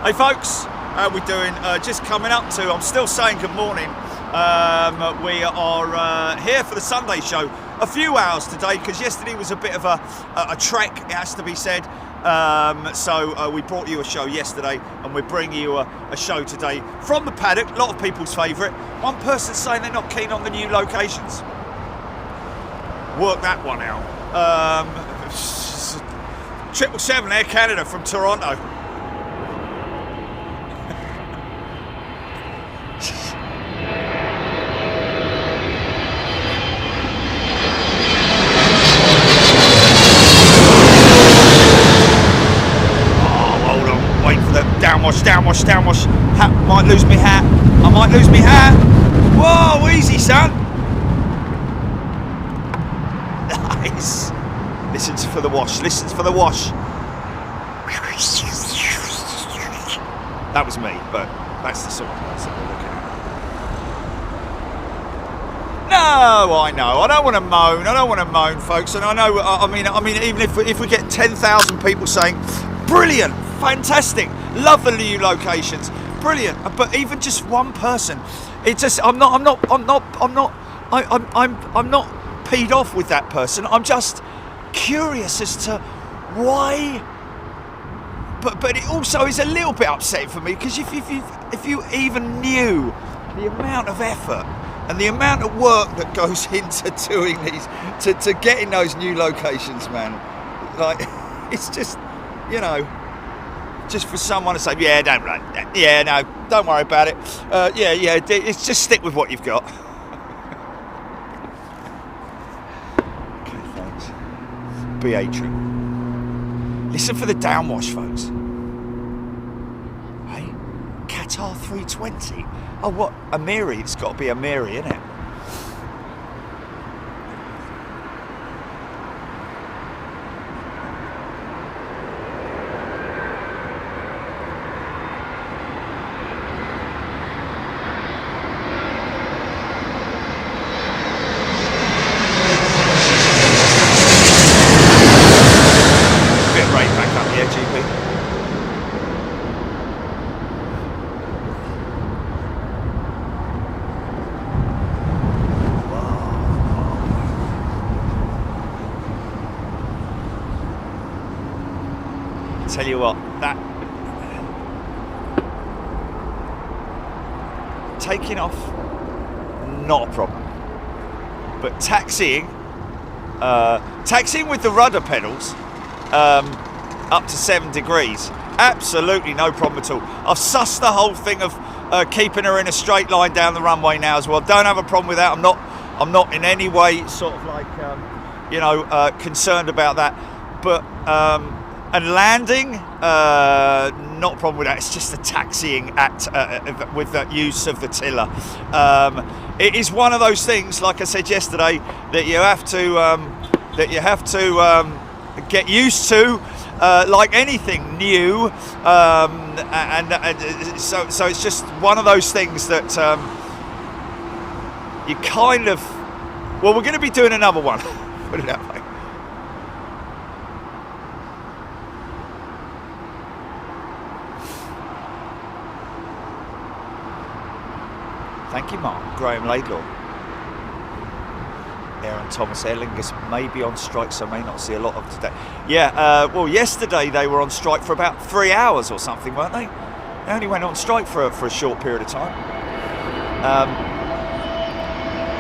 Hey folks, how we doing? Just coming up to, I'm still saying good morning. We are here for the Sunday show. A few hours today because yesterday was a bit of a trek, it has to be said. So we brought you a show yesterday and we're bringing you a show today from the Paddock, a lot of people's favourite. One person saying they're not keen on the new locations. Work that one out. 777 Air Canada from Toronto. Downwash. Hat, might lose me hat. I might lose me hat. Whoa, easy, son. Nice. Listens for the wash. That was me, but that's the sort of person we're looking at. No, I know. I don't want to moan, folks. And I know. I mean, even if we get 10,000 people saying, brilliant, fantastic. Love the new locations, brilliant. But even just one person, it's just I'm not peed off with that person. I'm just curious as to why. But it also is a little bit upsetting for me because if you even knew the amount of effort and the amount of work that goes into doing these to getting those new locations, man, like it's just, you know. Just for someone to say, yeah, don't run. Yeah, no, don't worry about it. It's just stick with what you've got. Okay, thanks. Beatrice. Listen for the downwash, folks. Hey, Qatar 320. Oh, what? Amiri? It's got to be Amiri, isn't it? Tell you what, that taking off, not a problem, but taxiing with the rudder pedals up to 7 degrees, absolutely no problem at all. I've sussed the whole thing of keeping her in a straight line down the runway now as well. Don't have a problem with that. I'm not in any way sort of like concerned about that, but and landing, not a problem with that. It's just the taxiing with the use of the tiller. It is one of those things, like I said yesterday, that you have to get used to, like anything new. So it's just one of those things that you kind of. Well, we're going to be doing another one. Put it that way. Thank you, Mark. Graham Laidlaw. Aaron Thomas, Aer Lingus may be on strike, so may not see a lot of today. Yeah, well, yesterday they were on strike for about 3 hours or something, weren't they? They only went on strike for a short period of time.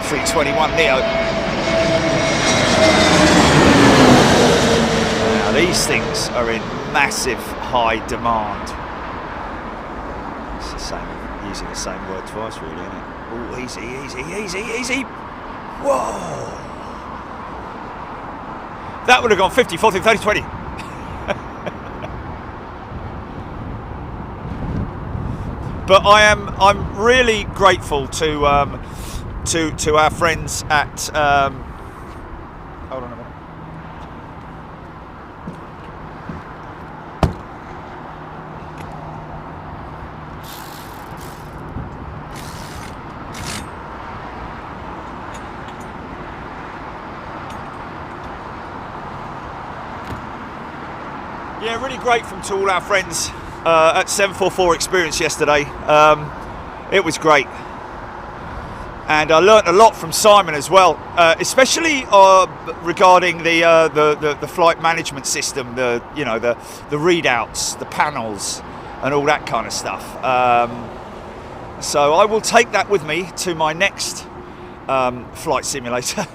321 Neo. Now, these things are in massive high demand. It's the same. Using the same word twice, really, isn't it? Oh, easy. Whoa! That would have gone 50, 40, 30, 20. But I'm really grateful to our friends at. Hold on a minute. Yeah, really grateful to all our friends at 744 Experience yesterday. It was great. And I learnt a lot from Simon as well, especially regarding the flight management system, the readouts, the panels, and all that kind of stuff. So I will take that with me to my next flight simulator,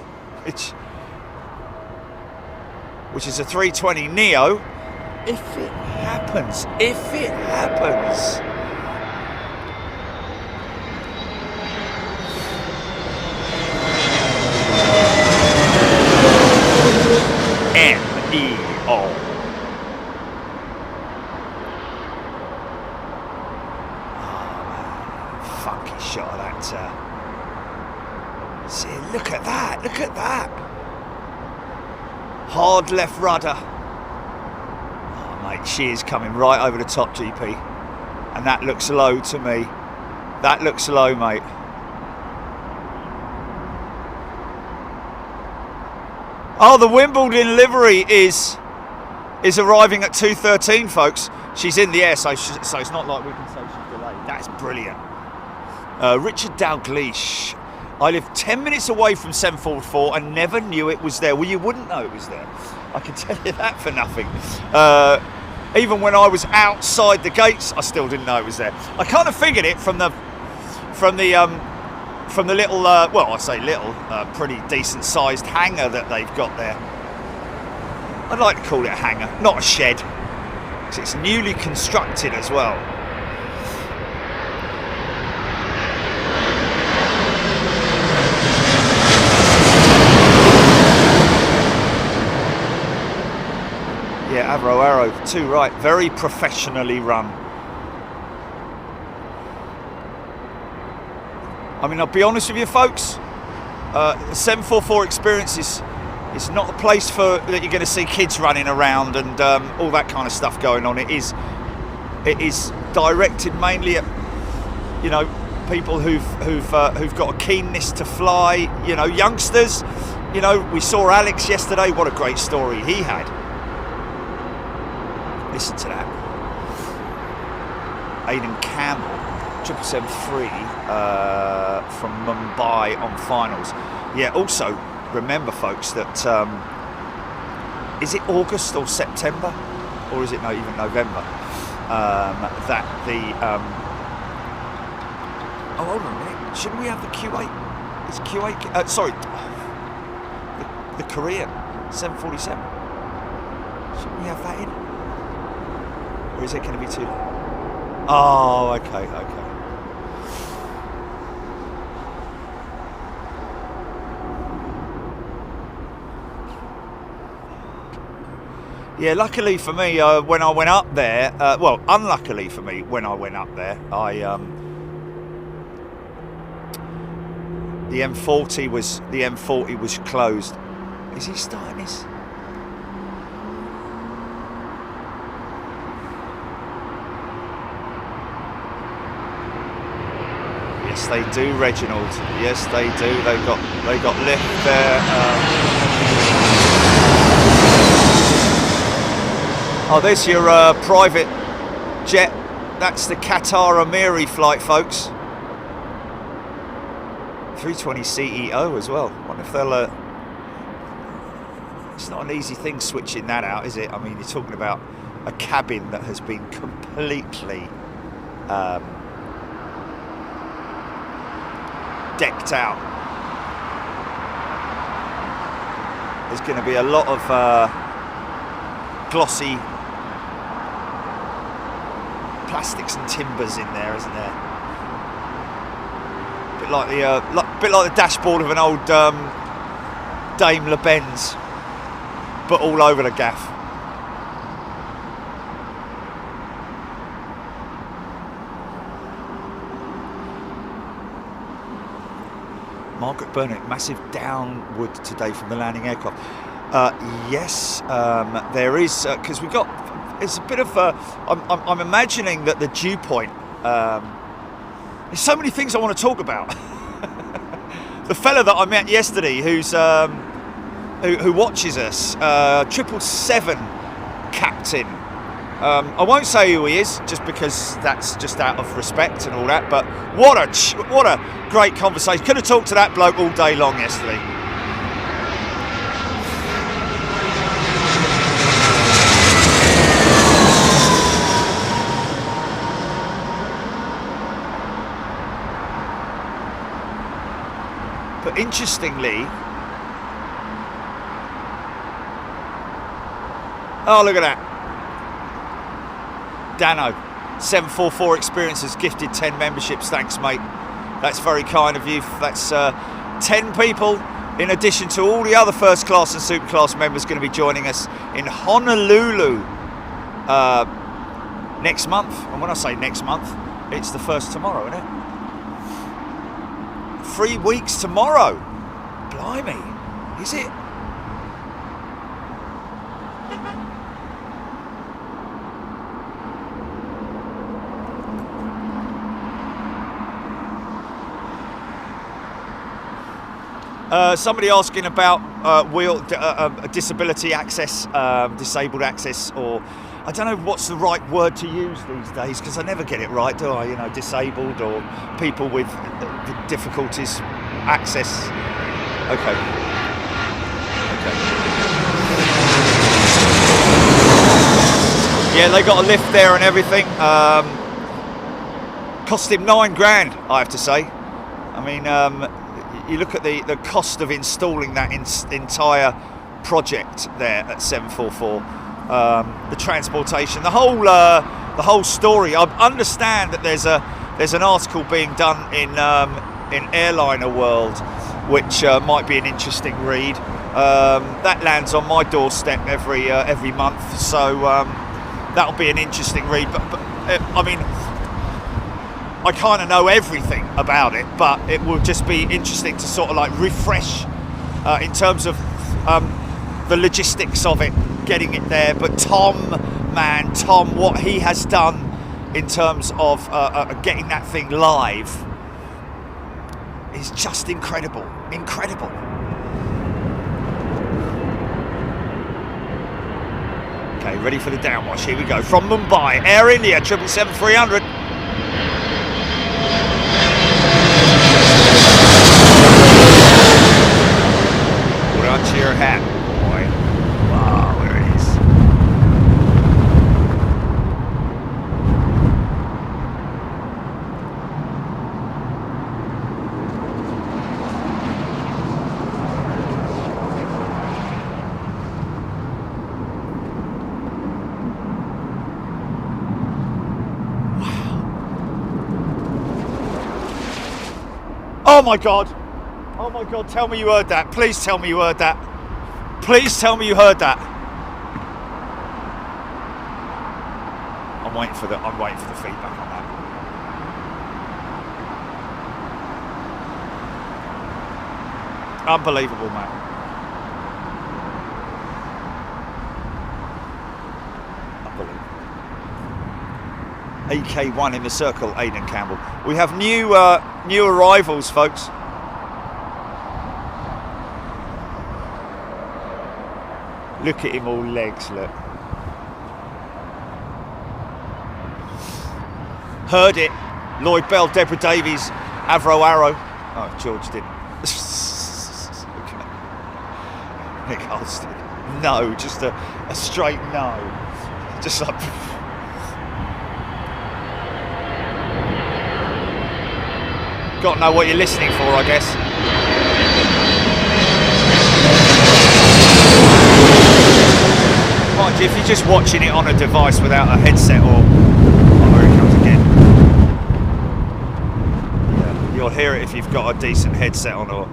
which is a 320 Neo. If it happens. NEO. Funky shot of that. See, look at that. Hard left rudder. Oh, mate, she is coming right over the top, GP. And that looks low to me. That looks low, mate. Oh, the Wimbledon livery is arriving at 2:13, folks. She's in the air, so it's not like we can say she's delayed. That's brilliant. Richard Dalgleish. I live 10 minutes away from 744 and never knew it was there. Well, you wouldn't know it was there. I can tell you that for nothing. Even when I was outside the gates, I still didn't know it was there. I kind of figured it from the little, well, I say little, pretty decent sized hangar that they've got there. I'd like to call it a hangar, not a shed, because it's newly constructed as well. Yeah, Arrow, too right, very professionally run. I mean, I'll be honest with you, folks. The 744 Experience is not the place that you're going to see kids running around and all that kind of stuff going on. It is directed mainly at people who've got a keenness to fly. Youngsters. We saw Alex yesterday. What a great story he had. Listen to that. Aidan Campbell. 773 from Mumbai on finals. Yeah, also remember, folks, that is it August or September, or is it not even November, that the oh, hold on a minute, shouldn't we have the Q8? Is Q8 sorry, the Korean 747, shouldn't we have that in, or is it going to be too? Oh, okay. Yeah, luckily for me, when I went up there, well, unluckily for me, when I went up there, the M40 was closed. Is he starting his? Yes, they do, Reginald. Yes, they do. They got lift there. Oh, there's your private jet. That's the Qatar Amiri flight, folks. 320 CEO as well. I wonder if they'll. It's not an easy thing switching that out, is it? I mean, you're talking about a cabin that has been completely decked out. There's going to be a lot of glossy plastics and timbers in there, isn't there? Bit like the dashboard of an old Daimler Benz, but all over the gaff. Margaret Burnett, massive downward today from the landing aircraft. Yes, there is, because we've got. It's a bit of a. I'm imagining that the dew point. There's so many things I want to talk about. The fella that I met yesterday, who's who watches us, 777 captain, I won't say who he is, just because that's just out of respect and all that. But what a great conversation. Could have talked to that bloke all day long yesterday. But interestingly, oh, look at that. Dano, 744 Experiences gifted 10 memberships. Thanks, mate. That's very kind of you. That's 10 people in addition to all the other first class and super class members going to be joining us in Honolulu next month. And when I say next month, it's the first tomorrow, isn't it? 3 weeks tomorrow. Blimey, is it? Somebody asking about disability access, disabled access, or I don't know what's the right word to use these days, because I never get it right, do I? You know, disabled or people with difficulties access. Okay. Yeah, they got a lift there and everything. Cost him $9 grand, I have to say. I mean, you look at the cost of installing that entire project there at 744, the transportation, the whole story. I understand that there's an article being done in Airliner World, which might be an interesting read. That lands on my doorstep every month, so that'll be an interesting read. But I mean, I kind of know everything about it, but it will just be interesting to sort of like refresh in terms of the logistics of it, getting it there. But Tom, what he has done in terms of getting that thing live is just incredible. Okay, ready for the downwash. Here we go. From Mumbai, Air India, 777-300. To your hat, boy. Wow, there it is. Wow. Oh my God. Oh my God, tell me you heard that. Please tell me you heard that. Please tell me you heard that. I'm waiting for the feedback on that. Unbelievable, man. Unbelievable. AK1 in the circle, Aidan Campbell. We have new arrivals, folks. Look at him, all legs, look. Heard it. Lloyd Bell, Deborah Davies, Avro Arrow. Oh, George didn't. Okay. Nick Holston. No, just a straight no. Just like... Got to know what you're listening for, I guess. Mind you, if you're just watching it on a device without a headset or... Oh, there it comes again. Yeah, you'll hear it if you've got a decent headset on or...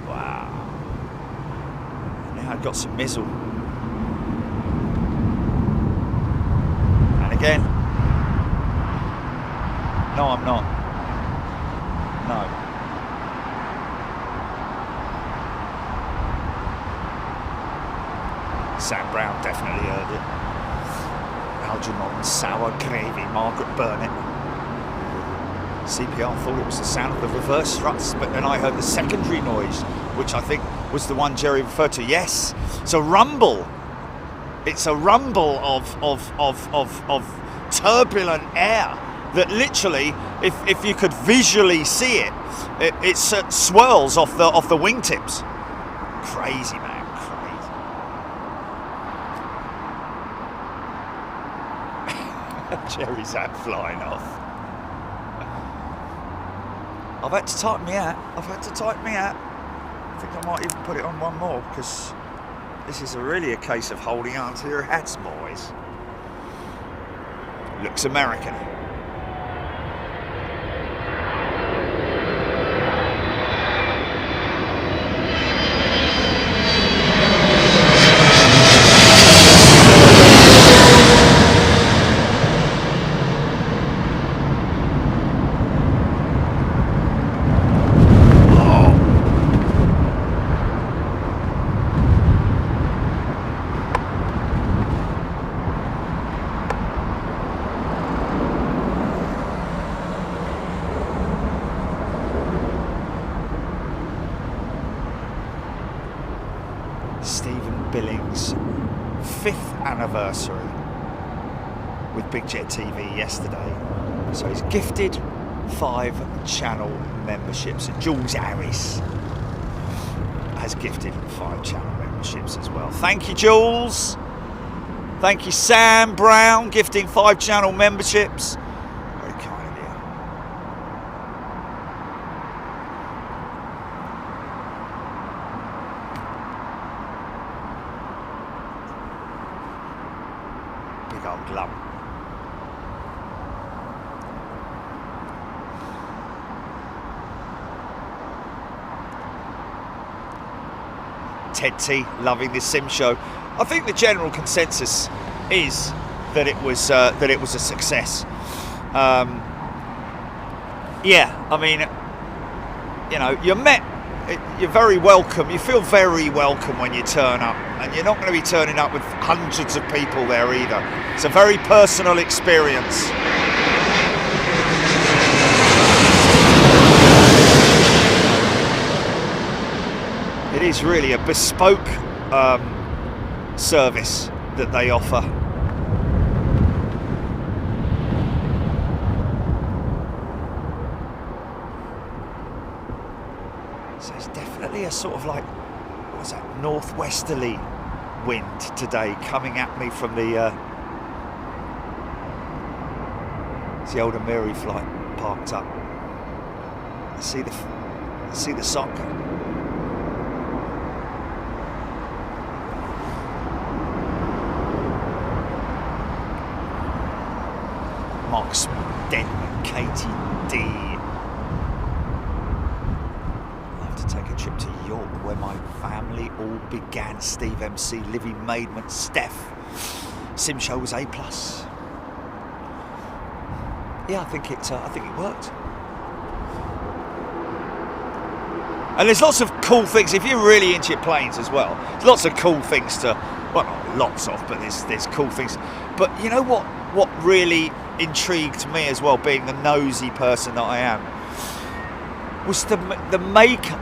Wow. Now I've got some mizzle. And again. No, I'm not. No. Sam Brown definitely heard it. Algernon sour gravy, Margaret Burnett. CPR thought it was the sound of the reverse struts, but then I heard the secondary noise, which I think was the one Jerry referred to. Yes, it's a rumble. It's a rumble of turbulent air that literally, if you could visually see it, it swirls off the wingtips. Crazy, man, crazy. Jerry's hat flying off. I've had to type me out. I think I might even put it on one more, because this is really a case of holding on to your hats, boys. Looks American. Anniversary with Big Jet TV yesterday, so he's gifted 5 channel memberships, and Jules Harris has gifted 5 channel memberships as well. Thank you, Jules. Thank you, Sam Brown, gifting 5 channel memberships. Very kind of you. Lump. Ted T loving this sim show. I think the general consensus is that it was a success. Yeah, I mean, you know, you're very welcome. You feel very welcome when you turn up, and you're not going to be turning up with hundreds of people there either. It's a very personal experience. It is really a bespoke service that they offer. So it's definitely a sort of like, what was that, northwesterly wind today coming at me from the it's the old Amiri flight parked up. See the sock. Mark Denman, Katie D. I'll have to take a trip to York, where my family all began. Steve MC, Livy Maidman, Steph. Sim show was A+. Yeah, I think it worked. And there's lots of cool things if you're really into your planes as well. There's lots of cool things to, well, not lots of, but there's cool things. But you know what really intrigued me as well, being the nosy person that I am, was the makeup.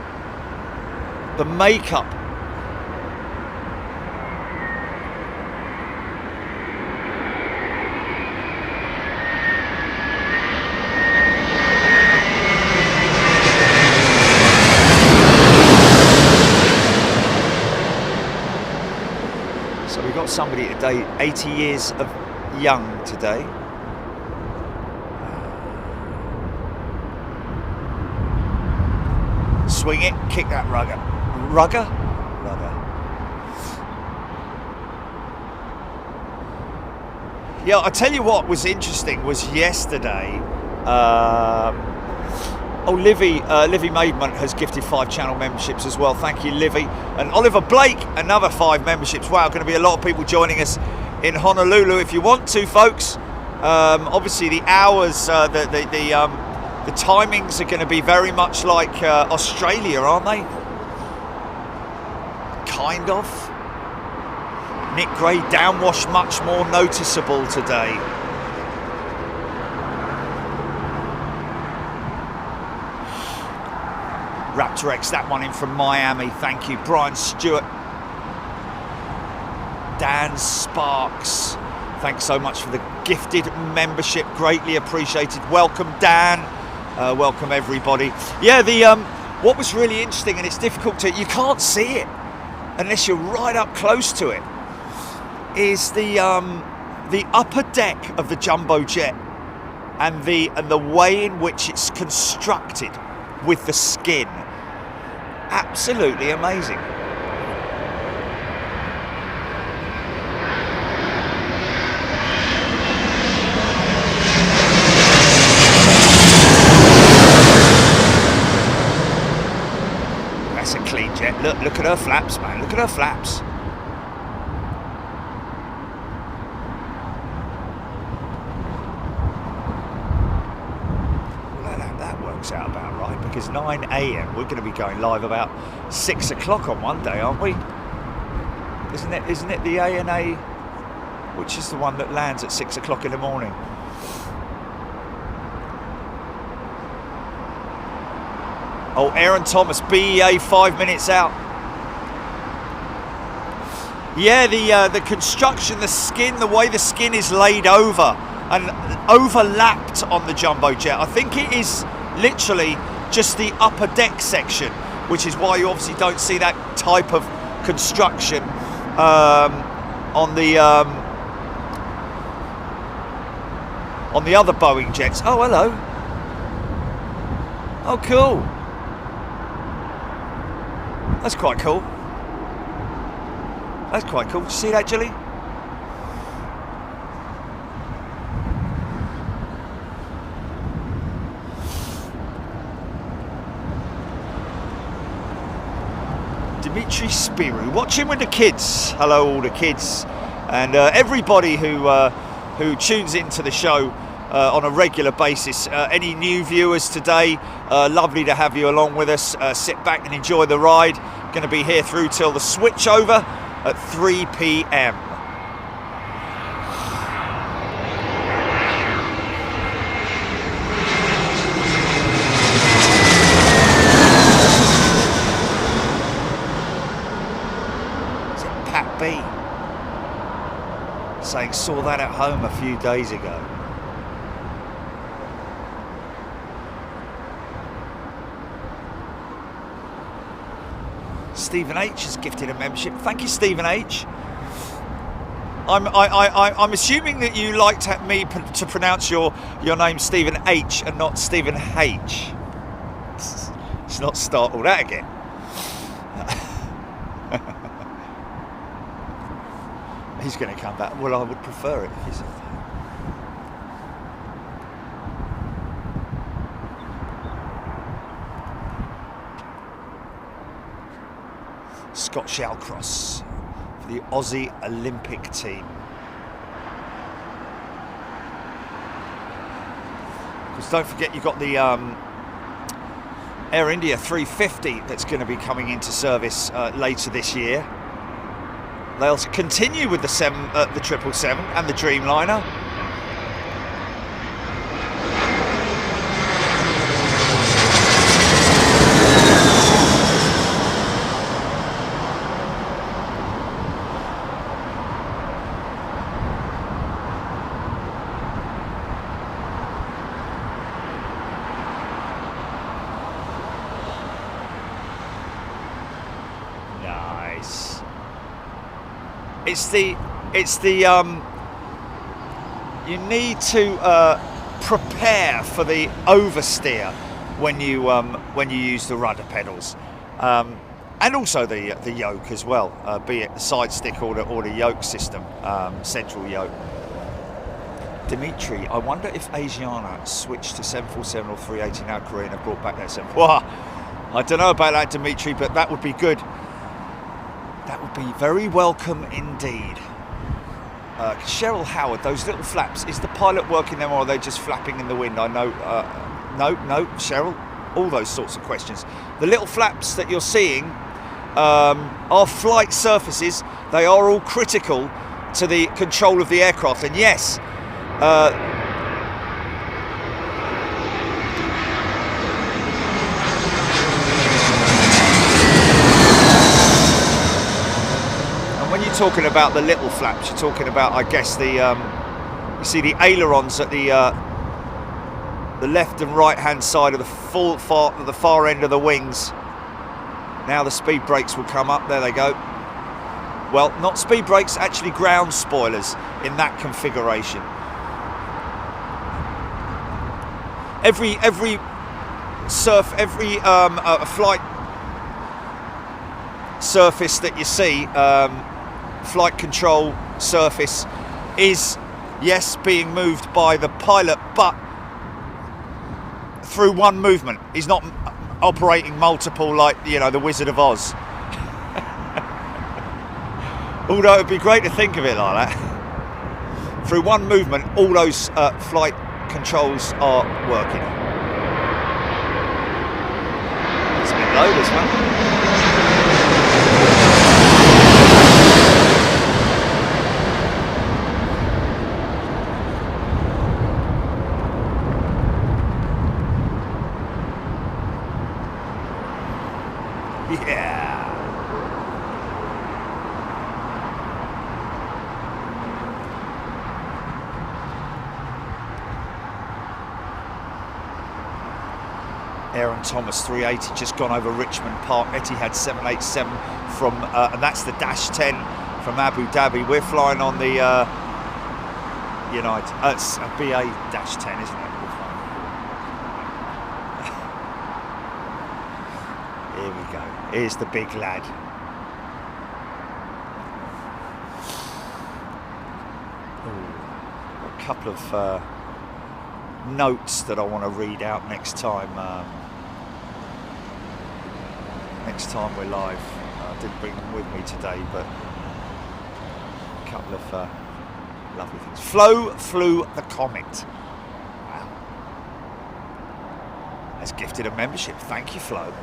The makeup. So we got somebody today, 80 years of young today. Swing it, kick that rugger. Rugger? Yeah, I tell you what was interesting was yesterday. Livy Maidman has gifted 5 channel memberships as well. Thank you, Livy. And Oliver Blake, another 5 memberships. Wow, going to be a lot of people joining us in Honolulu. If you want to, folks, obviously the hours, the timings are going to be very much like Australia, aren't they? Kind of. Nick Gray, downwash much more noticeable today. Raptor X, that one in from Miami. Thank you. Brian Stewart. Dan Sparks. Thanks so much for the gifted membership. Greatly appreciated. Welcome, Dan. Welcome, everybody. Yeah, what was really interesting, and it's difficult you can't see it unless you're right up close to it, is the upper deck of the jumbo jet and the way in which it's constructed with the skin. Absolutely amazing. That's a clean jet. Look at her flaps, man. Look at her flaps. Out about right, because 9 a.m. we're going to be going live about 6 o'clock on one day, aren't we? Isn't it the ANA, which is the one that lands at 6 o'clock in the morning? Oh, Aaron Thomas, BEA 5 minutes out. Yeah, the construction, the skin, the way the skin is laid over and overlapped on the jumbo jet. I think it is literally just the upper deck section, which is why you obviously don't see that type of construction on the other Boeing jets. Oh, hello. Oh, cool. That's quite cool. That's quite cool. Did you see that, Jilly? Dimitri Spirou, watching with the kids. Hello, all the kids, and everybody who tunes into the show on a regular basis. Any new viewers today? Lovely to have you along with us. Sit back and enjoy the ride. Going to be here through till the switch over at 3 p.m. Saying saw that at home a few days ago. Stephen H has gifted a membership. Thank you, Stephen H. I'm assuming that you like me to pronounce your name Stephen H and not Stephen H. Let's not start all that again. He's going to come back. Well, I would prefer it if he said that. Scott Shallcross for the Aussie Olympic team. Because don't forget, you've got the Air India 350 that's going to be coming into service later this year. They'll continue with the 777 and the Dreamliner. It's the you need to prepare for the oversteer when you use the rudder pedals, and also the yoke as well, be it the side stick or the yoke system, central yoke. Dimitri, I wonder if Asiana switched to 747 or 380 now Korean have brought back their 747. I don't know about that, Dimitri, but that would be good. That would be very welcome indeed. Cheryl Howard, those little flaps, is the pilot working them or are they just flapping in the wind? I know, no, Cheryl, all those sorts of questions. The little flaps that you're seeing are flight surfaces. They are all critical to the control of the aircraft, and yes, talking about the little flaps. You're talking about, I guess, the you see the ailerons at the left and right hand side of the far end of the wings. Now the speed brakes will come up. There they go. Well, not speed brakes, actually ground spoilers in that configuration. Every flight surface that you see, flight control surface, is, yes, being moved by the pilot, but through one movement. He's not operating multiple like, you know, the Wizard of Oz. Although it'd be great to think of it like that. Through one movement, all those flight controls are working. It's a bit low, this one. Yeah. Aaron Thomas 380 just gone over Richmond Park. Etihad 787 from and that's the Dash 10 from Abu Dhabi. We're flying on the United. It's a BA Dash 10, isn't it? Here we go. Here's the big lad. Ooh, a couple of notes that I want to read out next time. Next time we're live. I didn't bring them with me today, but a couple of lovely things. Flo flew the Comet. Wow. Has gifted a membership. Thank you, Flo.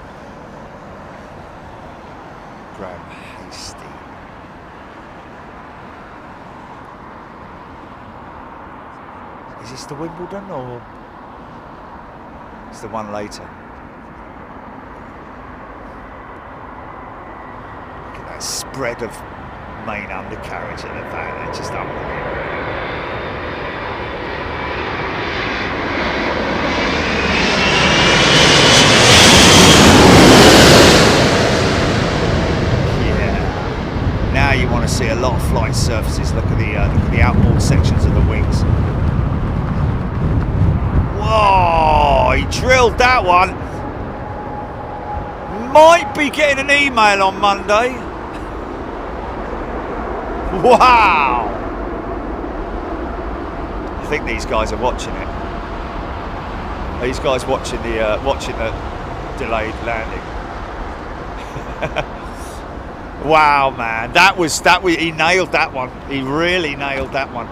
Graham Hasty. Is this the Wimbledon or is the one later? Look at that spread of main undercarriage at the back. They're just unbelievable. Now you want to see a lot of flight surfaces. Look at the outboard sections of the wings. Whoa! He drilled that one. Might be getting an email on Monday. Wow! I think these guys are watching it. These guys watching the delayed landing. Wow, man, he nailed that one. He really nailed that one.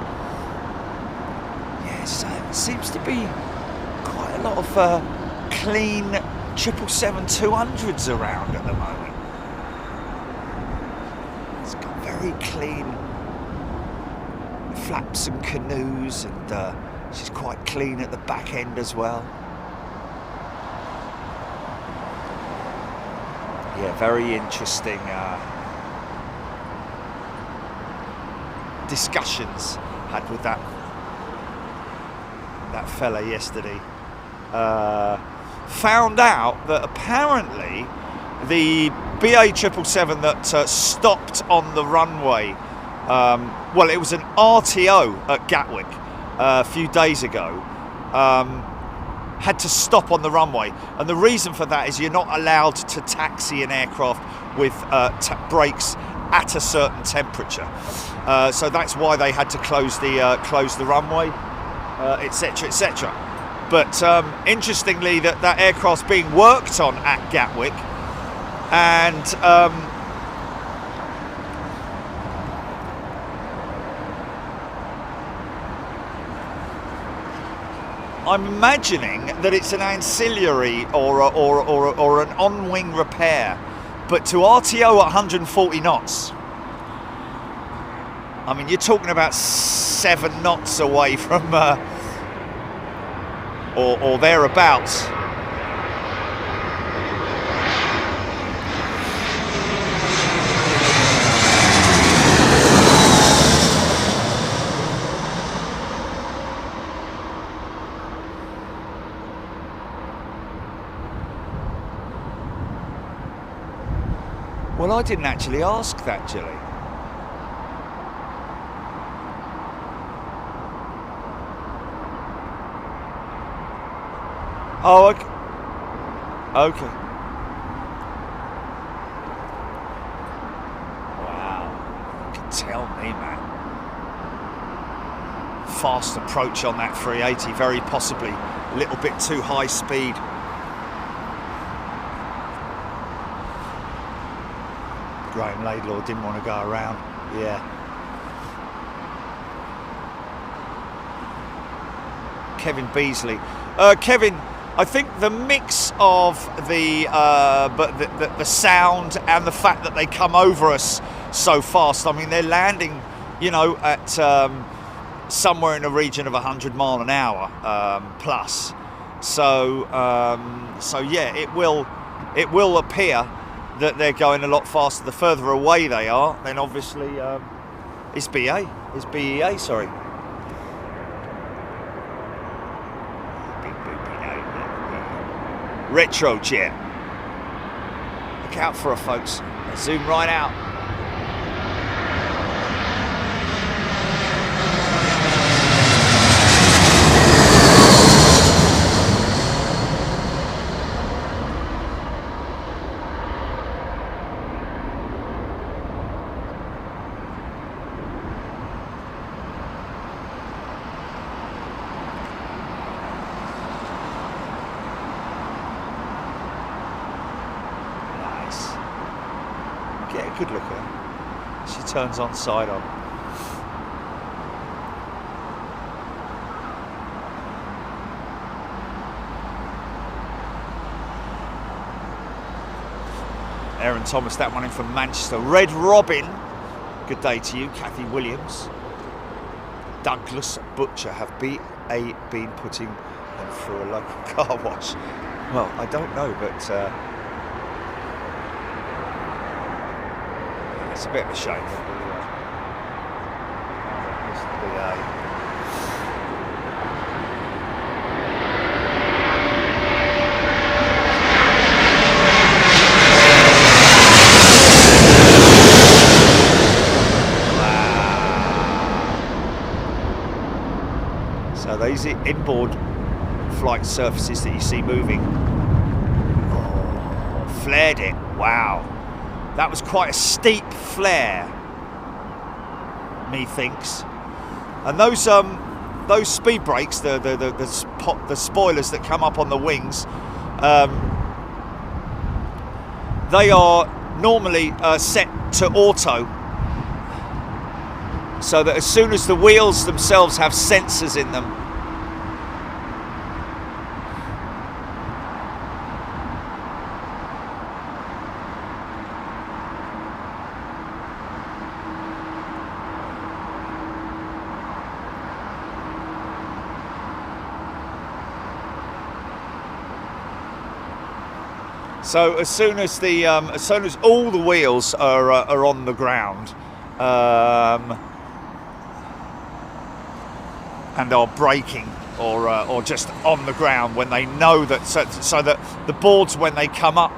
Yeah, so it seems to be quite a lot of clean 777-200s around at the moment. It's got very clean flaps and canoes, and she's quite clean at the back end as well. Yeah, very interesting discussions had with that fella yesterday. Found out that apparently the BA 777 that stopped on the runway, well, it was an RTO at Gatwick a few days ago, had to stop on the runway, and the reason for that is you're not allowed to taxi an aircraft with brakes at a certain temperature, so that's why they had to close the runway, etc., etc. But interestingly, that aircraft's being worked on at Gatwick, and I'm imagining that it's an ancillary or an on-wing repair, but to RTO at 140 knots. I mean, you're talking about 7 knots away from, or thereabouts. Well, I didn't actually ask that, Gilly. Oh, okay. Okay. Wow. You can tell me, man. Fast approach on that 380, very possibly a little bit too high speed. Graham Laidlaw didn't want to go around. Yeah. Kevin Beasley. Kevin, I think the mix of the sound and the fact that they come over us so fast. I mean, they're landing, you know, at somewhere in the region of 100 mile an hour plus. So yeah, it will appear that they're going a lot faster. The further away they are, then obviously it's BEA, sorry. Retrojet. Look out for her, folks. They zoom right out. Good look at her. She turns on side on. Aaron Thomas, that one in from Manchester. Red Robin, good day to you. Kathy Williams. Douglas Butcher, have BA been putting them through a local car wash? Well, I don't know, but it's a bit of a shame. So these are inboard flight surfaces that you see moving. Oh, flared it. Wow. That was quite a steep flare, methinks. And those speed brakes, the spoilers that come up on the wings, they are normally set to auto, so that as soon as the wheels themselves have sensors in them, so as soon as all the wheels are on the ground and are braking or just on the ground, when they know that, so that the boards, when they come up,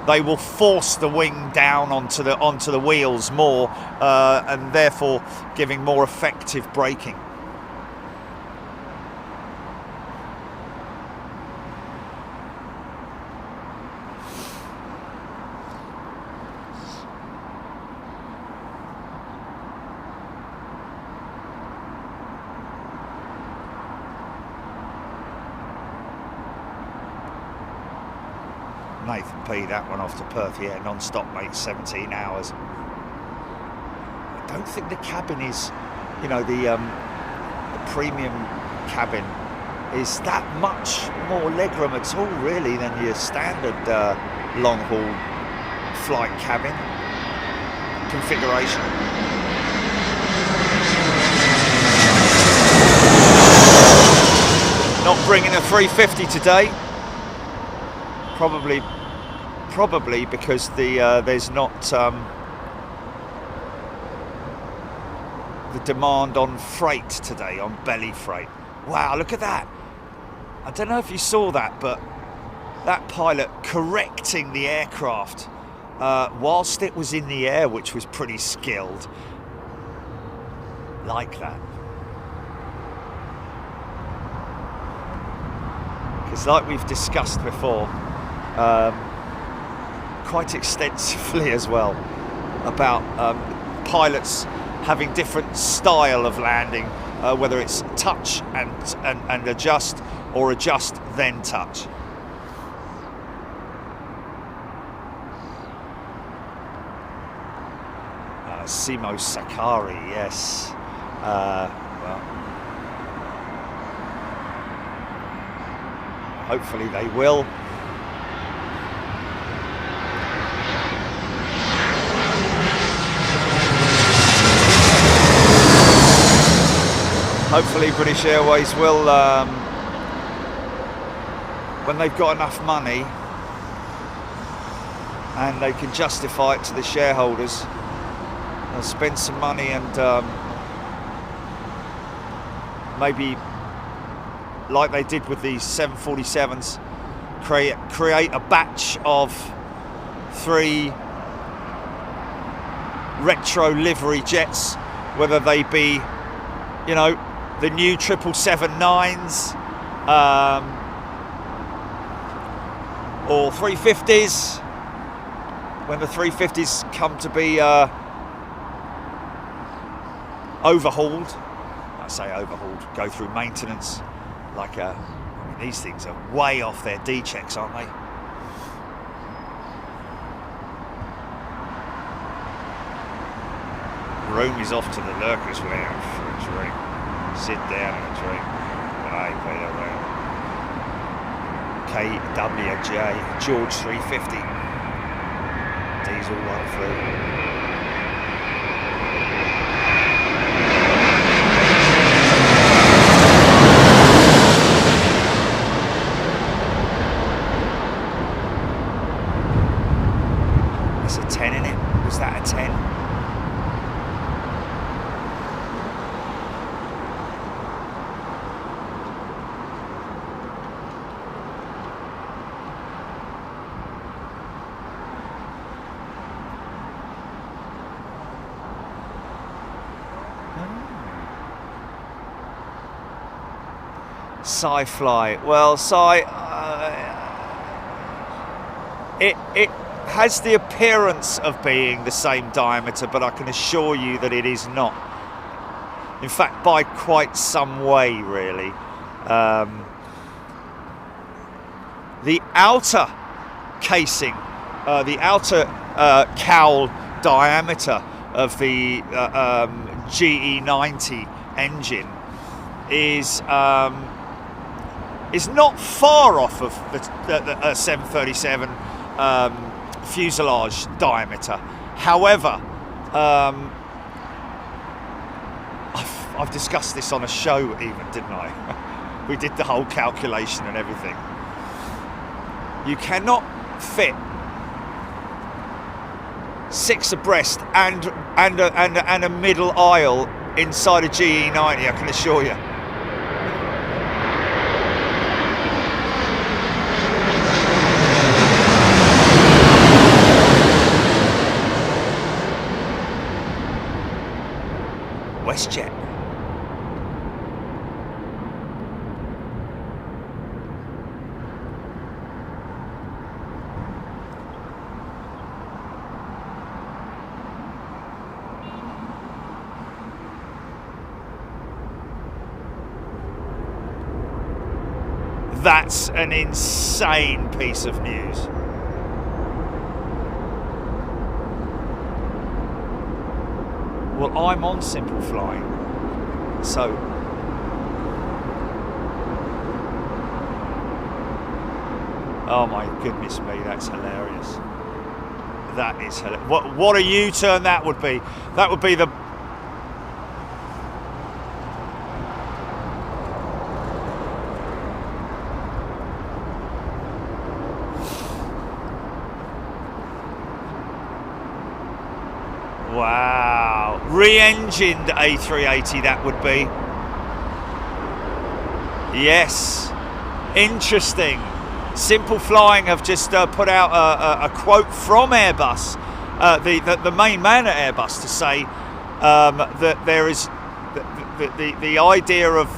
they will force the wing down onto the wheels more, and therefore giving more effective braking. Nathan P, that one off to Perth, yeah, non-stop, mate, 17 hours. I don't think the cabin is, you know, the premium cabin is that much more legroom at all, really, than your standard long-haul flight cabin configuration. Not bringing a 350 today. Probably because there's not the demand on freight today, on belly freight. Wow, look at that. I don't know if you saw that, but that pilot correcting the aircraft whilst it was in the air, which was pretty skilled, like that. Because like we've discussed before, quite extensively as well, about pilots having different style of landing, whether it's touch and adjust, or adjust then touch. Simo Sakari, yes. Well, hopefully they will. Hopefully British Airways will, when they've got enough money and they can justify it to the shareholders, they'll spend some money and maybe, like they did with these 747s, create a batch of 3 retro livery jets, whether they be, you know, the new 777-9s, or 350s, when the 350s come to be overhauled. I say overhauled, go through maintenance. Like I mean, these things are way off their D checks, aren't they? Room is off to the Lurkers Lounge for a drink. Sit down and a drink. Hey, Peter, KWJ, George 350. Diesel 1 There's a 10 in it. Was that a 10? Sci-Fly. Well, it has the appearance of being the same diameter, but I can assure you that it is not. In fact, by quite some way, really. The outer casing, the outer cowl diameter of the GE90 engine is not far off of the 737 fuselage diameter. However, I've discussed this on a show even, didn't I? We did the whole calculation and everything. You cannot fit 6 abreast and a middle aisle inside a GE90, I can assure you. WestJet. That's an insane piece of news. Well, I'm on Simple Flying, so oh my goodness me, that's hilarious. That is hilarious. What a U-turn that would be. That would be the wow, re-engined A380 that would be. Yes, interesting. Simple Flying have just put out a quote from Airbus, the main man at Airbus, to say that there is the idea of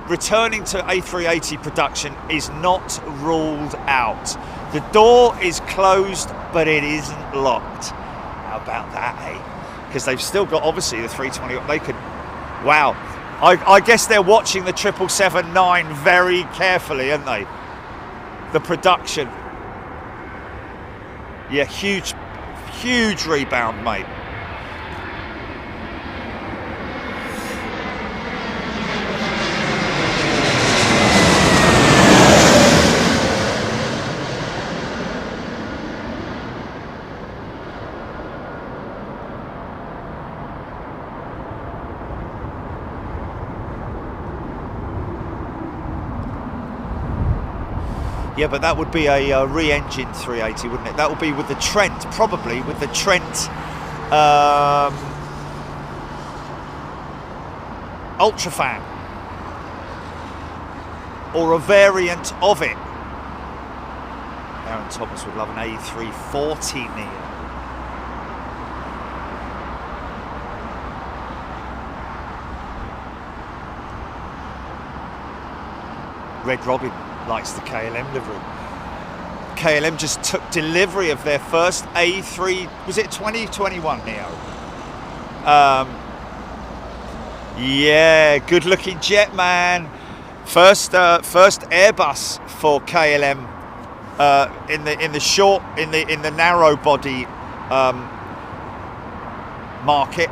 returning to A380 production is not ruled out. The door is closed, but it isn't locked. How about that, eh? Because they've still got, obviously, the 320. They could, wow. I guess they're watching the 777-9 very carefully, aren't they? The production. Yeah, huge rebound, mate. Yeah, but that would be a re-engined 380, wouldn't it? That would be with the Trent, probably with the Trent Ultrafan, or a variant of it. Aaron Thomas would love an A340 Neo. Red Robin likes the KLM livery. KLM just took delivery of their first A3, was it 2021 Neo? Yeah, good looking jet, man. First Airbus for KLM in the narrow body market.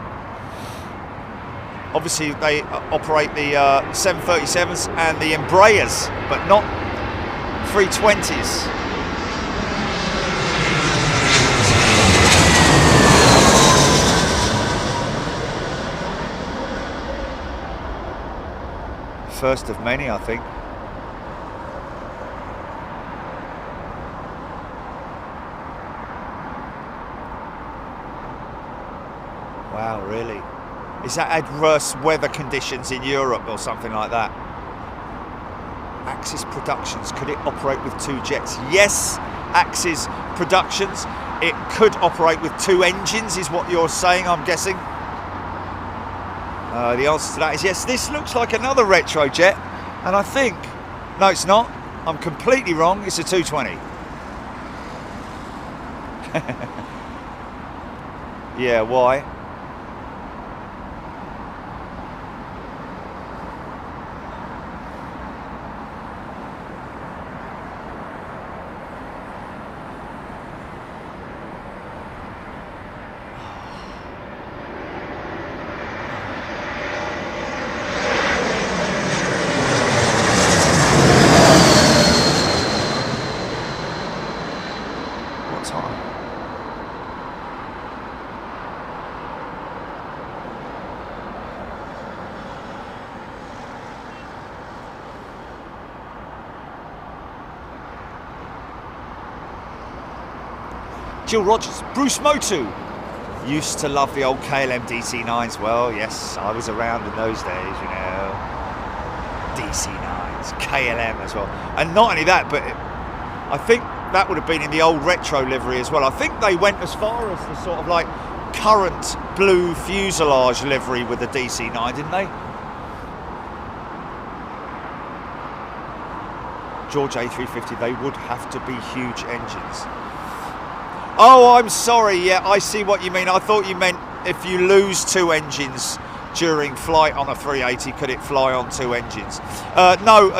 Obviously, they operate the 737s and the Embraers, but not 320s. First of many, I think. Wow, really? Is that adverse weather conditions in Europe or something like that? Axis Productions, could it operate with two jets? Yes, Axis Productions. It could operate with two engines, is what you're saying, I'm guessing. The answer to that is yes. This looks like another retro jet, and I think, no, it's not. I'm completely wrong. It's a 220. Yeah, why? Jill Rogers, Bruce Motu used to love the old KLM DC-9s. Well, yes, I was around in those days, you know. DC-9s, KLM as well. And not only that, but I think that would have been in the old retro livery as well. I think they went as far as the sort of like current blue fuselage livery with the DC-9, didn't they? George A350, they would have to be huge engines. Oh, I'm sorry. Yeah, I see what you mean. I thought you meant if you lose two engines during flight on a 380, could it fly on two engines? No.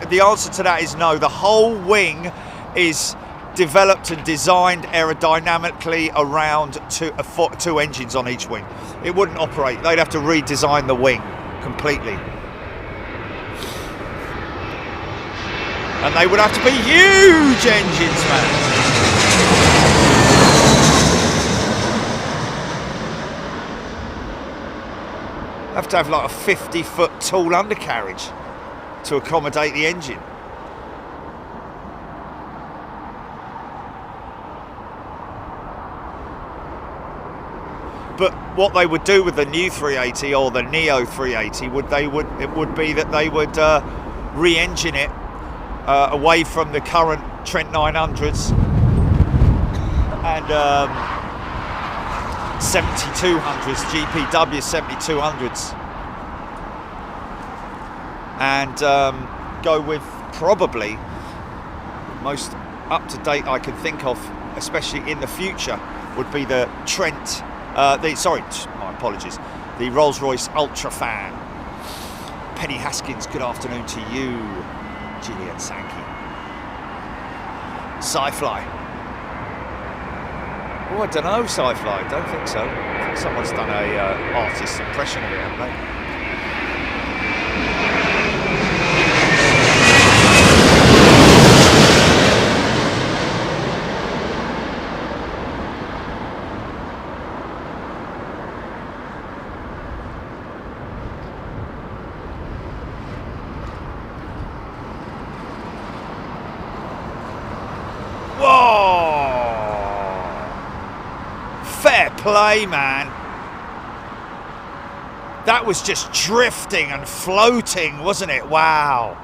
The answer to that is no. The whole wing is developed and designed aerodynamically around two engines on each wing. It wouldn't operate. They'd have to redesign the wing completely. And they would have to be huge engines, man. Have to have like a 50-foot tall undercarriage to accommodate the engine. But what they would do with the new 380 or the Neo 380 would be that they would re-engine it away from the current Trent 900s and 7200s, GPW 7200s, and go with probably most up-to-date I can think of, especially in the future, would be the Trent, my apologies, the Rolls-Royce Ultrafan. Penny Haskins, good afternoon to you. Gillian Sankey. Sci-Fly. Oh, I don't know, Sci-Fly, don't think so. I think someone's done a artist's impression of it, haven't they? Play, man. That was just drifting and floating, wasn't it? Wow.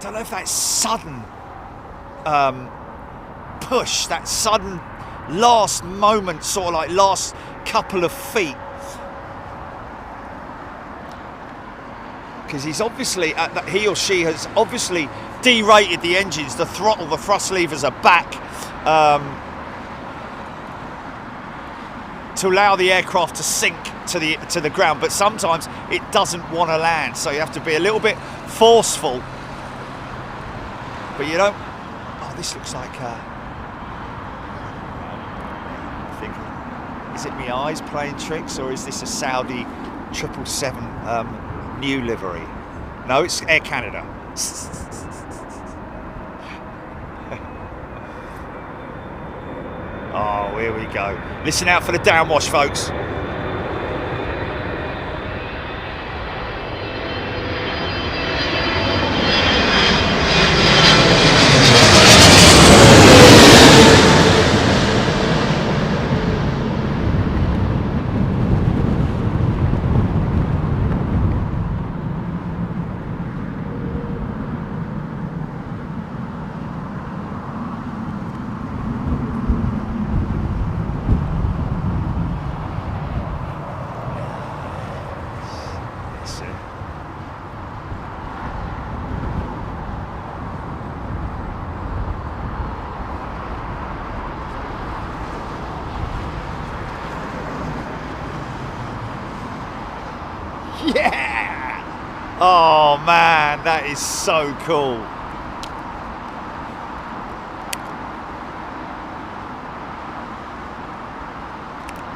Don't know if that sudden push, that sudden last moment, sort of like last couple of feet, because he's obviously he or she has obviously derated the engines, the throttle, the thrust levers are back, to allow the aircraft to sink to the ground, but sometimes it doesn't want to land, so you have to be a little bit forceful. But you don't. Oh, this looks like. I'm thinking, is it my eyes playing tricks, or is this a Saudi 777 new livery? No, it's Air Canada. Oh, here we go. Listen out for the downwash, folks. Yeah! Oh man, that is so cool.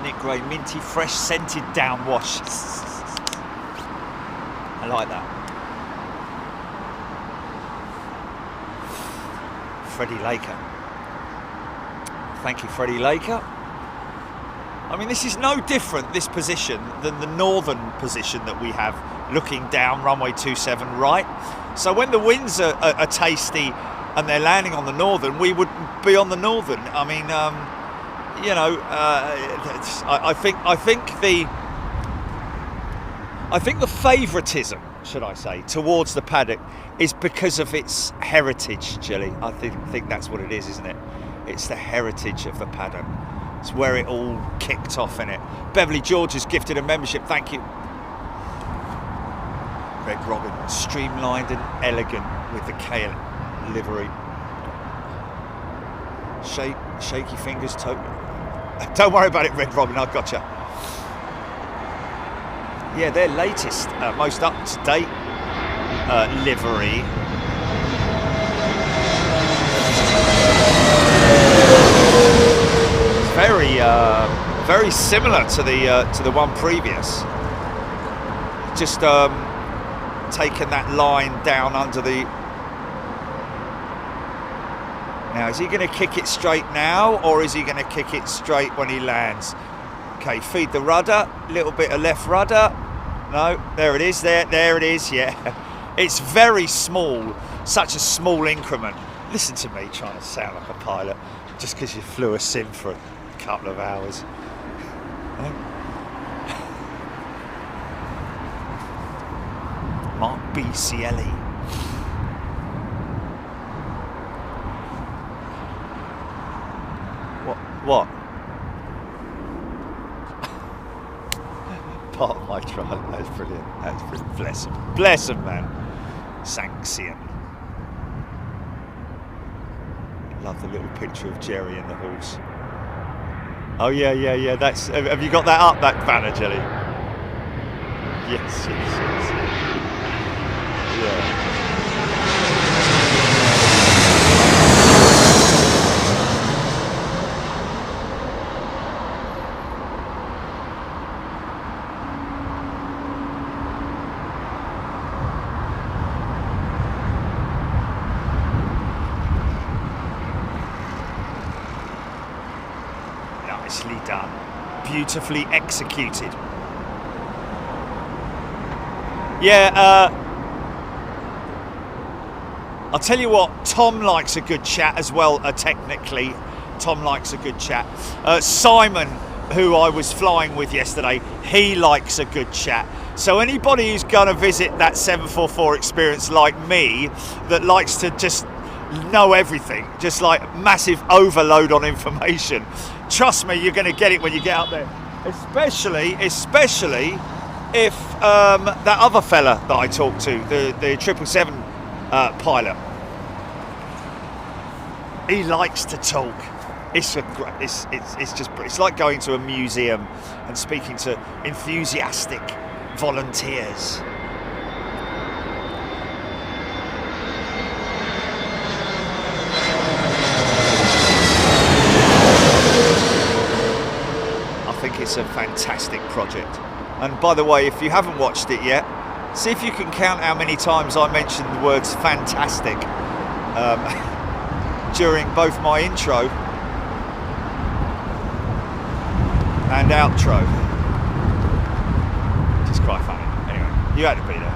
Nick Gray, minty, fresh, scented downwash. I like that. Freddie Laker. Thank you, Freddie Laker. I mean, this is no different, this position, than the northern position that we have looking down runway 27 right. So when the winds are tasty and they're landing on the northern, we would be on the northern. I mean, you know, I think the favouritism, should I say, towards the paddock is because of its heritage, Gilly. I think that's what it is, isn't it? It's the heritage of the paddock. It's where it all kicked off, in it. Beverly George has gifted a membership, thank you. Red Robin, streamlined and elegant with the K livery. Shaky fingers, totally. Don't worry about it, Red Robin, I've got you. Yeah, their latest, most up-to-date livery. Very similar to the one previous. Just taken that line down under the. Now, is he going to kick it straight now, or is he going to kick it straight when he lands? Okay, feed the rudder. Little bit of left rudder. No, there it is. There it is. Yeah, it's very small. Such a small increment. Listen to me trying to sound like a pilot, just because you flew a sim for a couple of hours. BCLE. What? Part of my trial. That's brilliant. That's brilliant. Bless him. Bless him, man. Sanxion. Love the little picture of Jerry and the horse. Oh yeah. That's. Have you got that up? That banner, Jelly? Yes. Yeah. Nicely done. Beautifully executed. Yeah, I'll tell you what, Tom likes a good chat as well, technically. Tom likes a good chat. Simon, who I was flying with yesterday, he likes a good chat. So anybody who's going to visit that 744 experience like me, that likes to just know everything, just like massive overload on information, trust me, you're going to get it when you get up there. Especially if that other fella that I talked to, the 777 pilot, he likes to talk. It's like going to a museum and speaking to enthusiastic volunteers. I think it's a fantastic project. And by the way, if you haven't watched it yet, see if you can count how many times I mentioned the words fantastic during both my intro and outro. Just quite funny. Anyway, you had to be there.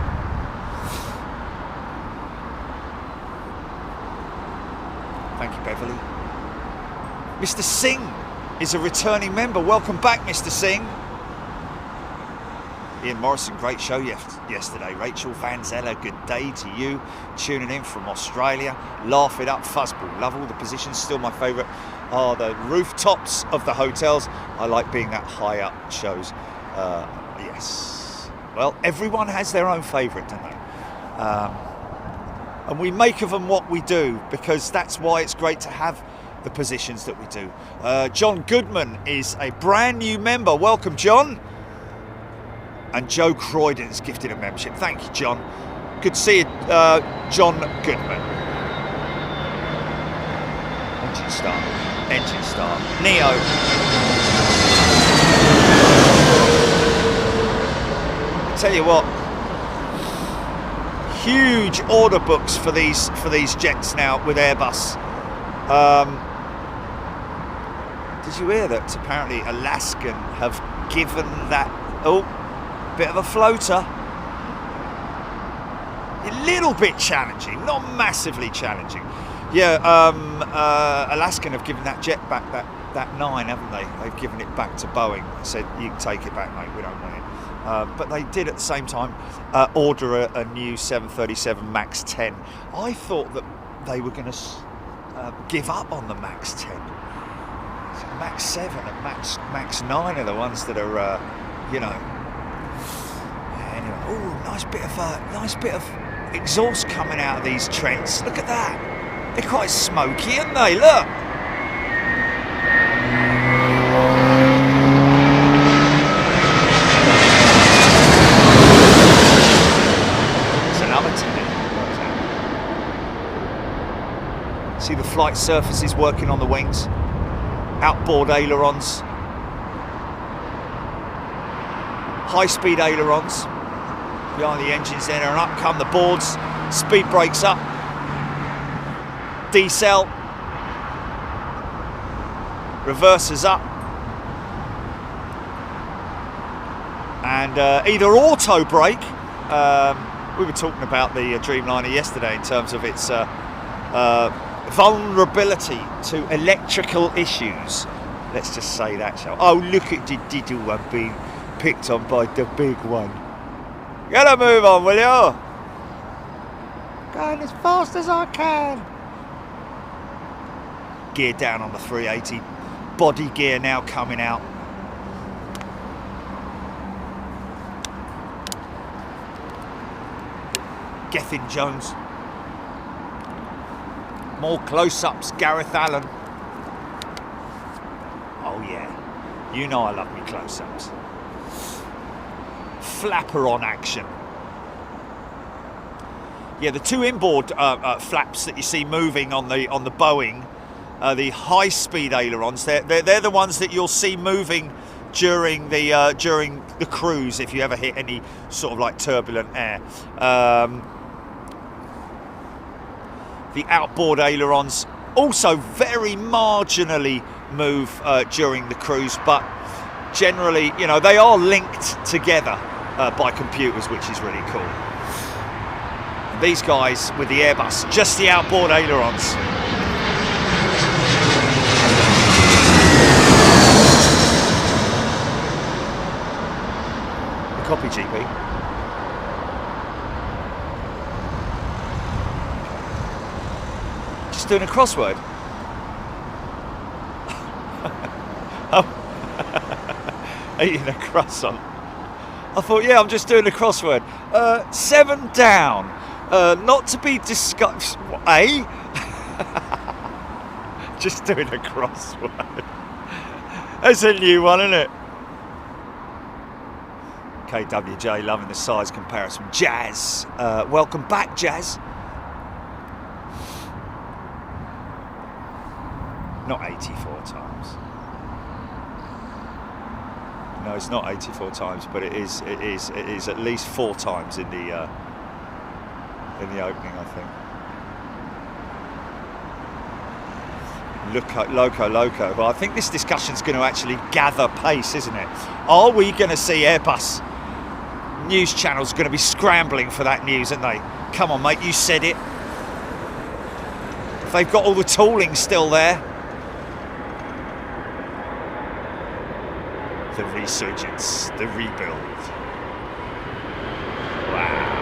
Thank you, Beverly. Mr. Singh is a returning member. Welcome back, Mr. Singh. Ian Morrison, great show yesterday. Rachel Vanzella, good day to you. Tuning in from Australia. Laugh it up, fuzzball. Love all the positions. Still my favourite are the rooftops of the hotels. I like being that high up shows. Yes. Well, everyone has their own favourite, don't they? And we make of them what we do, because that's why it's great to have the positions that we do. John Goodman is a brand new member. Welcome, John. And Joe Croydon's gifted a membership. Thank you, John. Good to see you, John Goodman. Engine start. Neo. I tell you what, huge order books for these jets now with Airbus. Did you hear that? Apparently, Alaskan have given that. Bit of a floater, a little bit challenging, not massively challenging. Yeah, Alaskan have given that jet back, that 9, haven't they? They've given it back to Boeing. Said, you can take it back, mate, we don't want it. But they did at the same time order a new 737 MAX 10. I thought that they were going to give up on the MAX 10. So MAX 7 and MAX 9 are the ones that are, Oh, nice bit of exhaust coming out of these Trents. Look at that. They're quite smoky, aren't they? Look. It's another 10. See the flight surfaces working on the wings. Outboard ailerons. High-speed ailerons. Behind the engines there, and up come the boards. Speed brakes up. Decel. Reversers up. And either auto brake. We were talking about the Dreamliner yesterday in terms of its vulnerability to electrical issues. Let's just say that, shall we? Oh, look at the little one being picked on by the big one. Gotta move on, will you? Going as fast as I can. Gear down on the 380. Body gear now coming out. Gethin Jones. More close-ups, Gareth Allen. Oh yeah, you know I love me close-ups. Flapper on action. Yeah, the two inboard flaps that you see moving on the Boeing, the high-speed ailerons. They're the ones that you'll see moving during the cruise if you ever hit any sort of like turbulent air. The outboard ailerons also very marginally move during the cruise, but generally, you know, they are linked together by computers, which is really cool. These guys with the Airbus, just the outboard ailerons. Copy, GP. Just doing a crossword. Oh, eating a croissant. I thought, yeah, I'm just doing a crossword. 7 down. Not to be discussed. Eh? Just doing a crossword. That's a new one, isn't it? KWJ loving the size comparison. Jazz, welcome back, Jazz. Not 84 times. No, it's not 84 times, but it is at least 4 times in the opening, I think. Loco. Well, I think this discussion's going to actually gather pace, isn't it? Are we going to see Airbus news channels going to be scrambling for that news, aren't they? Come on, mate, you said it. If they've got all the tooling still there. The resurgence, the rebuild. Wow.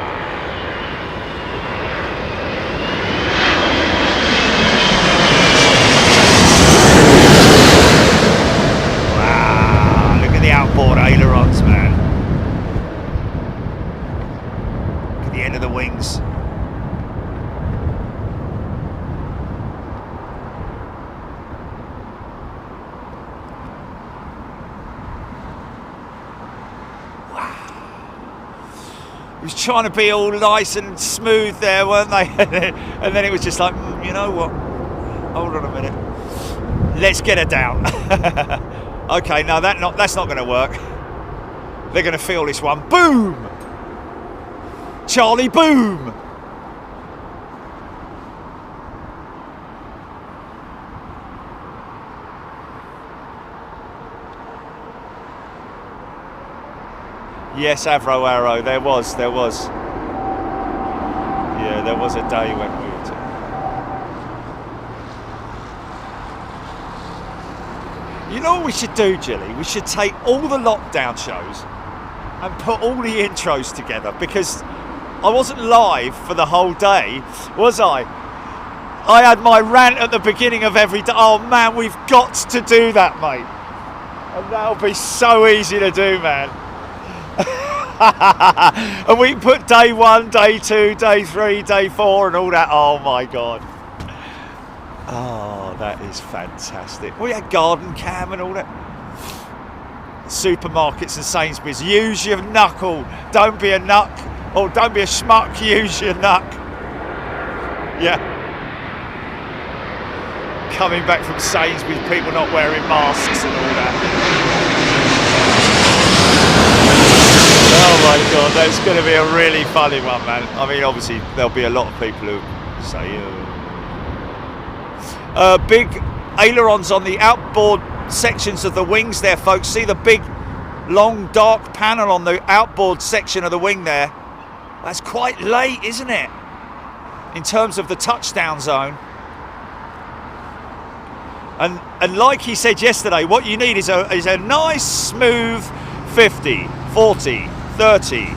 Wow, look at the outboard ailerons, man. Look at the end of the wings. Was trying to be all nice and smooth there, weren't they? And then it was just like, you know what? Hold on a minute. Let's get her down. Okay, no, that's not going to work. They're going to feel this one. Boom! Charlie, boom! Yes, Avro Arrow, there was. Yeah, there was a day when we were You know what we should do, Jilly? We should take all the lockdown shows and put all the intros together, because I wasn't live for the whole day, was I? I had my rant at the beginning of every day. Oh man, we've got to do that, mate. And that'll be so easy to do, man. And we put day 1, day 2, day 3, day 4 and all that. Oh my god. Oh, that is fantastic. We had garden cam and all that. Supermarkets and Sainsbury's. Use your knuckle. Don't be a knuck. Or don't be a schmuck. Use your knuck. Yeah. Coming back from Sainsbury's, people not wearing masks and all that. Oh my god, that's going to be a really funny one, man. I mean, obviously, there'll be a lot of people who say, big ailerons on the outboard sections of the wings there, folks. See the big, long, dark panel on the outboard section of the wing there? That's quite late, isn't it? In terms of the touchdown zone. And like he said yesterday, what you need is a nice, smooth 50, 40, 30,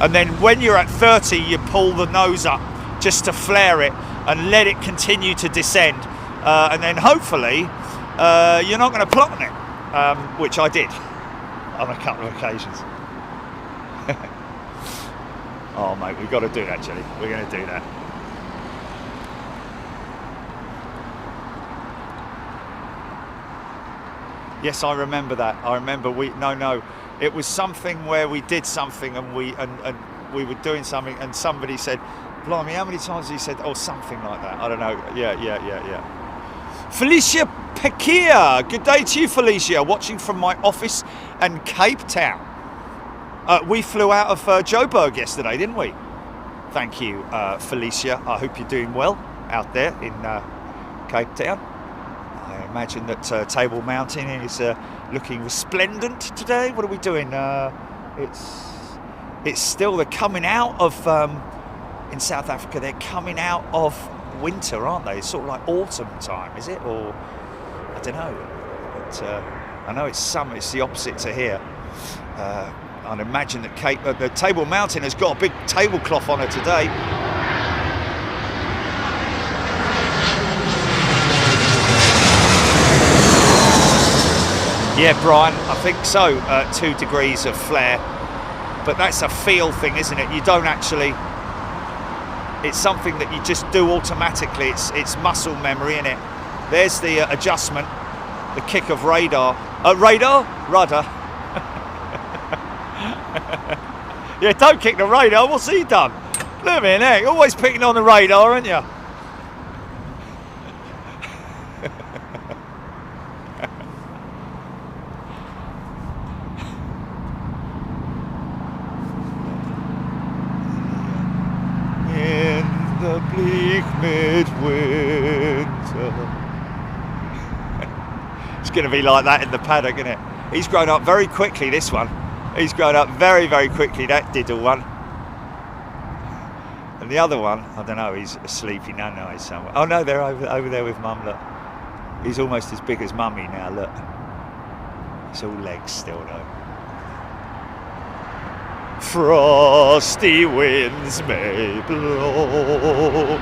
and then when you're at 30 you pull the nose up just to flare it and let it continue to descend, and then hopefully you're not going to plot on it, which I did on a couple of occasions. Oh mate, we've got to do that, Jelly. We're going to do that. Yes, I remember that. I remember it was something where we did something and we were doing something and somebody said, blimey, how many times have you said, oh, something like that? I don't know. Yeah. Felicia Pekia. Good day to you, Felicia. Watching from my office in Cape Town. We flew out of Joburg yesterday, didn't we? Thank you, Felicia. I hope you're doing well out there in Cape Town. I imagine that Table Mountain is looking resplendent today. What are we doing? It's still, they're coming out of, in South Africa, they're coming out of winter, aren't they? It's sort of like autumn time, is it? Or, I don't know. But I know it's summer, it's the opposite to here. I'd imagine that the Table Mountain has got a big tablecloth on her today. Yeah, Brian, I think so. 2 degrees of flare, but that's a feel thing, isn't it? You don't actually. It's something that you just do automatically. It's muscle memory, isn't it? There's the adjustment, the kick of rudder. Yeah, don't kick the radar. What's he done? Look at me, innit? You're always picking on the radar, aren't you? In the bleak midwinter. It's going to be like that in the paddock, isn't it? He's grown up very quickly, this one. He's grown up very, very quickly, that diddle one. And the other one, I don't know, he's asleep, he knows somewhere. Oh no, they're over there with Mum, look. He's almost as big as Mummy now, look. It's all legs still though. Frosty winds may blow.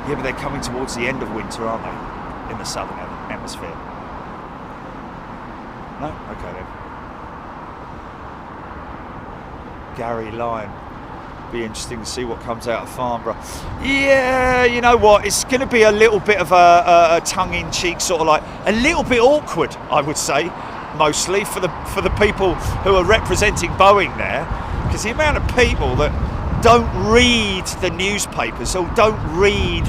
Yeah, but they're coming towards the end of winter, aren't they? In the southern hemisphere. No? Okay then. Gary Lyon. Be interesting to see what comes out of Farnborough. Yeah, you know what? It's going to be a little bit of a tongue-in-cheek sort of like a little bit awkward, I would say, mostly for the people who are representing Boeing there, because the amount of people that don't read the newspapers or don't read,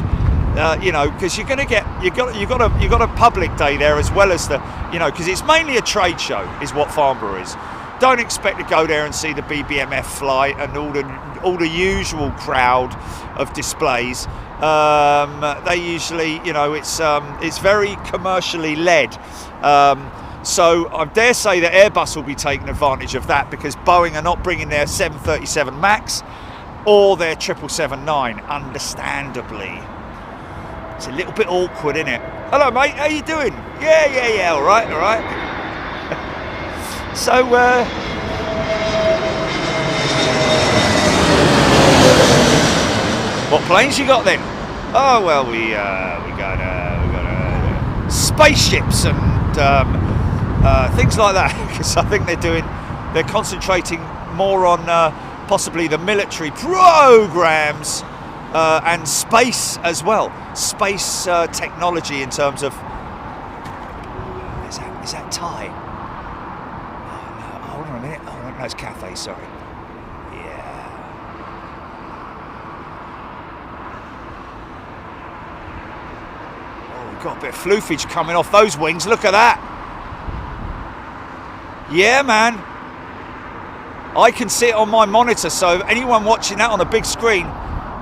because you're going to get you got a public day there as well as the, because it's mainly a trade show is what Farnborough is. Don't expect to go there and see the BBMF flight and all the usual crowd of displays. They usually, it's very commercially led. So I dare say that Airbus will be taking advantage of that because Boeing are not bringing their 737 MAX or their 777-9, understandably. It's a little bit awkward, isn't it? Hello, mate. How you doing? Yeah. All right. So, what planes you got then? Oh well, we got spaceships and things like that. Because I think they're concentrating more on possibly the military programs and space as well. Space technology in terms of. Is that Thai? Hold on a minute. Oh, no, it's Cathay, sorry. Yeah. Oh, we've got a bit of floofage coming off those wings. Look at that. Yeah, man. I can see it on my monitor, so anyone watching that on a big screen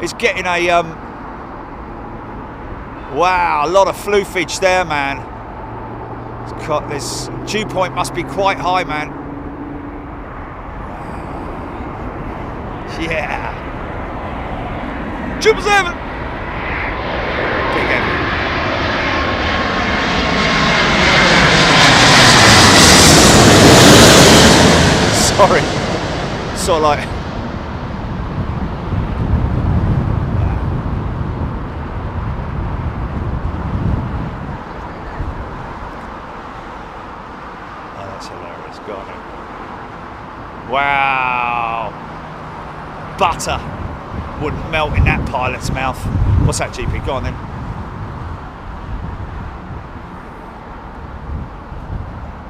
is getting a... wow, a lot of floofage there, man. This dew point must be quite high, man. Yeah. 777. Big heavy. Sorry. Sort of like. Oh, that's hilarious. Got it. Wow. Butter wouldn't melt in that pilot's mouth. What's that, GP? Go on then.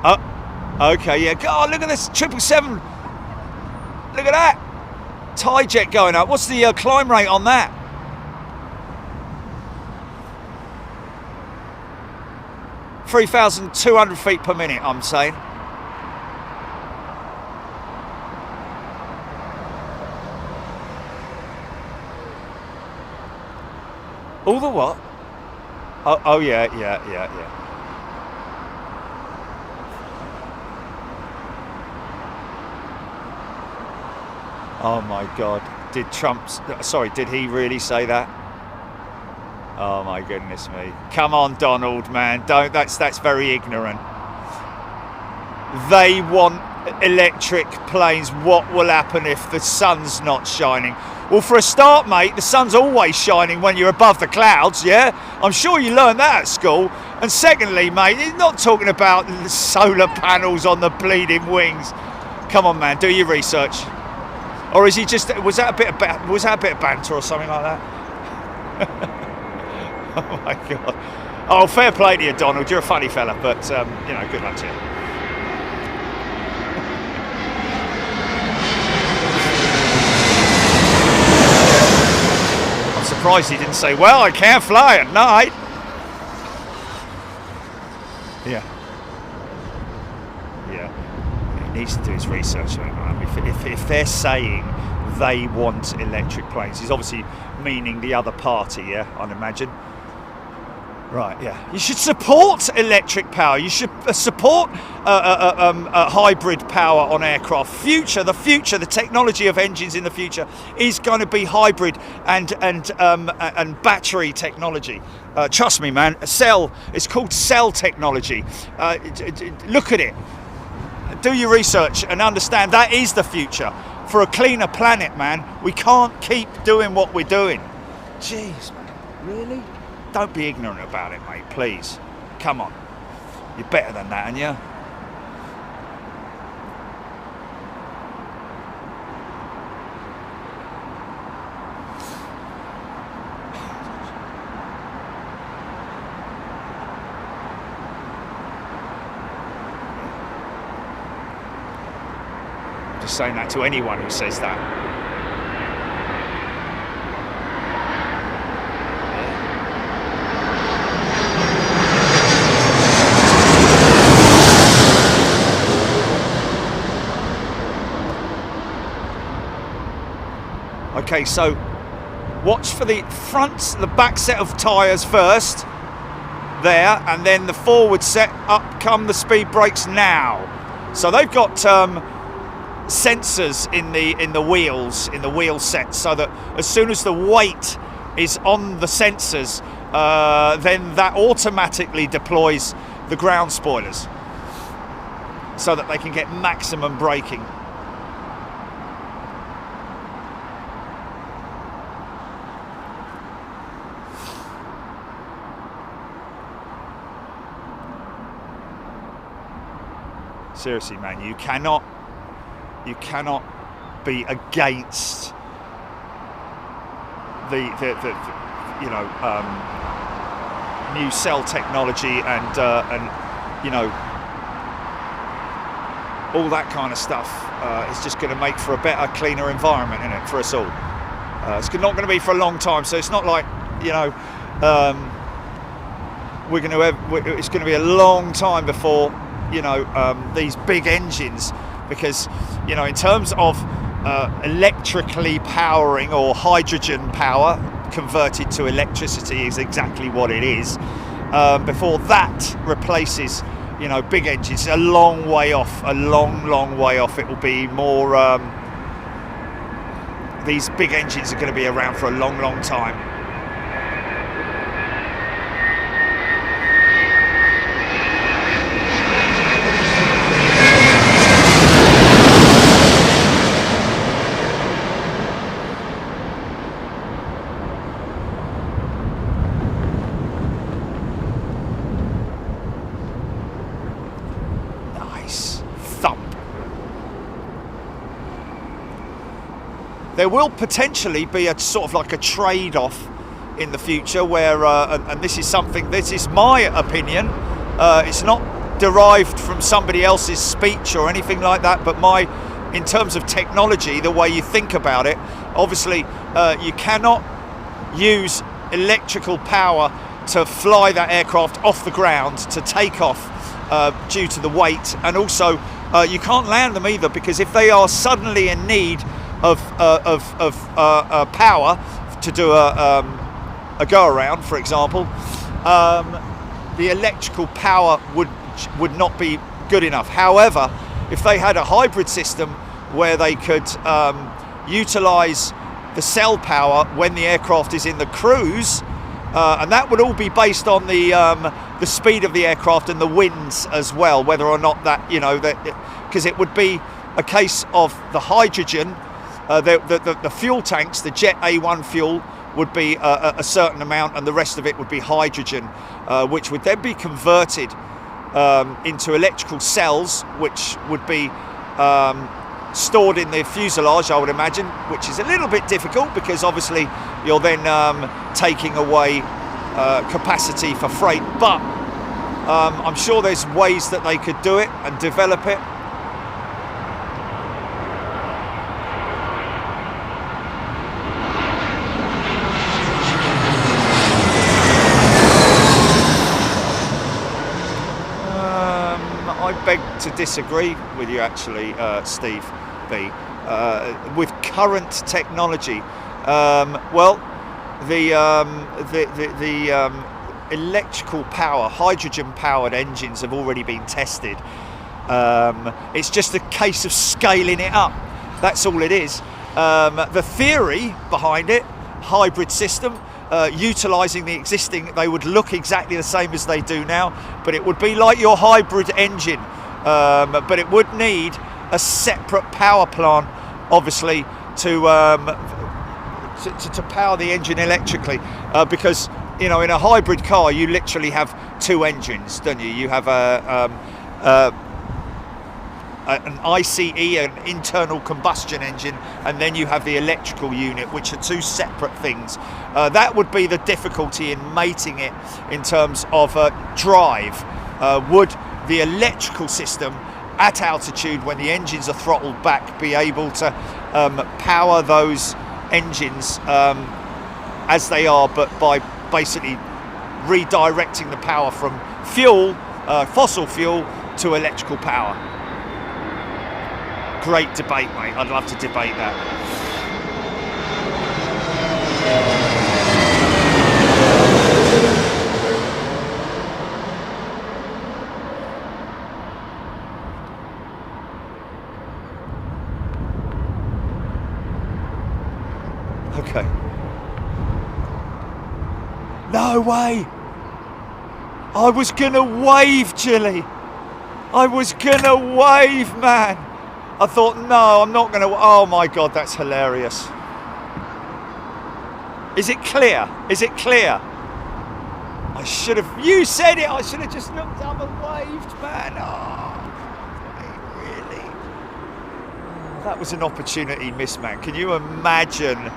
Oh, okay, yeah. God, look at this 777. Look at that. Tie jet going up. What's the climb rate on that? (3,200 feet per minute, I'm saying. All the what? Oh yeah. Oh my God! Did he really say that? Oh my goodness me! Come on, Donald, man! Don't. That's very ignorant. They want electric planes. What will happen if the sun's not shining? Well, for a start, mate, the sun's always shining when you're above the clouds, yeah? I'm sure you learned that at school. And secondly, mate, he's not talking about the solar panels on the bleeding wings. Come on, man, do your research. Or is he just, was that a bit of banter or something like that? Oh my God. Oh, fair play to you, Donald. You're a funny fella, but, you know, good luck to you. Surprised he didn't say, well, I can't fly at night. Yeah, he needs to do his research. If they're saying they want electric planes, he's obviously meaning the other party, yeah, I'd imagine. Right, yeah. You should support electric power. You should support hybrid power on aircraft. The future, the technology of engines in the future is going to be hybrid and battery technology. Trust me, man. It's called cell technology. Look at it. Do your research and understand that is the future. For a cleaner planet, man, we can't keep doing what we're doing. Jeez, man. Really? Don't be ignorant about it, mate, please. Come on. You're better than that, aren't you? I'm just saying that to anyone who says that. Okay, so watch for the back set of tyres first, there, and then the forward set. Up come the speed brakes now. So they've got sensors in the wheel set, so that as soon as the weight is on the sensors, then that automatically deploys the ground spoilers, so that they can get maximum braking. Seriously, man, you cannot be against the new cell technology and you know, all that kind of stuff. It's just going to make for a better, cleaner environment, isn't it, for us all? It's not going to be for a long time, so it's not like, you know, it's going to be a long time before, you know, these big engines, because, you know, in terms of electrically powering, or hydrogen power converted to electricity is exactly what it is. Before that replaces, you know, big engines, a long way off, a long way off. It will be more, these big engines are going to be around for a long, long time. There will potentially be a sort of like a trade-off in the future where, and this is my opinion, it's not derived from somebody else's speech or anything like that, but in terms of technology, the way you think about it, obviously you cannot use electrical power to fly that aircraft off the ground, to take off due to the weight, and also you can't land them either, because if they are suddenly in need of power to do a go around, for example, the electrical power would not be good enough. However, if they had a hybrid system where they could utilize the cell power when the aircraft is in the cruise, and that would all be based on the speed of the aircraft and the winds as well, whether or not that, because it would be a case of the hydrogen. The fuel tanks, the Jet A1 fuel, would be a certain amount, and the rest of it would be hydrogen, which would then be converted into electrical cells, which would be stored in the fuselage, I would imagine, which is a little bit difficult because obviously you're then taking away capacity for freight. But I'm sure there's ways that they could do it and develop it. I beg to disagree with you, actually, Steve B. With current technology, the electrical power, hydrogen-powered engines have already been tested. It's just a case of scaling it up. That's all it is. The theory behind it, hybrid system. Utilising the existing, they would look exactly the same as they do now, but it would be like your hybrid engine, but it would need a separate power plant, obviously, to power the engine electrically, because in a hybrid car you literally have two engines, don't you? You have an ICE, an internal combustion engine, and then you have the electrical unit, which are two separate things. That would be the difficulty in mating it in terms of drive. Would the electrical system at altitude, when the engines are throttled back, be able to power those engines as they are, but by basically redirecting the power from fuel, fossil fuel, to electrical power? Great debate, mate. I'd love to debate that. Okay. No way. I was gonna wave, Jilly. I was gonna wave, man. I thought, no, I'm not going to. Oh my God, that's hilarious. Is it clear? Is it clear? I should have. You said it. I should have just looked up and waved, man. Oh, really? That was an opportunity missed, man. Can you imagine?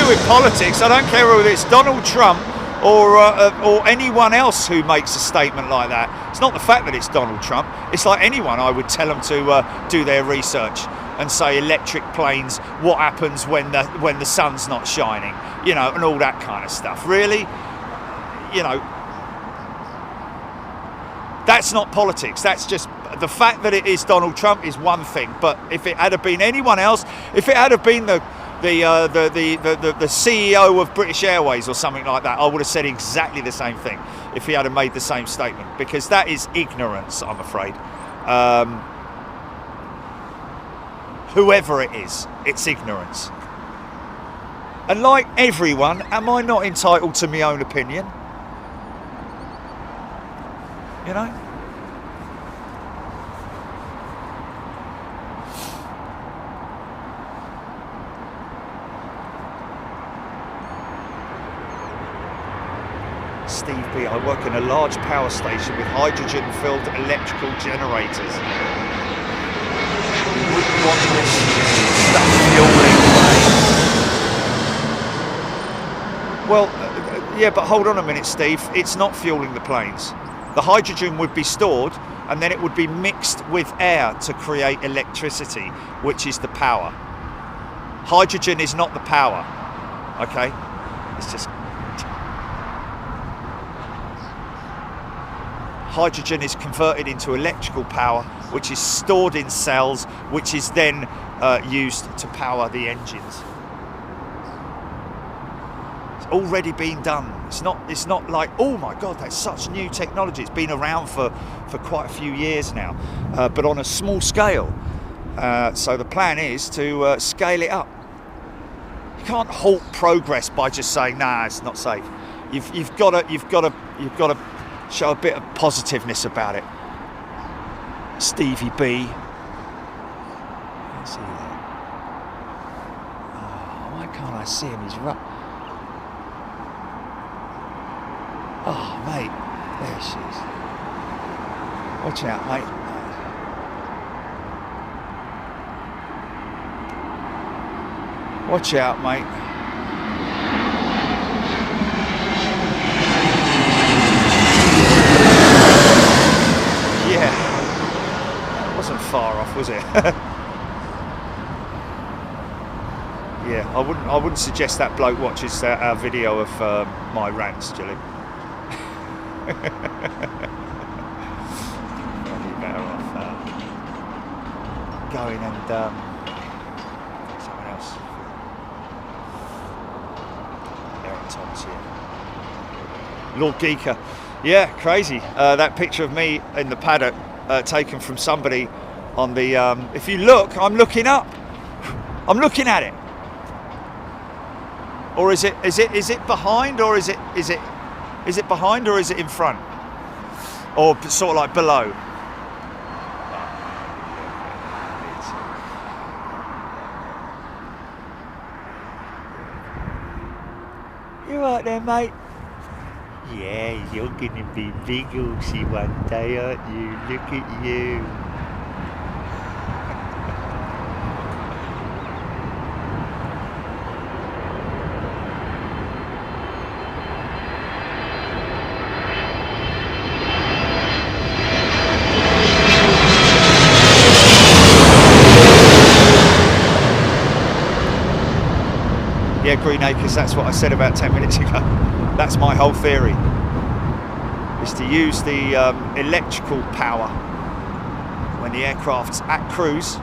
With politics, I don't care whether it's Donald Trump or anyone else who makes a statement like that. It's not the fact that it's Donald Trump. It's like anyone. I would tell them to do their research and say electric planes. What happens when the sun's not shining? And all that kind of stuff. Really, you know, that's not politics. That's just the fact that it is Donald Trump is one thing. But if it had been anyone else, if it had been the CEO of British Airways or something like that, I would have said exactly the same thing if he had made the same statement, because that is ignorance, I'm afraid. Whoever it is, it's ignorance. And like everyone, am I not entitled to my own opinion? You know? Steve B, I work in a large power station with hydrogen-filled electrical generators. You wouldn't want this stuff fueling planes. Well, yeah, but hold on a minute, Steve. It's not fueling the planes. The hydrogen would be stored, and then it would be mixed with air to create electricity, which is the power. Hydrogen is not the power, okay? It's just... Hydrogen is converted into electrical power, which is stored in cells, which is then used to power the engines. It's already been done. It's not like, oh my God, that's such new technology. It's been around for quite a few years now, but on a small scale. So the plan is to scale it up. You can't halt progress by just saying, nah, it's not safe. You've got to show a bit of positiveness about it. Stevie B. Can't see that. Oh, why can't I see him? He's right. Oh, mate. There she is. Watch out, mate. Watch out, mate. Yeah, it wasn't far off, was it? Yeah, I wouldn't suggest that bloke watches our video of my rants, Julie. Probably better off going and someone else. Aaron Thomas here. Lord Geeker. Yeah, crazy. That picture of me in the paddock, taken from somebody on the. If you look, I'm looking up. I'm looking at it. Or is it behind, or is it behind, or is it in front, or sort of like below? You right there, mate? Yeah, you're gonna be big also one day, aren't you? Look at you. Yeah, Green Acres, that's what I said about 10 minutes ago. That's my whole theory, is to use the electrical power when the aircraft's at cruise,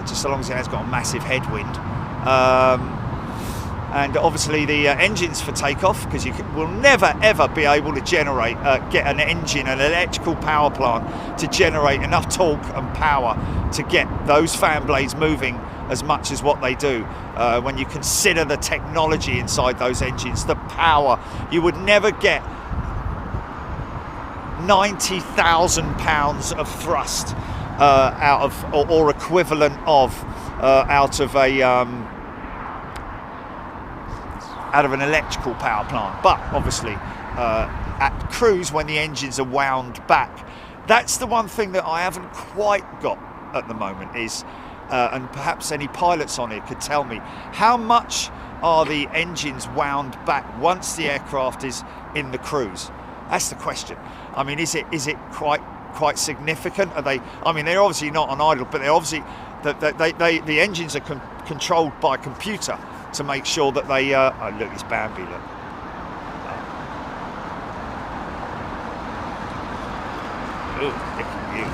just so long as it has got a massive headwind. And obviously the engines for takeoff, because you will never ever be able to generate, get an engine, an electrical power plant to generate enough torque and power to get those fan blades moving as much as what they do. When you consider the technology inside those engines, the power, you would never get 90,000 pounds of thrust out of, or equivalent of, out of an electrical power plant. But obviously at cruise, when the engines are wound back, that's the one thing that I haven't quite got at the moment is, and perhaps any pilots on here could tell me, how much are the engines wound back once the aircraft is in the cruise? That's the question. I mean, is it quite significant? Are they? I mean, they're obviously not on idle, but they're obviously the engines are controlled by a computer to make sure that they. Oh, look, it's Bambi. Look. Oh, look at you.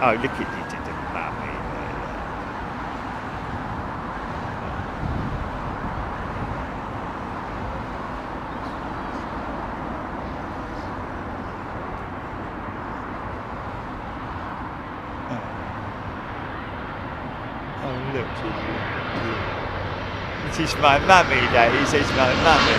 Oh, look at you, mummy. Oh, look at you. This is my mummy, that is. It's my mummy.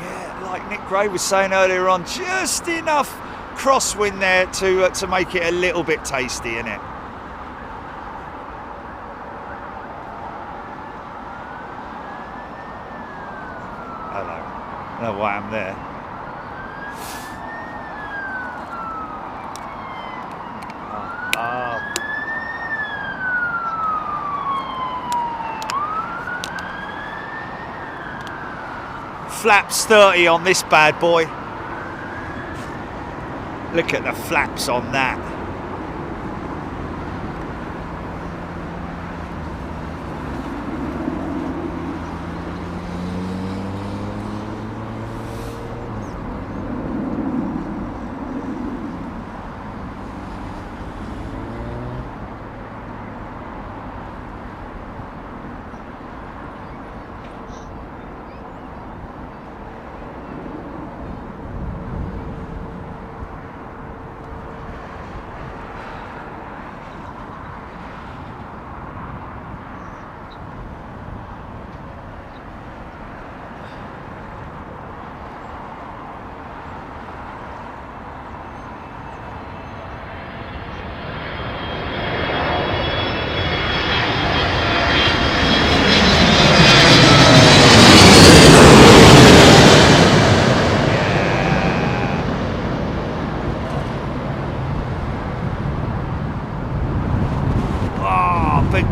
Yeah, like Nick Gray was saying earlier on, just enough crosswind there to make it a little bit tasty, innit? Hello. I don't know why I'm there. Flaps 30 on this bad boy. Look at the flaps on that.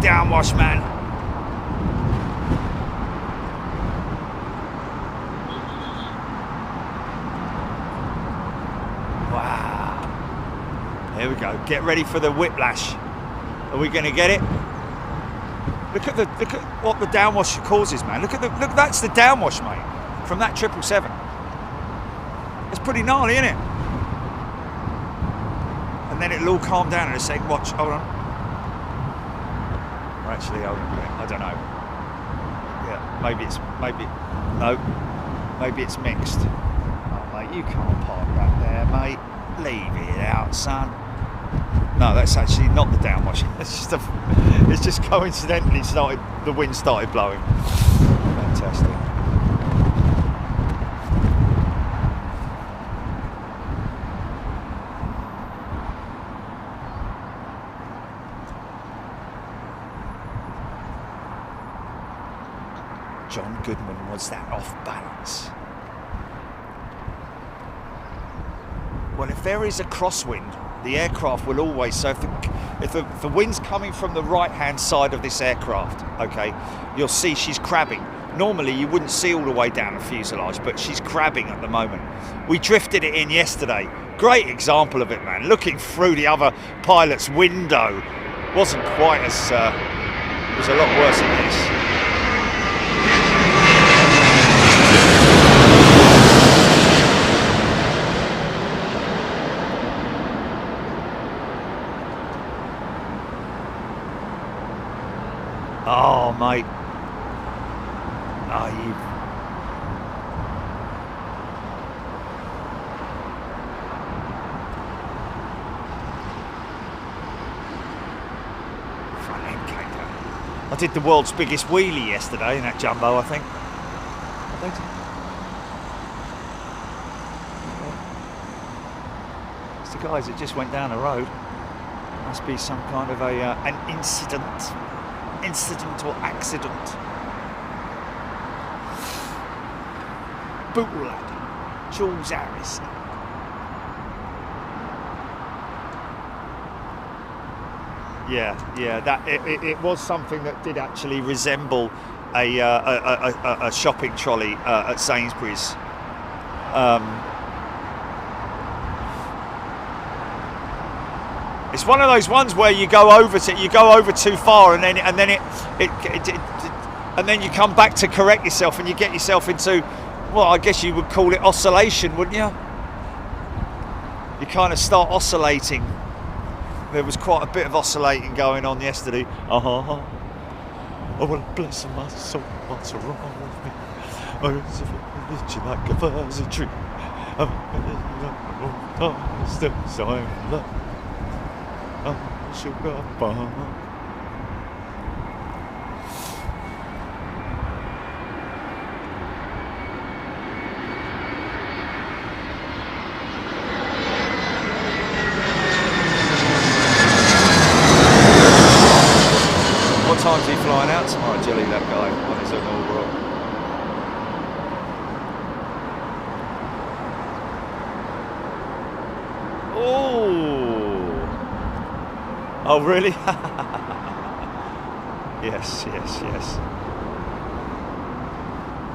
Downwash, man. Wow. Here we go. Get ready for the whiplash. Are we going to get it? Look at what the downwash causes, man. Look, that's the downwash, mate, from that 777. It's pretty gnarly, isn't it? And then it'll all calm down in a sec. Watch. Hold on. Actually, I don't know. Yeah, maybe it's mixed. Oh, mate, you can't park that there, mate. Leave it out, son. No, that's actually not the downwash. It's just coincidentally the wind started blowing. Fantastic. John Goodman was that off balance. Well, if there is a crosswind, the aircraft will always, so if the wind's coming from the right hand side of this aircraft, okay, you'll see she's crabbing. Normally you wouldn't see all the way down the fuselage, but she's crabbing at the moment. We drifted it in yesterday. Great example of it, man. Looking through the other pilot's window. Wasn't quite as, it was a lot worse than this. Oh, mate. Oh, you... Front end caper. I did the world's biggest wheelie yesterday in that jumbo, I think. It's the guys that just went down the road. Must be some kind of an incident or accident. Bootlad, Jules Harris. Yeah, that it was something that did actually resemble a shopping trolley at Sainsbury's. It's one of those ones where you go over too far, and then you come back to correct yourself, and you get yourself into, well, I guess you would call it oscillation, wouldn't you? You kind of start oscillating. There was quite a bit of oscillating going on yesterday. Oh, well, bless my soul, what's wrong with me? Oh, it's like a fuzzy tree. Sugar bomb. What time's he flying out tomorrow, Jelly, that guy, on his inaugural? Oh, really? Yes.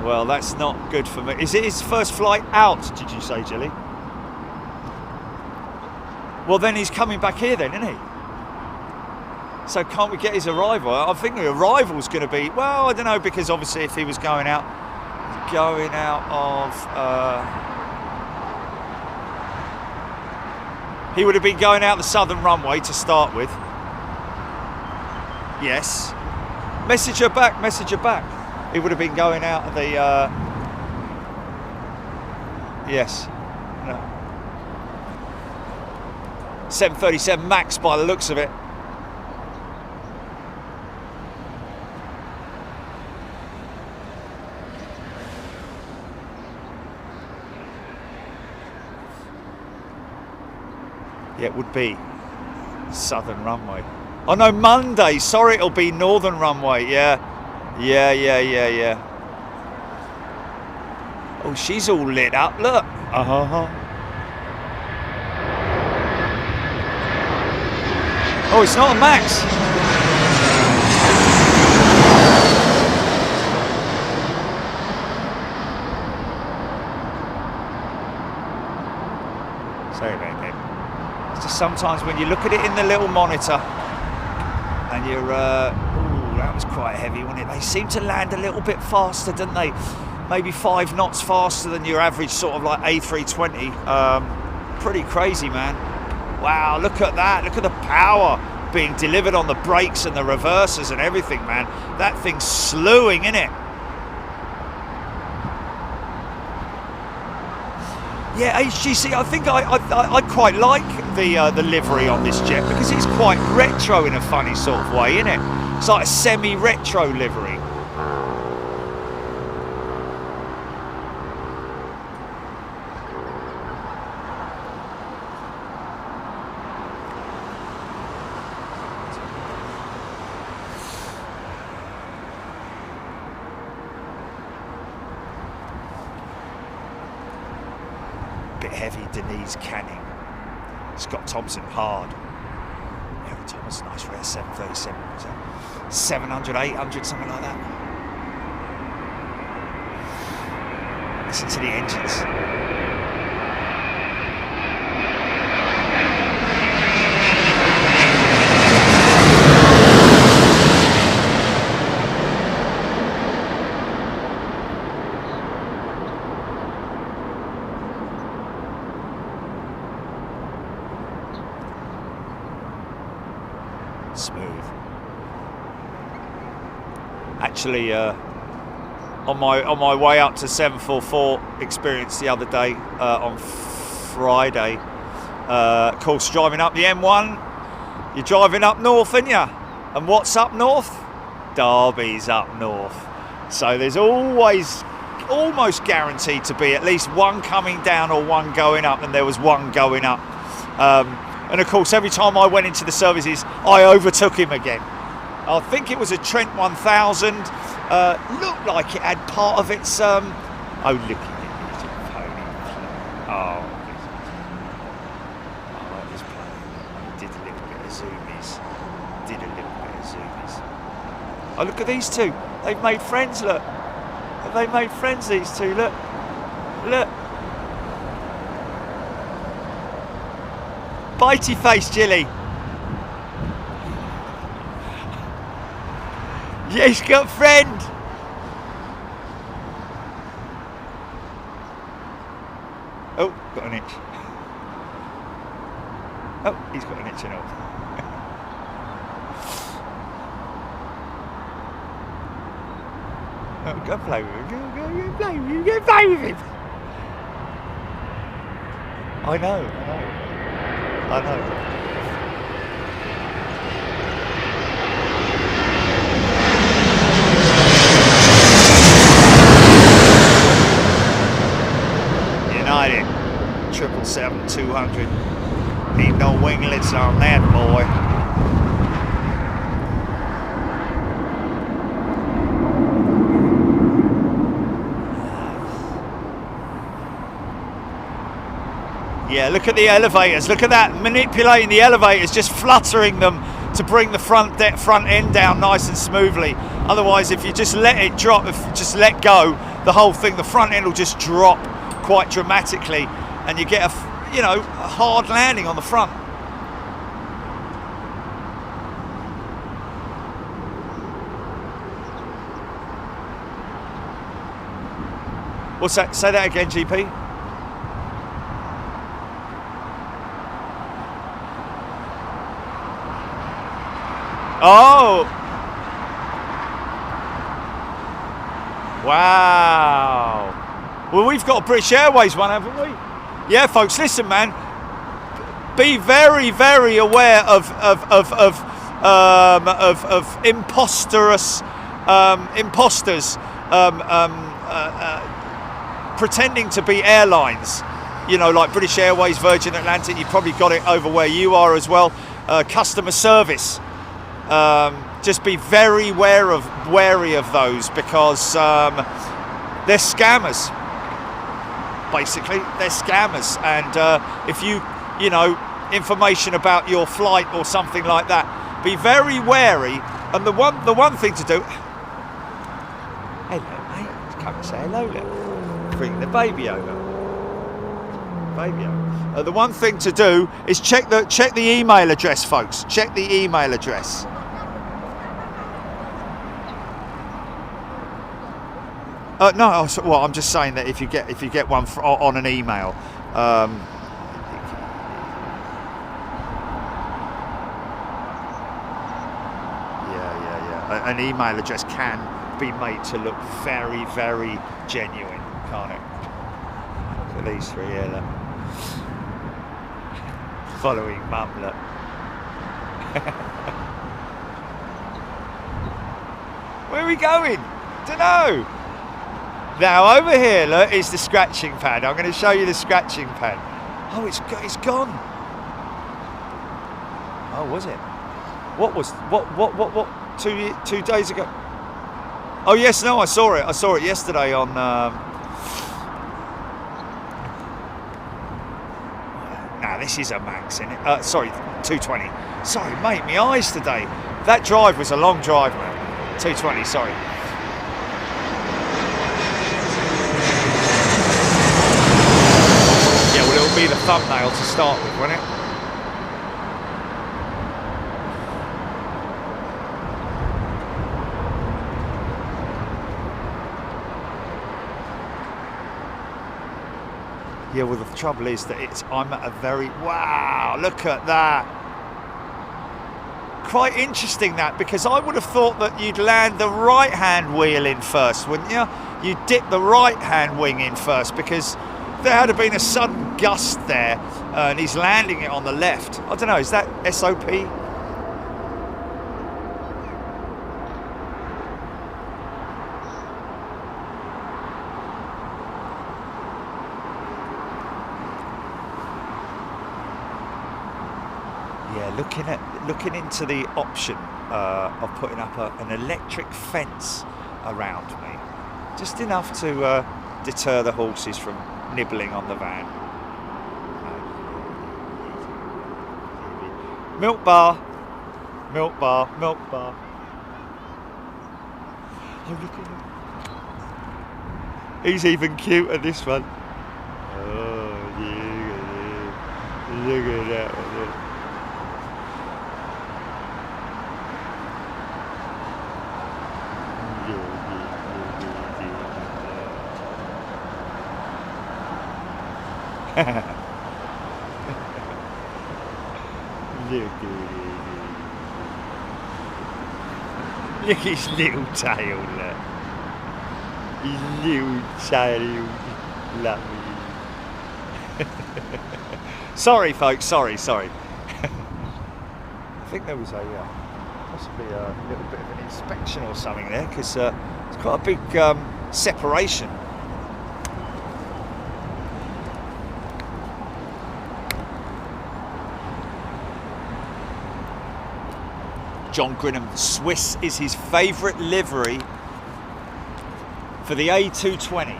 Well, that's not good for me. Is it his first flight out, did you say, Jilly? Well, then he's coming back here then, isn't he? So can't we get his arrival? I think the arrival's going to be, well, I don't know, because obviously if he was going out of... he would have been going out the southern runway to start with. Yes. Message her back. He would have been going out of the... yes. No. 737 MAX by the looks of it. Yeah, it would be southern runway. Oh no, Monday. Sorry, it'll be northern runway. Yeah. Oh, she's all lit up. Look. Oh, it's not a MAX. Sorry about that. It's just sometimes when you look at it in the little monitor. And you're, that was quite heavy, wasn't it? They seem to land a little bit faster, don't they? Maybe 5 knots faster than your average sort of like A320. Pretty crazy, man. Wow, look at that. Look at the power being delivered on the brakes and the reversers and everything, man. That thing's slewing, isn't it? Yeah, HGC, I think I quite like the livery on this jet because it's quite retro in a funny sort of way, isn't it? It's like a semi-retro livery. Heavy Denise Canning, Scott Thompson hard. Yeah, Thomas, nice rare 737. 700, 800, something like that. Listen to the engines. Smooth. Actually, on my way up to 744 experience the other day on Friday, of course, driving up the M1, you're driving up north, aren't you? And what's up north? Derby's up north. So there's always, almost guaranteed to be at least one coming down or one going up, and there was one going up. And of course, every time I went into the services, I overtook him again. I think it was a Trent 1000. Looked like it had part of its... oh, look at it, little pony. Oh, I like this plane. Did a little bit of zoomies. Oh, look at these two. They've made friends, look. They've made friends, these two, look. Look. Bitey face, Jilly. Yeah, he's got a friend. Oh, got an itch. Oh, he's got an itch and all. Oh, go play with him. Go play with him. Go play with him. I know. United 777-200. Need no winglets on that, boy. Yeah, look at the elevators. Look at that, manipulating the elevators, just fluttering them to bring the front end down nice and smoothly. Otherwise, if you just let it drop, if you just let go, the whole thing, the front end will just drop quite dramatically, and you get a hard landing on the front. What's that? Say that again, GP. Oh! Wow! Well, we've got a British Airways one, haven't we? Yeah, folks. Listen, man. Be very, very aware of imposters pretending to be airlines. You know, like British Airways, Virgin Atlantic. You've probably got it over where you are as well. Customer service. Just be very wary of those, because they're scammers. Basically, they're scammers, and if you know information about your flight or something like that, be very wary. And the one thing to do. Hello, mate. Come and say hello. Look. Bring the baby over. The one thing to do is check the email address, folks. Check the email address. No, well, I'm just saying that if you get one on an email, an email address can be made to look very, very genuine, can't it? Look at these three here, look. Following mum, look. Where are we going? Dunno. Now over here, look, is the scratching pad. I'm going to show you the scratching pad. Oh, it's gone. Oh, was it? What 2 days ago? Oh yes, no, I saw it. I saw it yesterday on. Nah, this is a Max, isn't it? Sorry, 220. Sorry, mate, my eyes today. That drive was a long drive, man. 220. Sorry. It'll be the thumbnail to start with, won't it? Yeah, well, the trouble is that I'm at a very, wow, look at that. Quite interesting that, because I would have thought that you'd land the right hand wheel in first, wouldn't you? You'd dip the right hand wing in first, because there had been a sudden gust there, and he's landing it on the left. I don't know, is that SOP? Yeah, looking into the option of putting up an electric fence around me, just enough to deter the horses from nibbling on the van. Milk bar. Oh, look at him. He's even cuter, this one. Oh, yeah, look at that one. Look at his little tail, look. His little tail, lovely. Sorry, folks, sorry. I think there was possibly a little bit of an inspection or something there, because it's quite a big separation. John Grinham, Swiss is his favourite livery for the A220.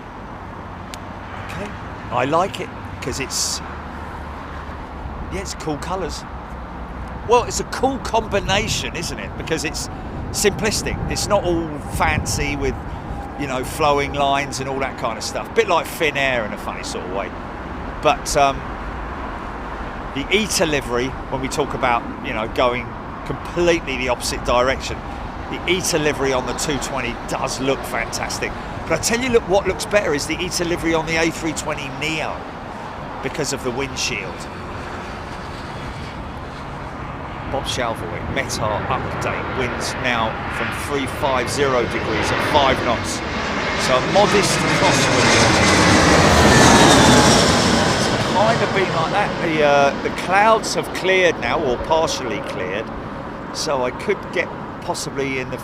Okay, I like it because it's cool colours. Well, it's a cool combination, isn't it? Because it's simplistic. It's not all fancy with, you know, flowing lines and all that kind of stuff. A bit like Finnair in a funny sort of way. But the ETA livery, when we talk about, you know, going completely the opposite direction, the ETA livery on the 220 does look fantastic. But I tell you, look, what looks better is the ETA livery on the A320neo because of the windshield. Bob Shalvoy, METAR update, winds now from 350 degrees at 5 knots. So a modest crosswind. It's kind of been like that. The clouds have cleared now, or partially cleared. So I could get, possibly in the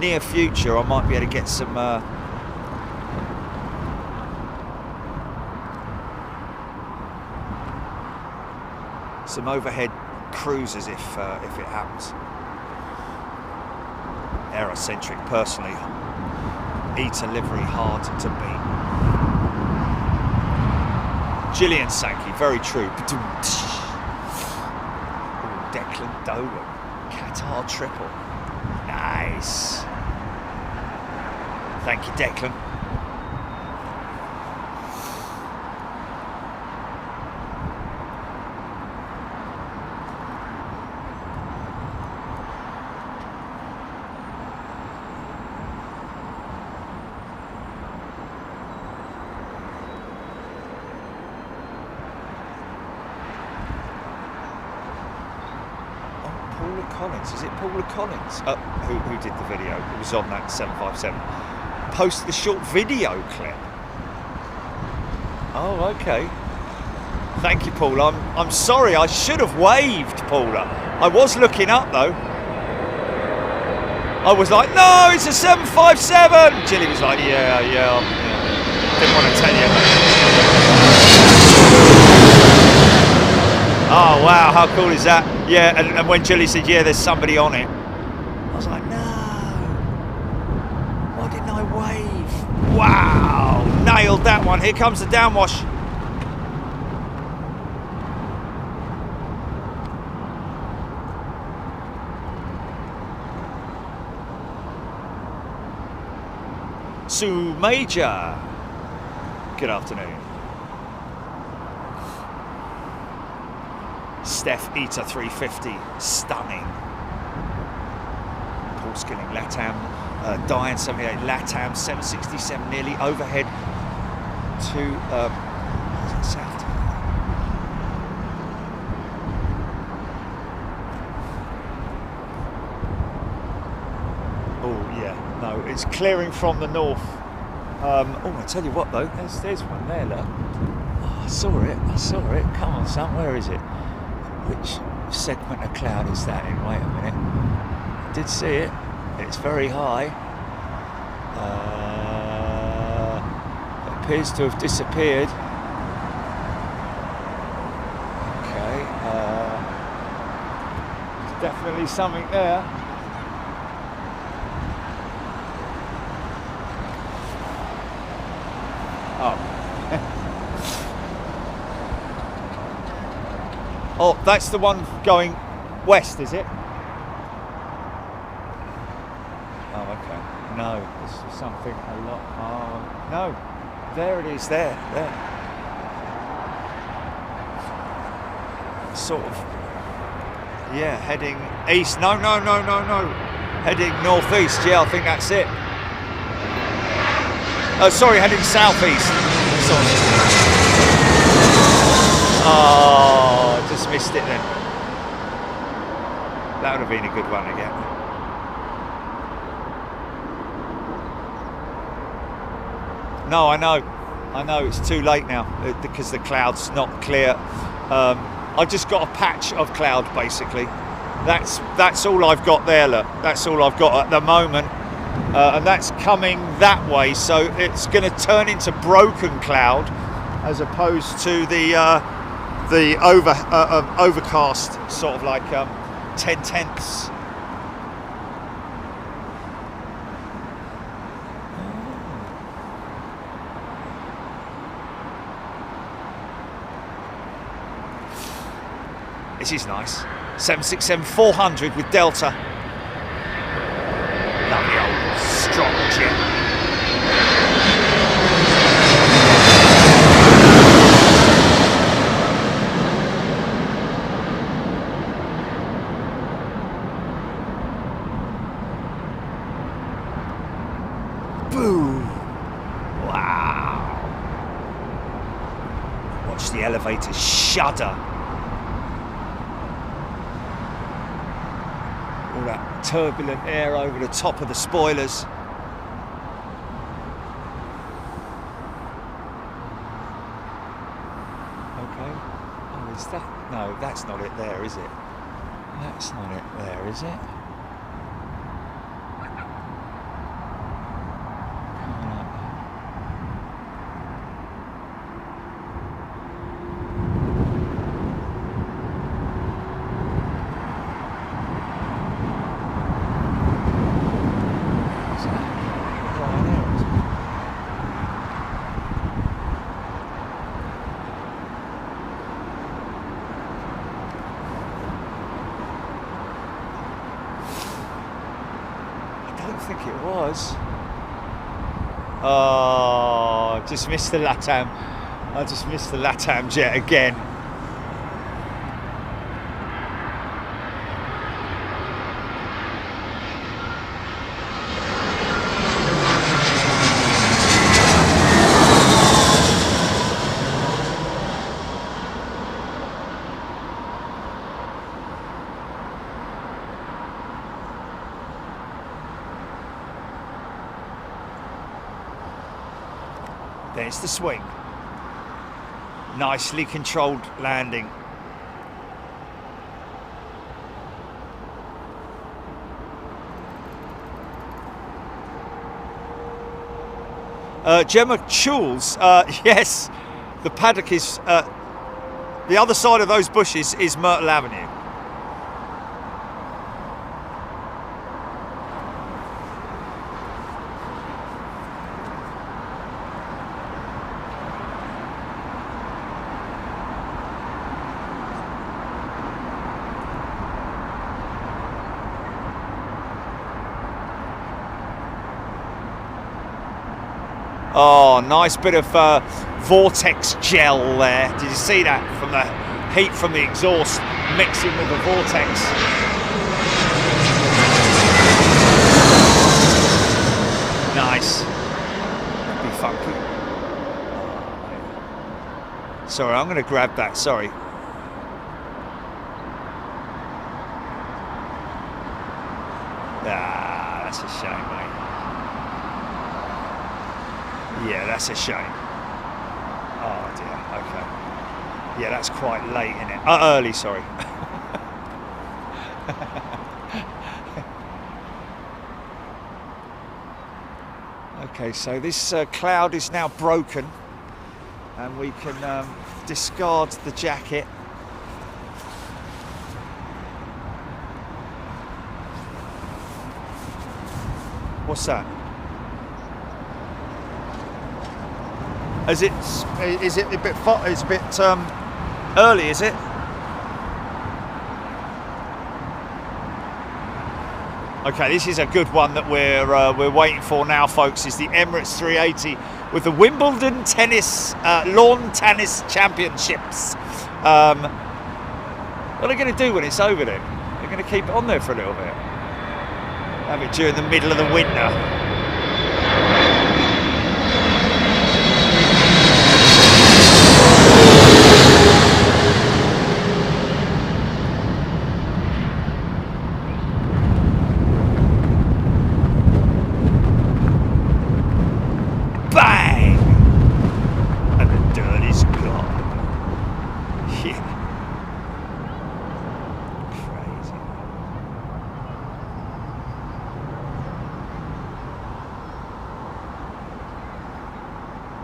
near future, I might be able to get some overhead cruises if it happens. Aerocentric, personally, ETA livery hard to beat. Gillian Sankey, very true. Ooh, Declan Dolan. Qatar triple. Nice. Thank you, Declan. Is it Paula Collins who did the video? It was on that 757. Post the short video clip. Oh, okay. Thank you, Paula. I'm sorry, I should have waved, Paula. I was looking up though. I was like, no, it's a 757. Jilly was like, yeah. Didn't want to tell you. Oh wow, how cool is that? Yeah, and when Julie said, yeah, there's somebody on it, I was like, no, why didn't I wave? Wow, nailed that one. Here comes the downwash. Sue Major, good afternoon. Steph ETA 350, stunning. Paul Skilling, LATAM, Diane 78, LATAM 767, nearly overhead to south. Oh yeah, no, it's clearing from the north. Oh, I tell you what though, there's one there, look. Oh, I saw it. Come on, son, where is it? Which segment of cloud is that in? Wait a minute. I did see it. It's very high. It appears to have disappeared. Okay. There's definitely something there. Oh. Oh, that's the one going west, is it? Oh, okay. No, this is something a lot. Oh, no. There it is, there. Sort of, yeah, heading east. No. Heading northeast, yeah, I think that's it. Oh, sorry, heading southeast. Sorry. Oh, just missed it then. That would have been a good one again. No, I know, it's too late now because the cloud's not clear. I've just got a patch of cloud basically. That's all I've got there, look. That's all I've got at the moment. And that's coming that way, so it's going to turn into broken cloud as opposed to the overcast, sort of like 10/10ths. This is nice. 767-400 with Delta. Lovely old strong jet. Boom! Wow! Watch the elevators shudder. All that turbulent air over the top of the spoilers. Okay. Oh, is that? No, that's not it there, is it? That's not it there, is it? Oh, just missed the LATAM. I just missed the LATAM jet again. There's the swing. Nicely controlled landing. Gemma Chules, yes, the paddock is, the other side of those bushes is Myrtle Avenue. Oh, nice bit of Vortex gel there. Did you see that? From the heat from the exhaust mixing with the Vortex. Nice. That'd be funky. Sorry, I'm going to grab that. Sorry. Ah, that's a shame, mate. Yeah, that's a shame. Oh dear, okay. Yeah, that's quite late, isn't it? Early, sorry. Okay, so this cloud is now broken and we can discard the jacket. What's that? Is it a bit? It's a bit early, is it? Okay, this is a good one that we're waiting for now, folks. Is the Emirates 380 with the Wimbledon lawn tennis championships. What are they going to do when it's over then? They're going to keep it on there for a little bit. Have it during the middle of the winter.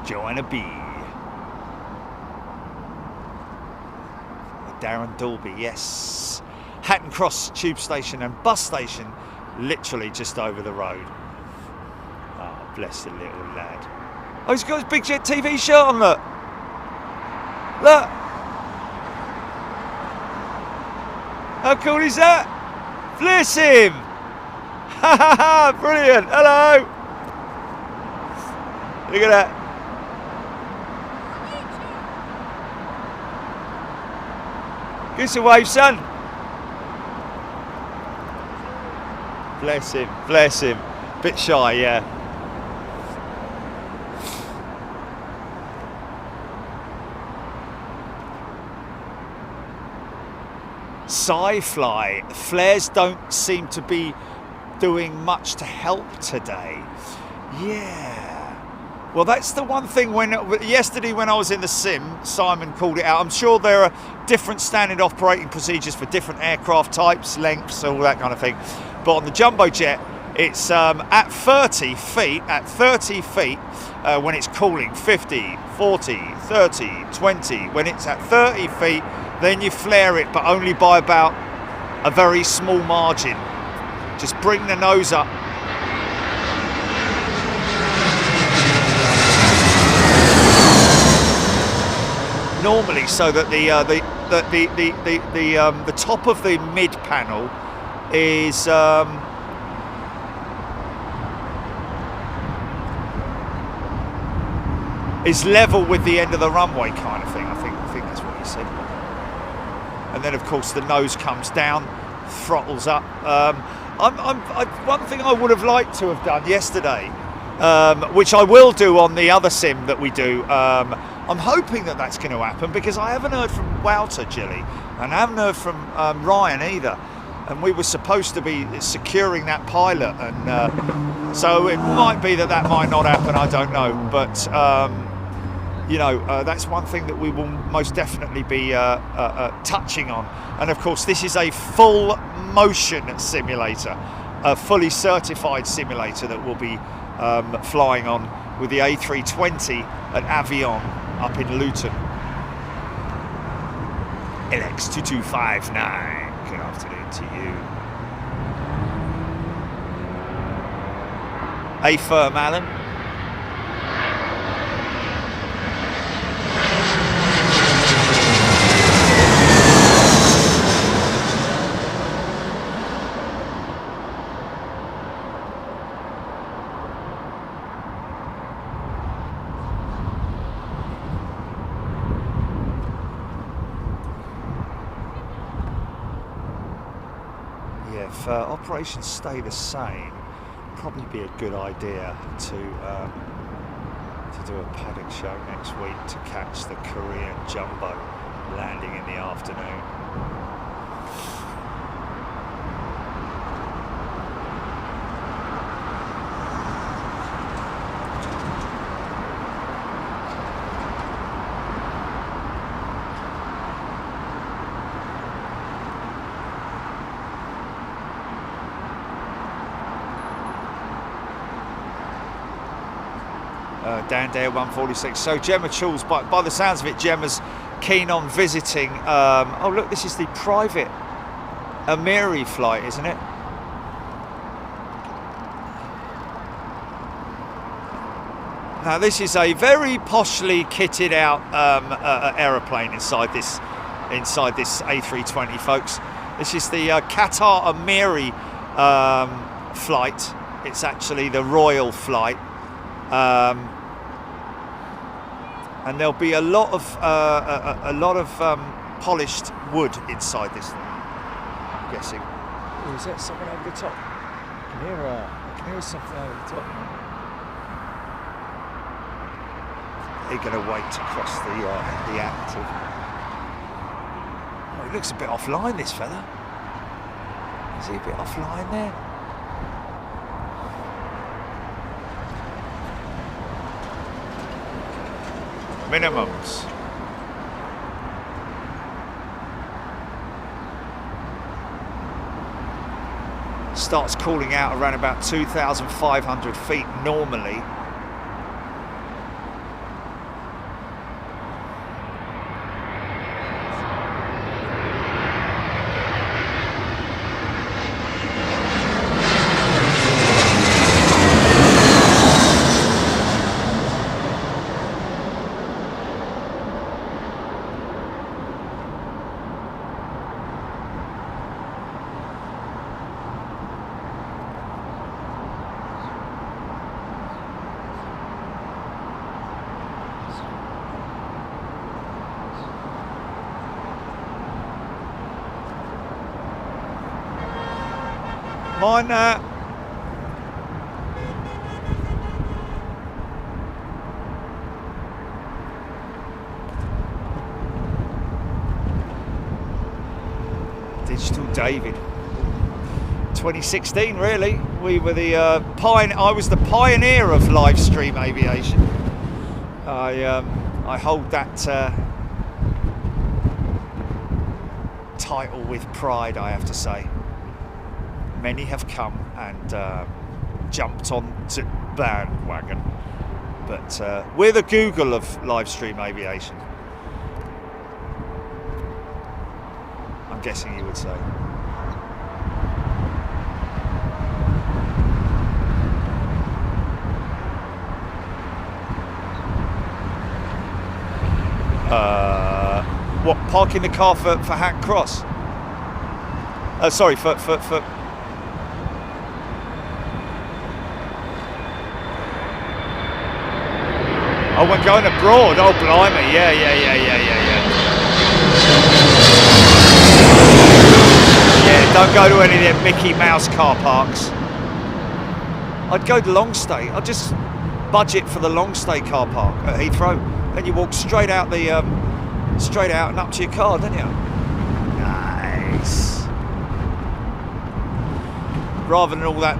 Join a bee. Darren Dalby, yes. Hatton Cross tube station and bus station, literally just over the road. Oh, bless the little lad. Oh, he's got his Big Jet TV shirt on, look. Look. How cool is that? Bless him. Ha ha ha, brilliant. Hello. Look at that. Give us a wave, son. Bless him, bless him. Bit shy, yeah. Sci-Fly. Flares don't seem to be doing much to help today. Yeah. Well, that's the one thing yesterday when I was in the sim, Simon called it out. I'm sure there are different standard operating procedures for different aircraft types, lengths, all that kind of thing. But on the jumbo jet, it's at 30 feet, when it's cooling, 50, 40, 30, 20. When it's at 30 feet, then you flare it, but only by about a very small margin. Just bring the nose up. Normally, so that the top of the mid panel is level with the end of the runway, kind of thing. I think that's what he said. And then, of course, the nose comes down, throttles up. One thing I would have liked to have done yesterday, which I will do on the other sim that we do. I'm hoping that that's going to happen because I haven't heard from Wouter, Jilly, and I haven't heard from Ryan either. And we were supposed to be securing that pilot, and so it might be that might not happen. I don't know, but that's one thing that we will most definitely be touching on. And of course, this is a full motion simulator, a fully certified simulator that will be flying on with the A320 at Aviation up in Luton. LX2259, good afternoon to you. A firm, Alan. If operations stay the same, probably be a good idea to do a Paddock show next week to catch the Korean jumbo landing in the afternoon. Dan Dare 146. So Gemma Chul's, by the sounds of it, Gemma's keen on visiting. Oh look, this is the private Amiri flight, isn't it? Now this is a very poshly kitted out aeroplane inside this A320, folks. This is the Qatar Amiri flight. It's actually the Royal flight, and there'll be a lot of polished wood inside this thing, I'm guessing. Oh, is that something over the top? I can hear something over the top. They're going to wait to cross the active. Oh, he looks a bit offline, this fella. Is he a bit offline there? Minimums. Starts cooling out around about 2,500 feet normally. Mine Digital David. 2016, really. We were the I was the pioneer of live stream aviation. I hold that title with pride, I have to say. Many have come and jumped on to bandwagon, but we're the Google of live stream aviation. I'm guessing you would say. What, parking the car for Hack Cross? Sorry, for oh, we're going abroad. Oh, blimey. Yeah. Yeah, don't go to any of them Mickey Mouse car parks. I'd go to long stay. I'd just budget for the long stay car park at Heathrow. Then you walk straight out and up to your car, don't you? Nice. Rather than all that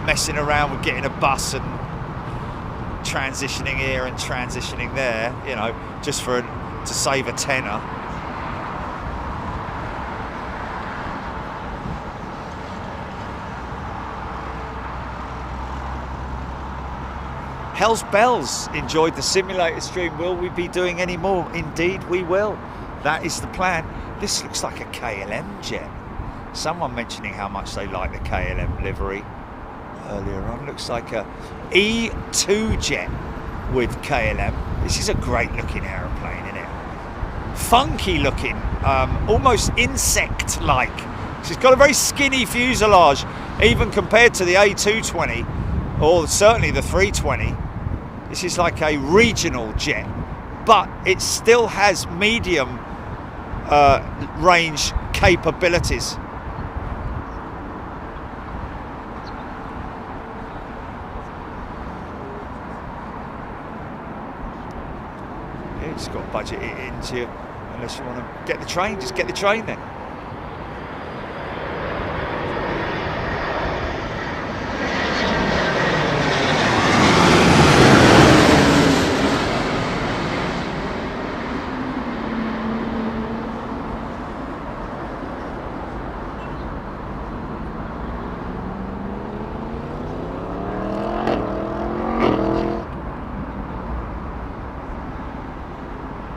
messing around with getting a bus and transitioning here and transitioning there, you know, just to save a tenner. Hell's Bells enjoyed the simulator stream. Will we be doing any more? Indeed we will. That is the plan. This looks like a KLM jet. Someone mentioning how much they like the KLM livery earlier on. Looks like a E2 jet with KLM. This is a great looking aeroplane, isn't it? Funky looking, almost insect like. She's got a very skinny fuselage, even compared to the A220 or certainly the 320. This is like a regional jet, but it still has medium range capabilities. You just got to budget it into, unless you want to get the train, just get the train then.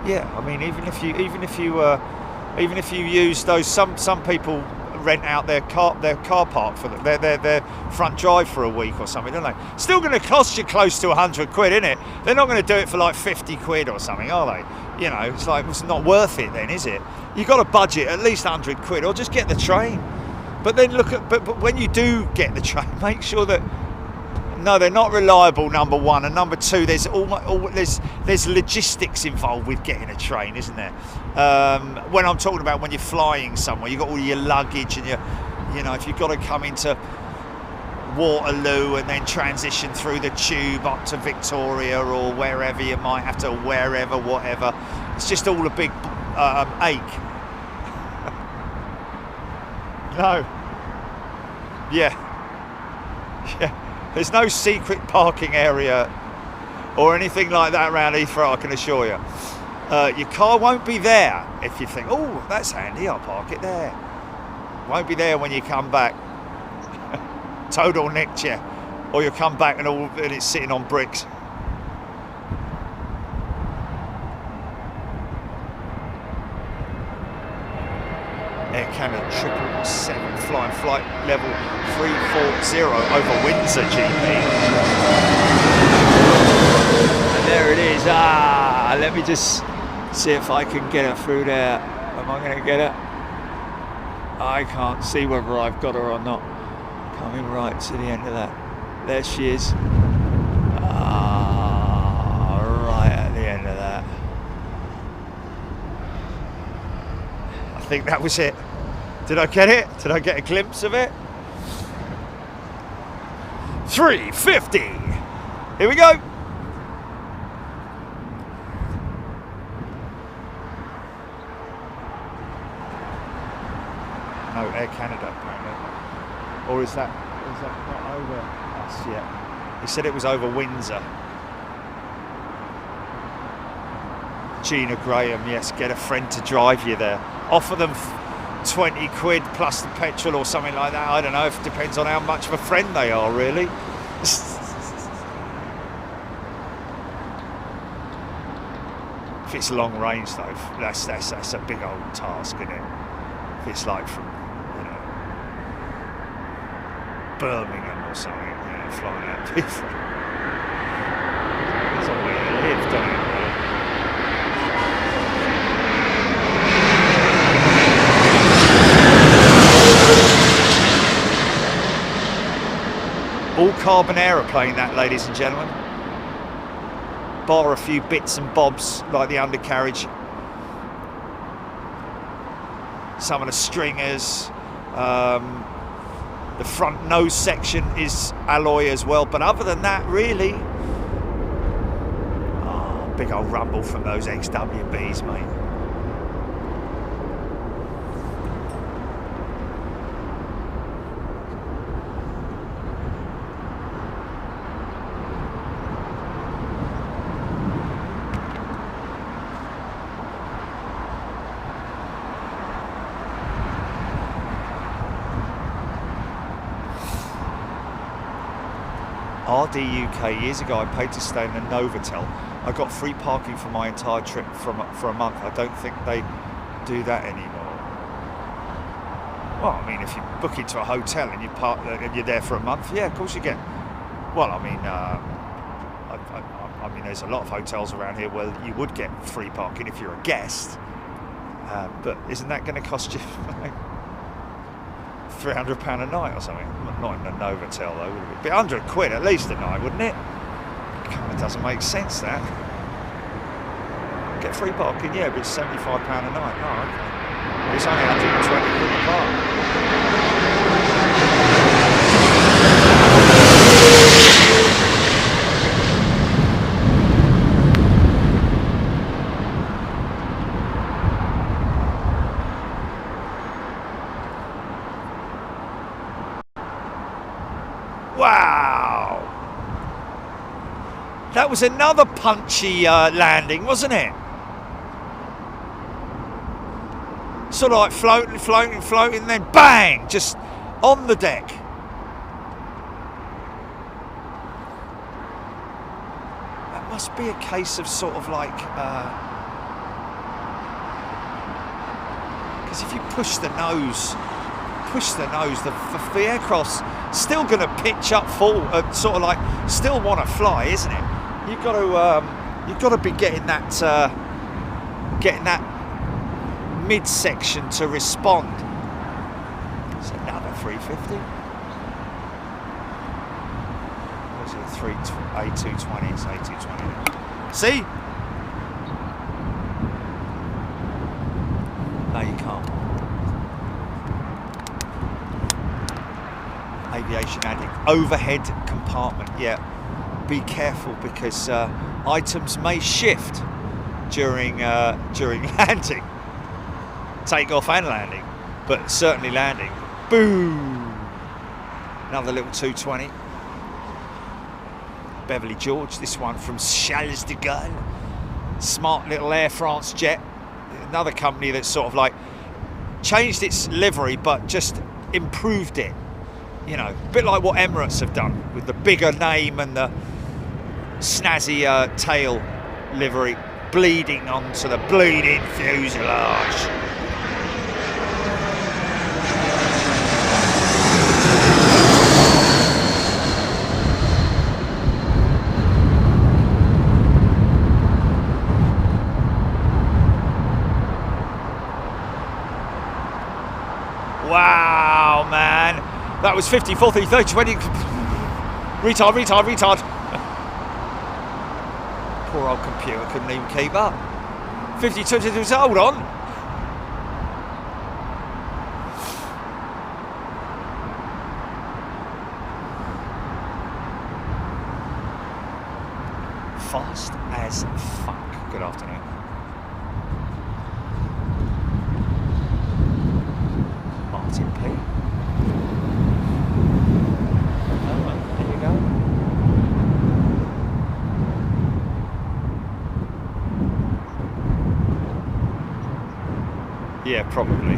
Yeah, I mean, even if you use those, some people rent out their car park for their front drive for a week or something, don't they? Still going to cost you close to 100 quid, isn't it? They're not going to do it for like 50 quid or something, are they? You know, it's like, it's not worth it then, is it? You've got to budget at least 100 quid, or just get the train. But then look at, but when you do get the train, make sure that, no, they're not reliable, number one, and number two, there's there's logistics involved with getting a train, isn't there? When I'm talking about when you're flying somewhere, you've got all your luggage and you know, if you've got to come into Waterloo and then transition through the tube up to Victoria or wherever you might have to, whatever, it's just all a big ache. No. Yeah. There's no secret parking area or anything like that around Heathrow, I can assure you. Your car won't be there if you think, oh, that's handy, I'll park it there. Won't be there when you come back. Total nicked you. Or you'll come back and it's sitting on bricks. Air Canada 777 flying flight level 340 over Windsor, GP. And there it is. Let me just see if I can get her through there. Am I going to get her? I can't see whether I've got her or not. Coming right to the end of that. There she is. Right at the end of that. I think that was it. Did I get it? Did I get a glimpse of it? 350. Here we go. No, Air Canada apparently. Or is that not over us yet? He said it was over Windsor. Gina Graham, yes, get a friend to drive you there. Offer them 20 quid plus the petrol or something like that. I don't know, it depends on how much of a friend they are, really. If it's long range though, that's a big old task, isn't it? If it's like from, you know, Birmingham or something, you know, flying out of Heathrow. That's a way to live, don't it? All carbon aeroplane, that, ladies and gentlemen. Bar a few bits and bobs like the undercarriage, some of the stringers, the front nose section is alloy as well, but other than that, really, big old rumble from those XWBs, mate. RDUK, years ago I paid to stay in a Novotel. I got free parking for my entire trip for a month. I don't think they do that anymore. Well, I mean, if you book into a hotel and you park and you're there for a month, yeah, of course you get. Well, I mean, I mean, there's a lot of hotels around here where you would get free parking if you're a guest. But isn't that going to cost you £300 a night or something? Not in a Novotel though, would it be? £100 at least a night, wouldn't it? Kind of doesn't make sense, that. Get free parking, yeah, but it's £75 a night. Oh, okay. It's only £120 a park. Wow! That was another punchy landing, wasn't it? Sort of like floating, then bang! Just on the deck. That must be a case of sort of like... because if you push the nose, the aircraft's still going to pitch up full, sort of like still want to fly, isn't it? You've got to be getting that midsection to respond. It's another A350? Was it A220? It's A220. See? No, you can't. Aviation addict. Overhead compartment. Yeah. Be careful because items may shift during landing. Takeoff and landing. But certainly landing. Boom! Another little 220. Beverly George, this one from Charles de Gaulle. Smart little Air France jet. Another company that's sort of like changed its livery but just improved it. You know, a bit like what Emirates have done with the bigger name and the snazzy tail livery bleeding onto the bleeding fuselage. Wow, man. That was 50, 40, 30, 20. Retard. Poor old computer couldn't even keep up. 52, hold on. Fast as fuck. Good afternoon. Martin P. There you go. Yeah, probably.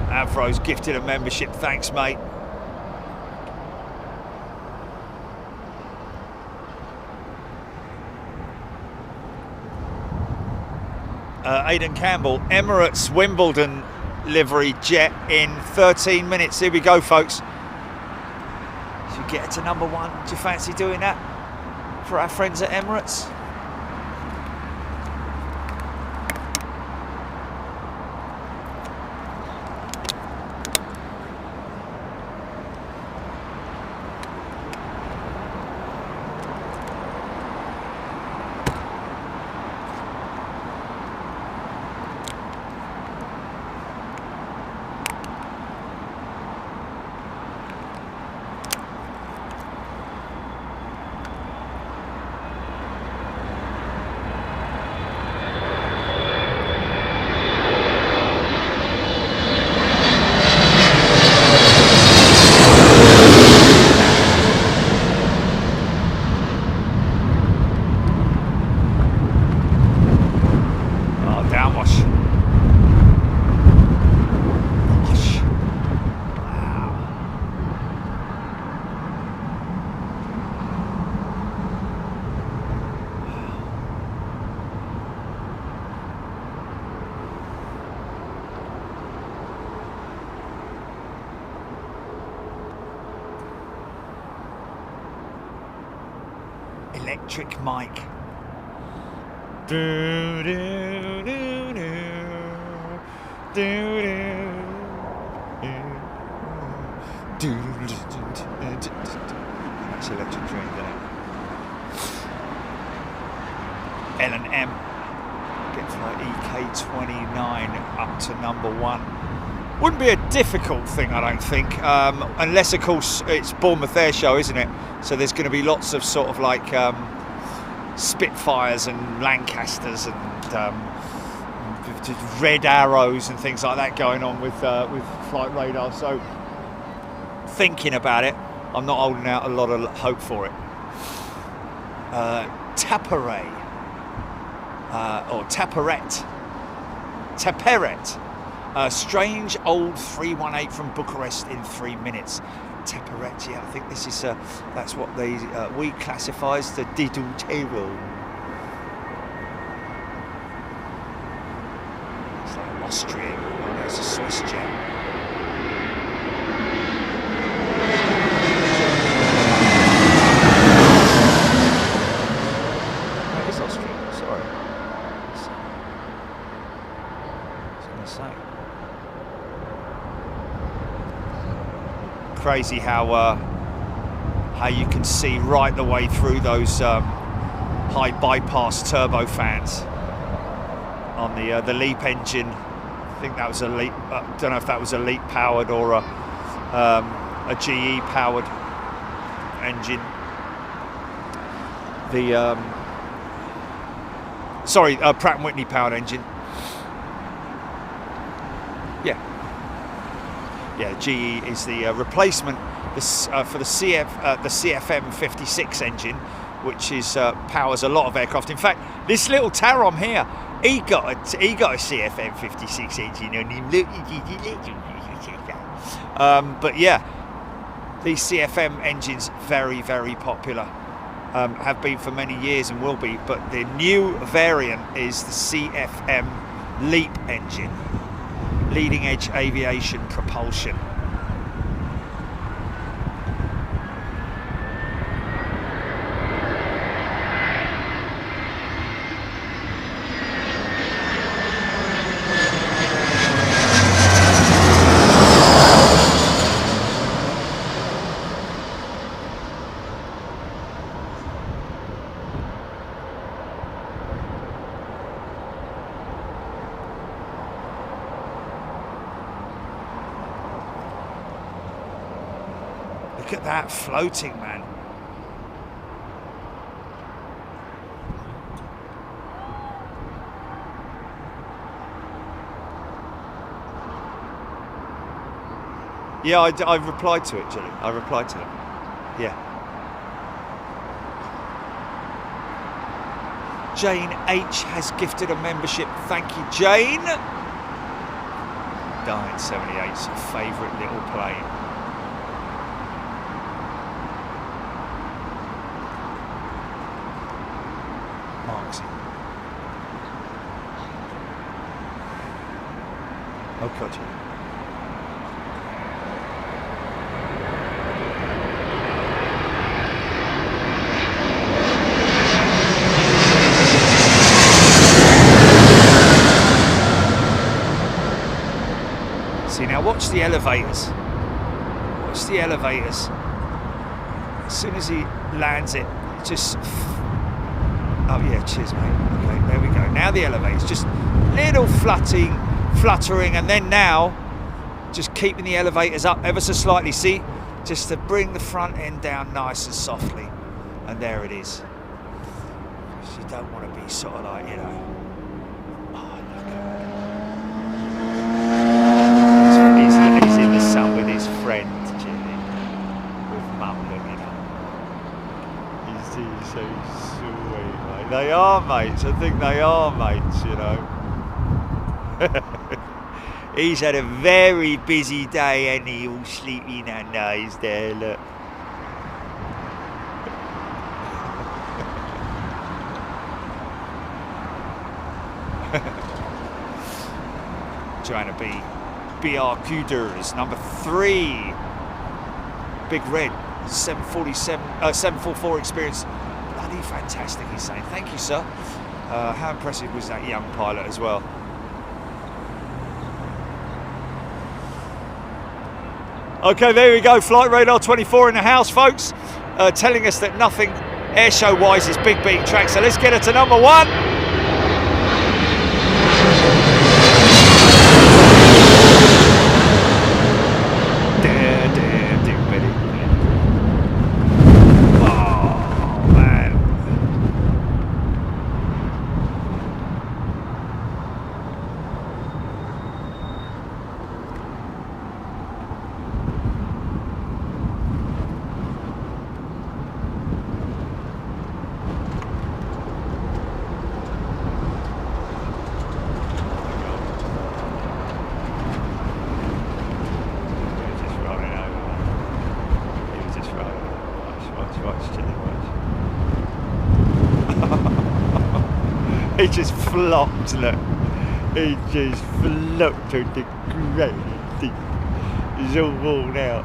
Avro's gifted a membership, thanks mate. Aidan Campbell, Emirates Wimbledon livery jet in 13 minutes. Here we go, folks. Should we get it to number one? Do you fancy doing that for our friends at Emirates? Electric mic. Do, do, do, do, do, do, do. That's electric drink, isn't it? L&M gets like EK29 up to number one. Wouldn't be a difficult thing, I don't think, unless of course it's Bournemouth Air Show, isn't it? So there's going to be lots of sort of like Spitfires and Lancasters and Red Arrows and things like that going on with flight radar. So thinking about it, I'm not holding out a lot of hope for it. Taperet or Taperet. Strange old 318 from Bucharest in 3 minutes. Taperet, yeah, I think this is that's what we classify as the Didutero. this jet. That is Austrian, sorry. I was going to say. Crazy how you can see right the way through those high bypass turbofans on the LEAP engine. I think that was a LEAP. Don't know if that was a LEAP powered or a GE powered engine. Sorry, Pratt & Whitney powered engine. Yeah, GE is the replacement for the CFM 56 engine, which is powers a lot of aircraft. In fact, this little Tarom here, he got a CFM 56 engine on him. But yeah, these CFM engines very, very popular. Have been for many years and will be. But the new variant is the CFM LEAP engine, leading edge aviation propulsion. Look at that floating, man. Yeah, I replied to it, Julie. I replied to it. Yeah. Jane H has gifted a membership. Thank you, Jane. Dying 78's favourite little plane. Oh, gotcha. See, now watch the elevators. Watch the elevators. As soon as he lands it, just... Oh yeah, cheers, mate. Okay, there we go. Now the elevators, just little fluttering, and then now just keeping the elevators up ever so slightly, see, just to bring the front end down nice and softly, and there it is. You don't want to be sort of like, you know, oh, look at him. He's in the sun with his friend Jimmy, with Mum looking up. He's so sweet, mate. They are mates, I think they are mates, you know. He's had a very busy day and he all sleepy and nice there, look. Joanna B. BR Cuders, number 3. Big Red, 744 experience. Bloody fantastic, he's saying. Thank you, sir. How impressive was that young pilot as well? Okay, there we go. Flight Radar 24 in the house, folks. Telling us that nothing airshow wise is big beating track. So let's get it to number 1. He just flopped, look. It just flopped on the ground. It's all worn out.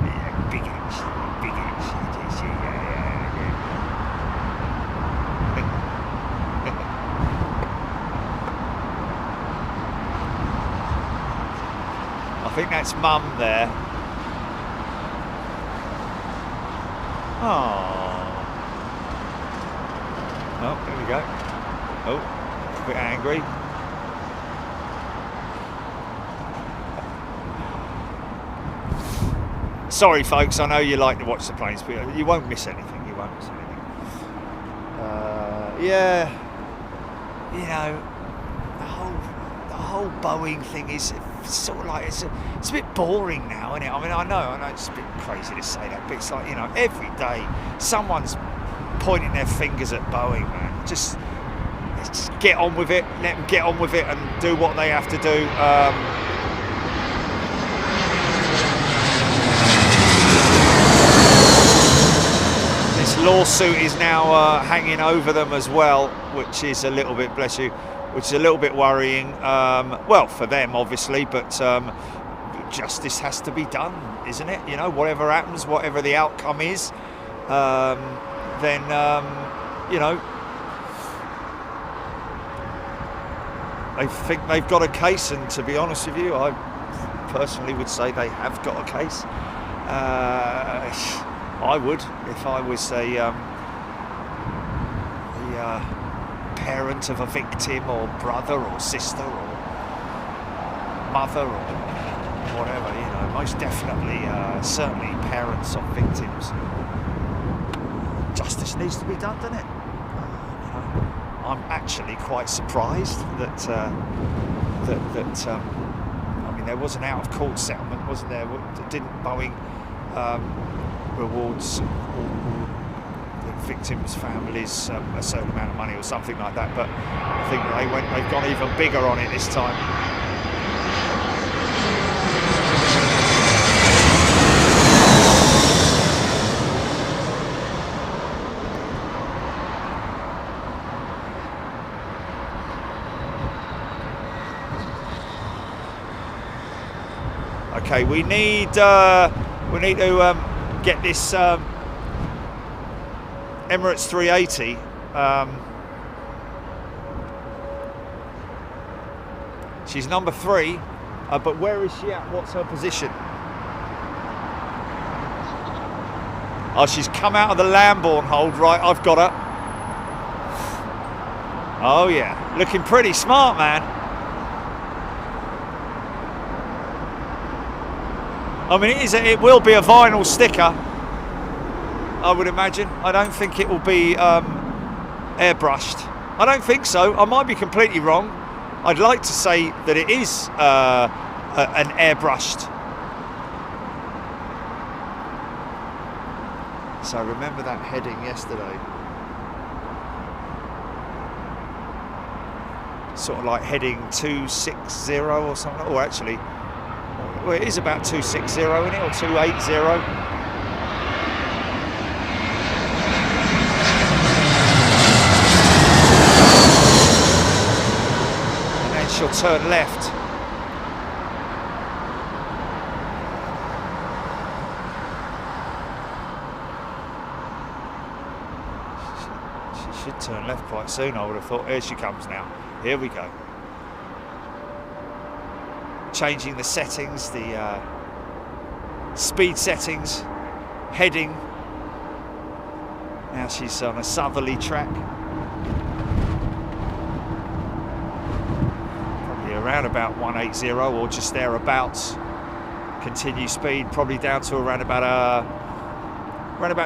Yeah, big action, big action. I think that's Mum there. Oh, there we go. Oh, a bit angry. Sorry, folks. I know you like to watch the planes, but you won't miss anything. You won't miss anything. Yeah, you know, the whole Boeing thing is sort of like it's a bit boring now, isn't it? I mean, I know it's a bit crazy to say that, but it's like, you know, every day someone's pointing their fingers at Boeing, man. Just get on with it. Let them get on with it and do what they have to do. This lawsuit is now hanging over them as well, which is a little bit, bless you, which is a little bit worrying. Well, for them, obviously, but justice has to be done, isn't it? You know, whatever happens, whatever the outcome is, then, you know, I think they've got a case, and to be honest with you, I personally would say they have got a case. I would, if I was a parent of a victim, or brother or sister or mother or whatever, you know, most definitely, certainly parents of victims. Justice needs to be done, doesn't it? You know, I'm actually quite surprised that I mean, there was an out-of-court settlement, wasn't there? Didn't Boeing rewards all the victims' families a certain amount of money or something like that? But I think they've gone even bigger on it this time. Okay, we need to get this Emirates 380. She's number 3, but where is she at? What's her position? Oh, she's come out of the Lambourne hold. Right, I've got her. Oh yeah, looking pretty smart, man. I mean, it will be a vinyl sticker, I would imagine. I don't think it will be airbrushed. I don't think so. I might be completely wrong. I'd like to say that it is an airbrushed. So I remember that heading yesterday. Sort of like heading 260 or something. Or actually, well, it is about 260, isn't it? Or 280. And then she'll turn left. She should turn left quite soon, I would have thought. Here she comes now. Here we go. Changing the settings, the speed settings, heading. Now she's on a southerly track. Probably around about 180 or just thereabouts. Continue speed, probably down to around about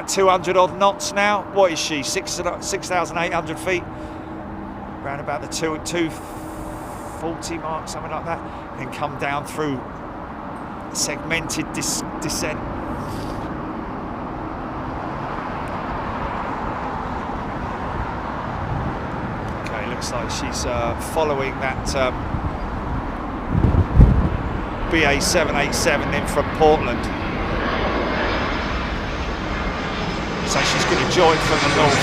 200 odd knots now. What is she? 6,800 feet. Around about the 240 mark, something like that. And come down through segmented descent. Okay, looks like she's following that BA 787 in from Portland. So she's going to join from the north.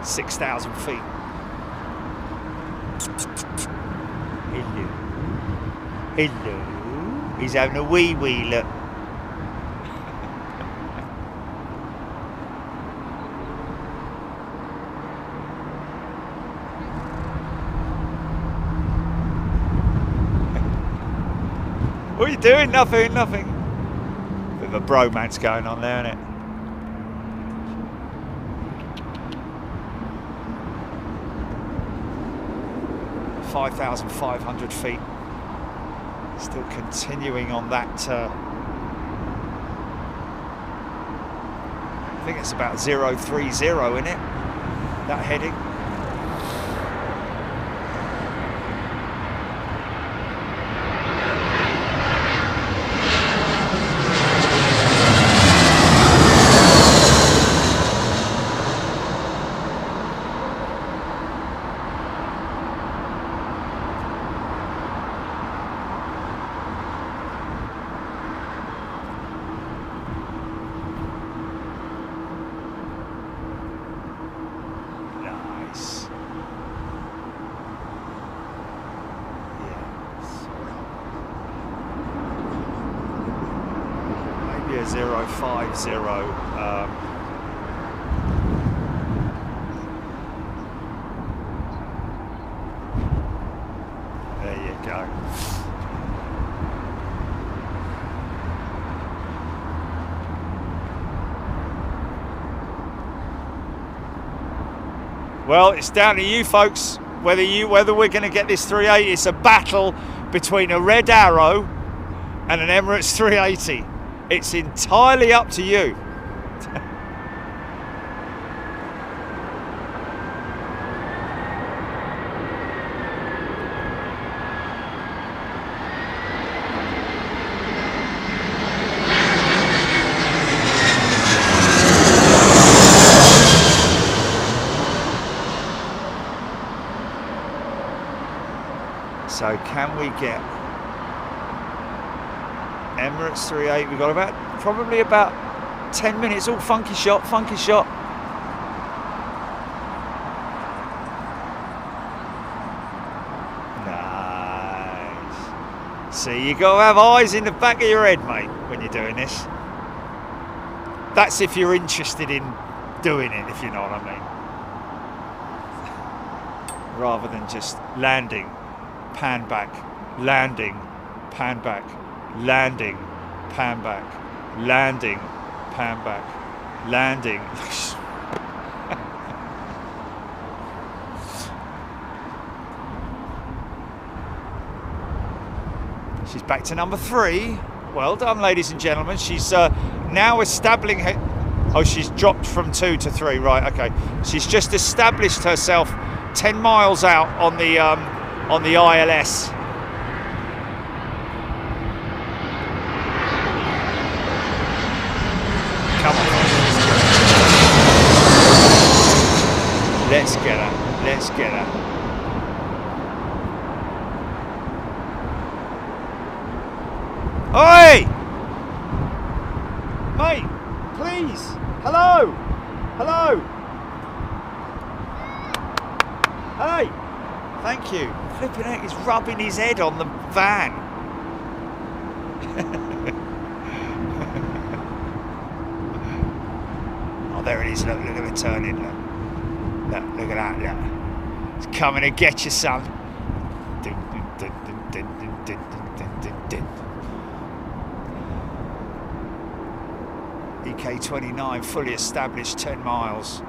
6,000 feet. Hello. Hello. He's having a wee look. What are you doing? Nothing. Bit of a bromance going on there, isn't it? – 5,500 feet. Still continuing on that. I think it's about 030 in it. That heading. Yeah, 050. There you go. Well, it's down to you folks whether we're going to get this 380. It's a battle between a Red Arrow and an Emirates 380. It's entirely up to you. So can we get Emirates 380? We've got probably about 10 minutes. Oh, funky shot. Nice. See, you got to have eyes in the back of your head, mate, when you're doing this. That's if you're interested in doing it, if you know what I mean. Rather than just landing, pan back, landing, pan back, landing, pan back, landing, pan back, landing. She's back to number 3. Well done, ladies and gentlemen. She's now establishing her. Oh, she's dropped from 2 to 3. Right, okay. She's just established herself 10 miles out on the ILS. Come on. Let's get her. Oi! Mate, please. Hello. Hey, thank you. Flipping out, he's rubbing his head on the van. Oh, there it is. Look at the turning. Look at that. Look. It's coming to get you, son. EK29, fully established, 10 miles.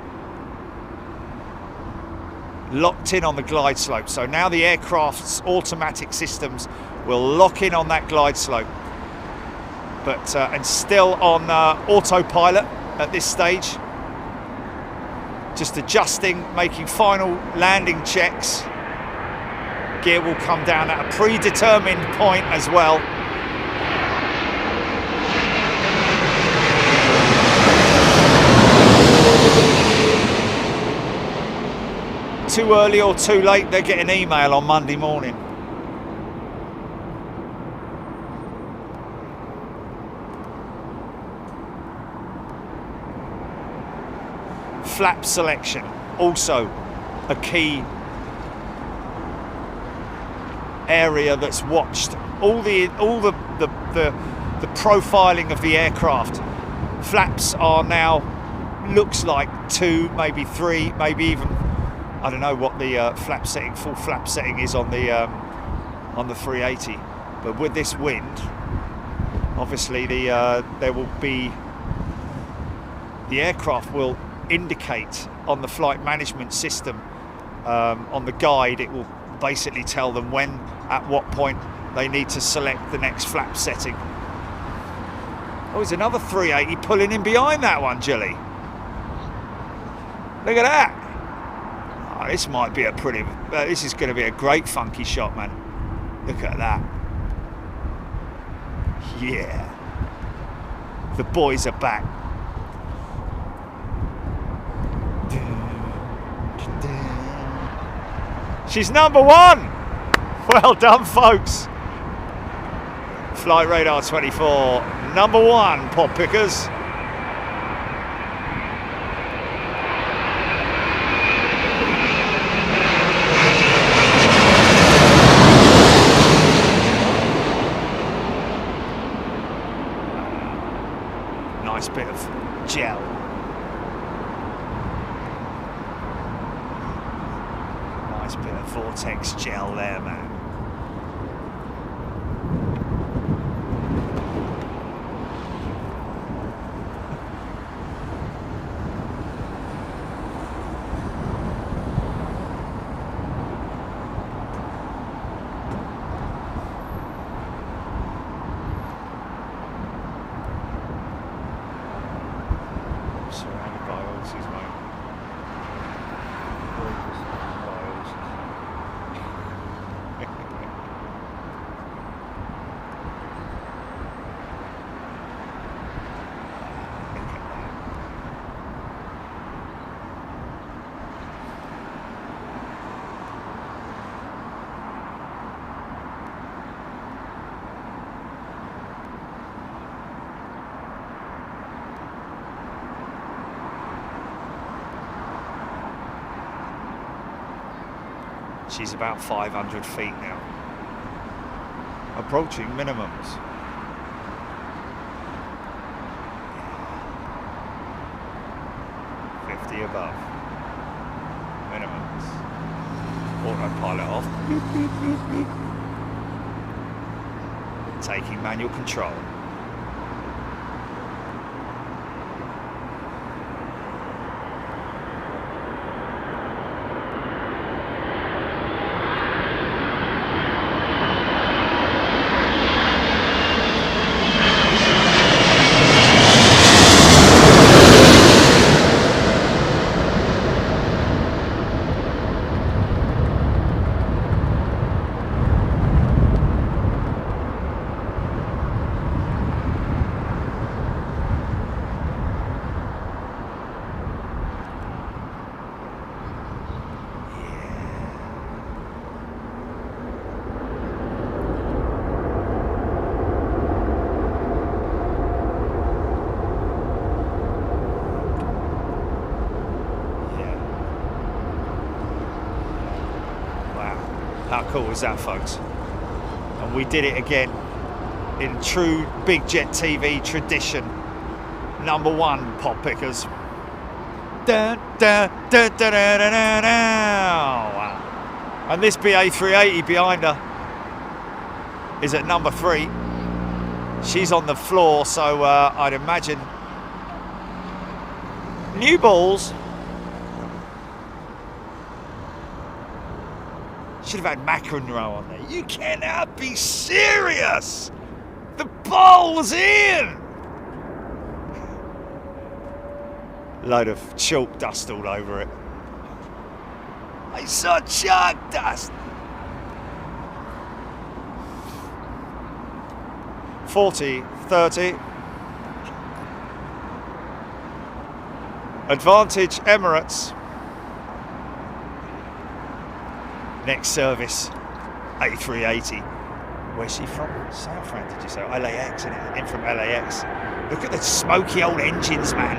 Locked in on the glide slope. So now the aircraft's automatic systems will lock in on that glide slope. But and still on autopilot at this stage. Just adjusting, making final landing checks. Gear will come down at a predetermined point as well. Too early or too late, they get an email on Monday morning. Flap selection also a key area that's watched. All the profiling of the aircraft. Flaps are now, looks like 2, maybe 3, maybe even, I don't know what the full flap setting is on the 380. But with this wind, obviously there will be, the aircraft will indicate on the flight management system, on the guide, it will basically tell them when, at what point they need to select the next flap setting. Oh, there's another 380 pulling in behind that one, Jilly. Look at that. Oh, this might be a pretty, this is going to be a great funky shot, man. Look at that. Yeah. The boys are back. She's number 1. Well done, folks. Flight Radar 24, number 1, pop pickers. Nice bit of gel. Nice bit of Vortex gel there, man. She's about 500 feet now. Approaching minimums. Yeah. 50 above. Minimums. Autopilot off. Taking manual control. How cool was that, folks? And we did it again in true Big Jet TV tradition. Number 1, pop pickers. Wow. And this BA 380 behind her is at number 3. She's on the floor, so I'd imagine new balls. Should have had McEnroe on there. You cannot be serious. The ball's in. Load of chalk dust all over it. I saw chalk dust. 40, 30. Advantage Emirates. Next service, A380. Where's she from? Southend, did you say? LAX, isn't it? In from LAX. Look at the smoky old engines, man.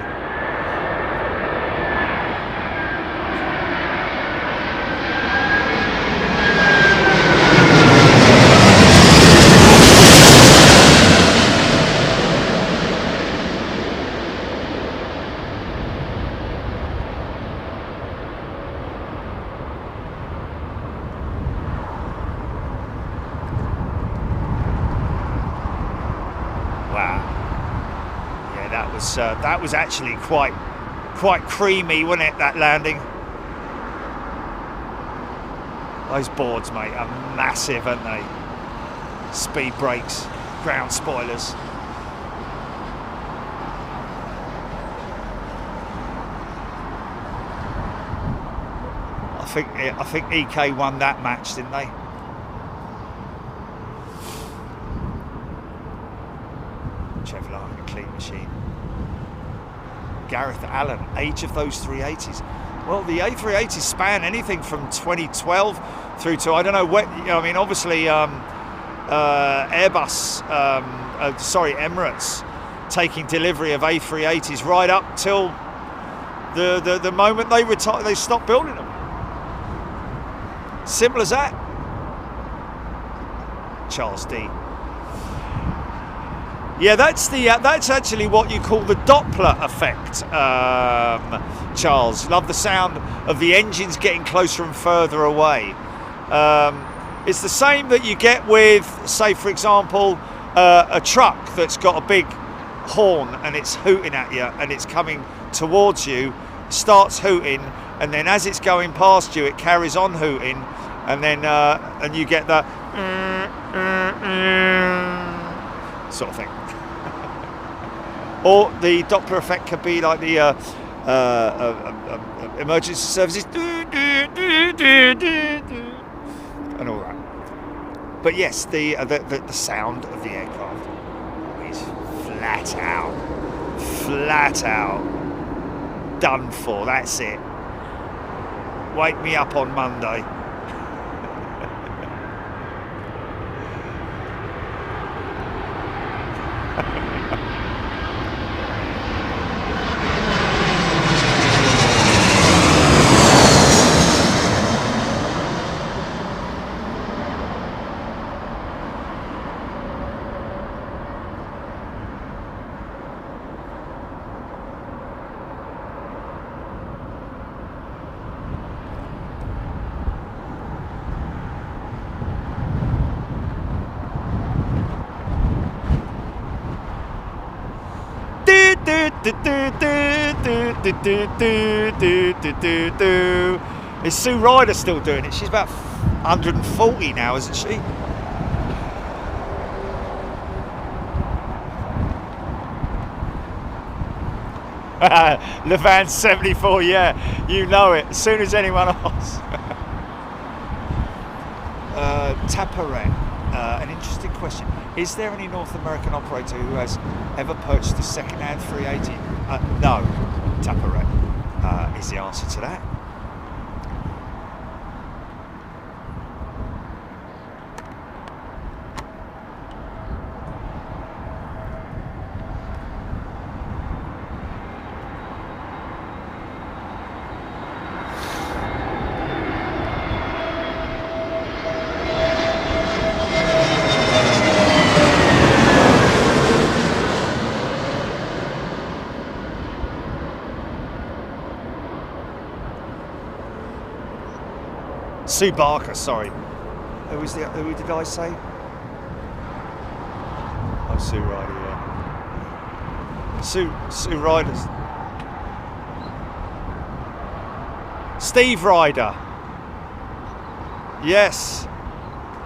was actually quite creamy, wasn't it, that landing? Those boards, mate, are massive, aren't they? Speed brakes, ground spoilers. I think EK won that match, didn't they? Chevrolet, a clean machine. Gareth Allen, age of those 380s. Well, the A380s span anything from 2012 through to, I don't know what, I mean, obviously Airbus, Emirates taking delivery of A380s right up till the moment they retire, they stopped building them. Simple as that. Charles D. Yeah, that's actually what you call the Doppler effect, Charles. Love the sound of the engines getting closer and further away. It's the same that you get with, say, for example, a truck that's got a big horn and it's hooting at you and it's coming towards you, starts hooting, and then as it's going past you, it carries on hooting, and then and you get the sort of thing. Or the Doppler effect could be like the emergency services and all that. But yes, the sound of the aircraft is flat out done for. That's it. Wake me up on Monday. Is Sue Ryder still doing it? She's about 140 now, isn't she? Levan 74, yeah, you know it. As soon as anyone asks. Taparet, an interesting question. Is there any North American operator who has ever purchased a second-hand 380? No, Taparet is the answer to that. Sue Barker, sorry. Who did I say? Oh, Sue Ryder, yeah. Sue Ryder's. Steve Ryder. Yes.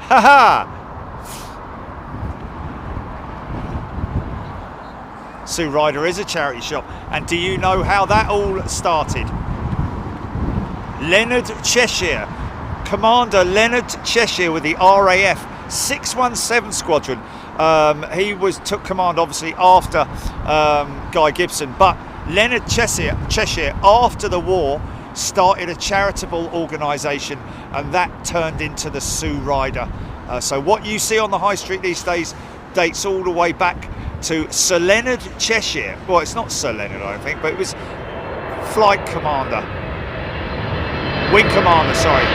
Haha. Sue Ryder is a charity shop. And do you know how that all started? Leonard Cheshire. Commander Leonard Cheshire with the RAF 617 Squadron. He took command obviously after Guy Gibson, but Leonard Cheshire after the war started a charitable organisation, and that turned into the Sue Ryder. So what you see on the high street these days dates all the way back to Sir Leonard Cheshire. Well, it's not Sir Leonard, I don't think, but it was Flight Commander. Wing Commander, sorry.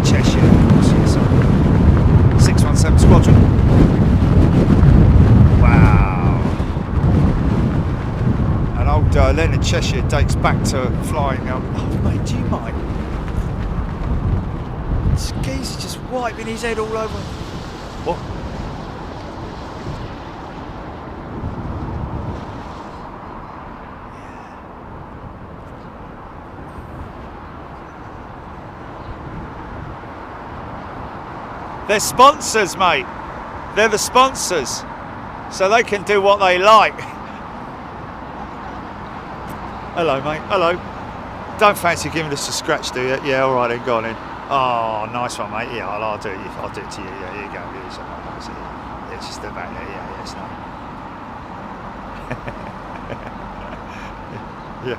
Cheshire, 617 Squadron. Wow. And old Leonard Cheshire dates back to flying do you mind? This geezer just wiping his head all over. What? They're sponsors, mate. They're the sponsors. So they can do what they like. Hello, mate. Hello. Don't fancy giving us a scratch, do you? Yeah, all right then. Go on in. Oh, nice one, mate. Yeah, I'll do it. I'll do it to you. Yeah, here you go. Here's some. Yeah, it's just the back there. Yeah, it's nice. Yeah.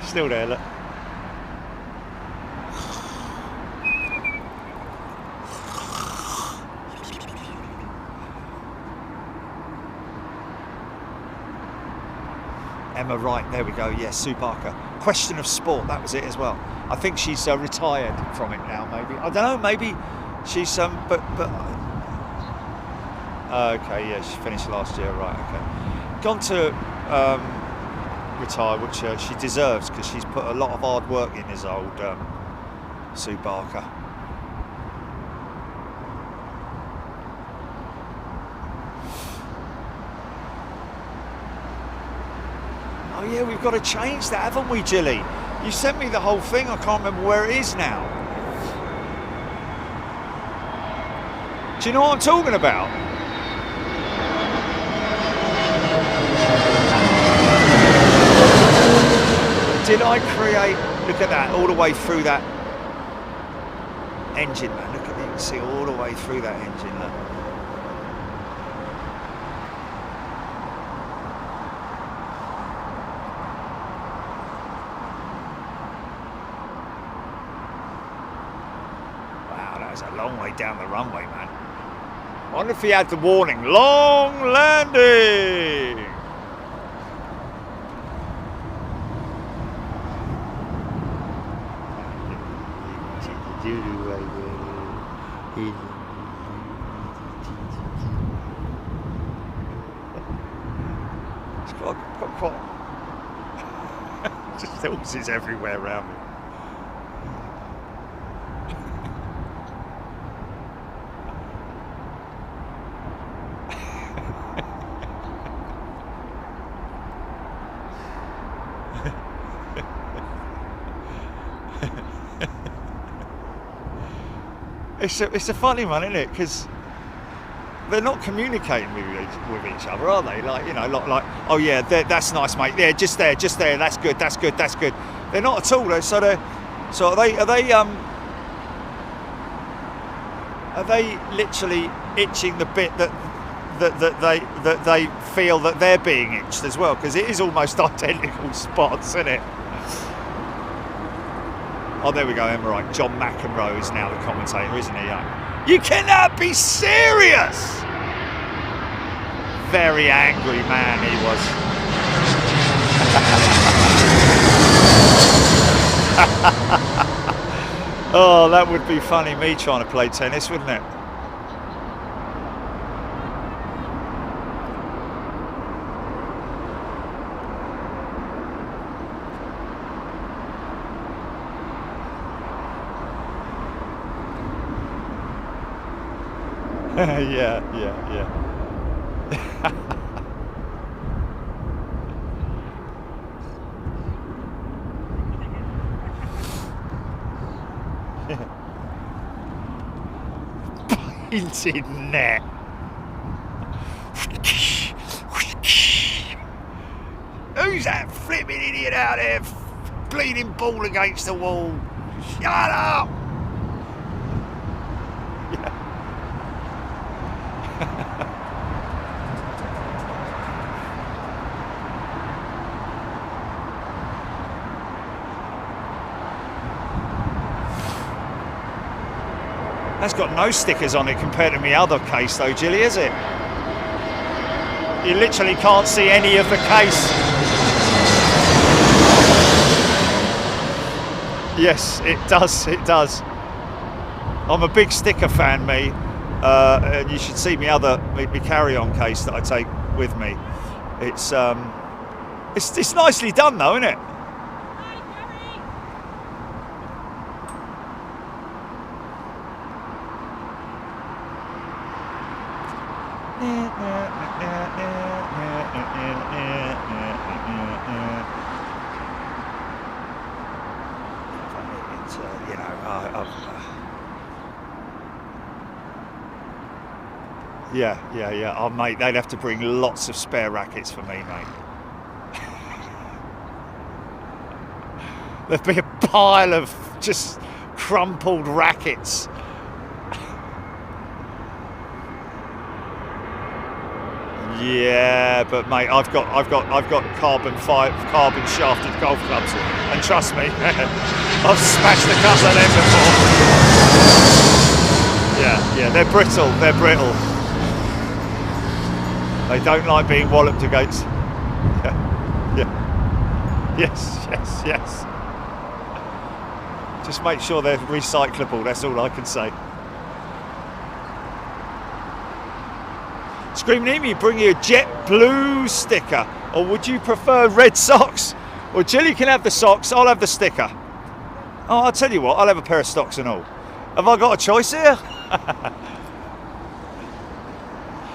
Still there, look. Emma Wright, there we go. Yeah, Sue Barker. Question of Sport, that was it as well. I think she's retired from it now. Maybe I don't know. Maybe she's but okay, yeah, she finished last year, right? Okay, gone to retire, which she deserves because she's put a lot of hard work in. His old Sue Barker. Oh yeah, we've got to change that, haven't we, Jilly? You sent me the whole thing. I can't remember where it is now. Do you know what I'm talking about? Did I create? Look at that, all the way through that engine, man. Look at it. You can see all the way through that engine. Look. A long way down the runway, man. I wonder if he had the warning, long landing. It's got quite just horses everywhere around me. It's a funny one, isn't it? Because they're not communicating with each other, are they? Like, you know, like oh yeah, that's nice, mate. Yeah, just there. That's good. They're not at all. So are they literally itching the bit that they feel that they're being itched as well? Because it is almost identical spots, isn't it? Oh, there we go, Emma Wright. John McEnroe is now the commentator, isn't he? You cannot be serious! Very angry man he was. Oh, that would be funny, me trying to play tennis, wouldn't it? yeah. Painted net. Who's that flipping idiot out there? Bleeding ball against the wall. Shut up! That's got no stickers on it compared to my other case though, Jilly, is it? You literally can't see any of the case. Yes, it does. I'm a big sticker fan, me. And you should see me carry-on case that I take with me. It's nicely done though, isn't it? Yeah. Oh, mate, they'd have to bring lots of spare rackets for me, mate. There'd be a pile of just crumpled rackets. Yeah, but mate, I've got carbon shafted golf clubs, and trust me, I've smashed a couple of them before. Yeah, they're brittle. They don't like being walloped against. Yeah. Yes. Just make sure they're recyclable, that's all I can say. Screaming Emu, bring you a jet blue sticker, or would you prefer red socks? Well, Jilly can have the socks, I'll have the sticker. Oh, I'll tell you what, I'll have a pair of stocks and all. Have I got a choice here?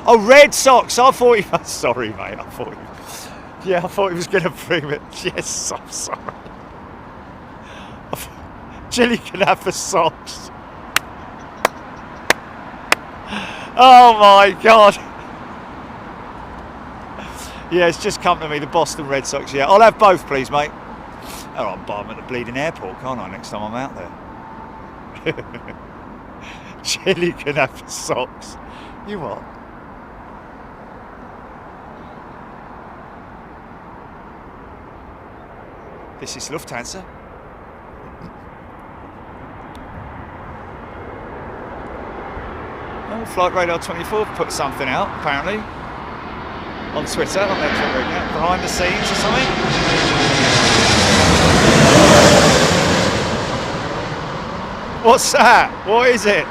Oh, red socks. I thought he was... Sorry, mate. I thought he was going to bring it. Yes, I'm sorry. Jilly can have the socks. Oh, my God. Yeah, it's just come to me, the Boston Red Sox. Yeah, I'll have both, please, mate. Oh, I'll buy them at the bleeding airport, can't I, next time I'm out there? Jilly can have the socks. You what? This is Lufthansa. Oh, Flight Radar 24 put something out, apparently, on Twitter, on their Twitter account, behind the scenes or something. What's that? What is it?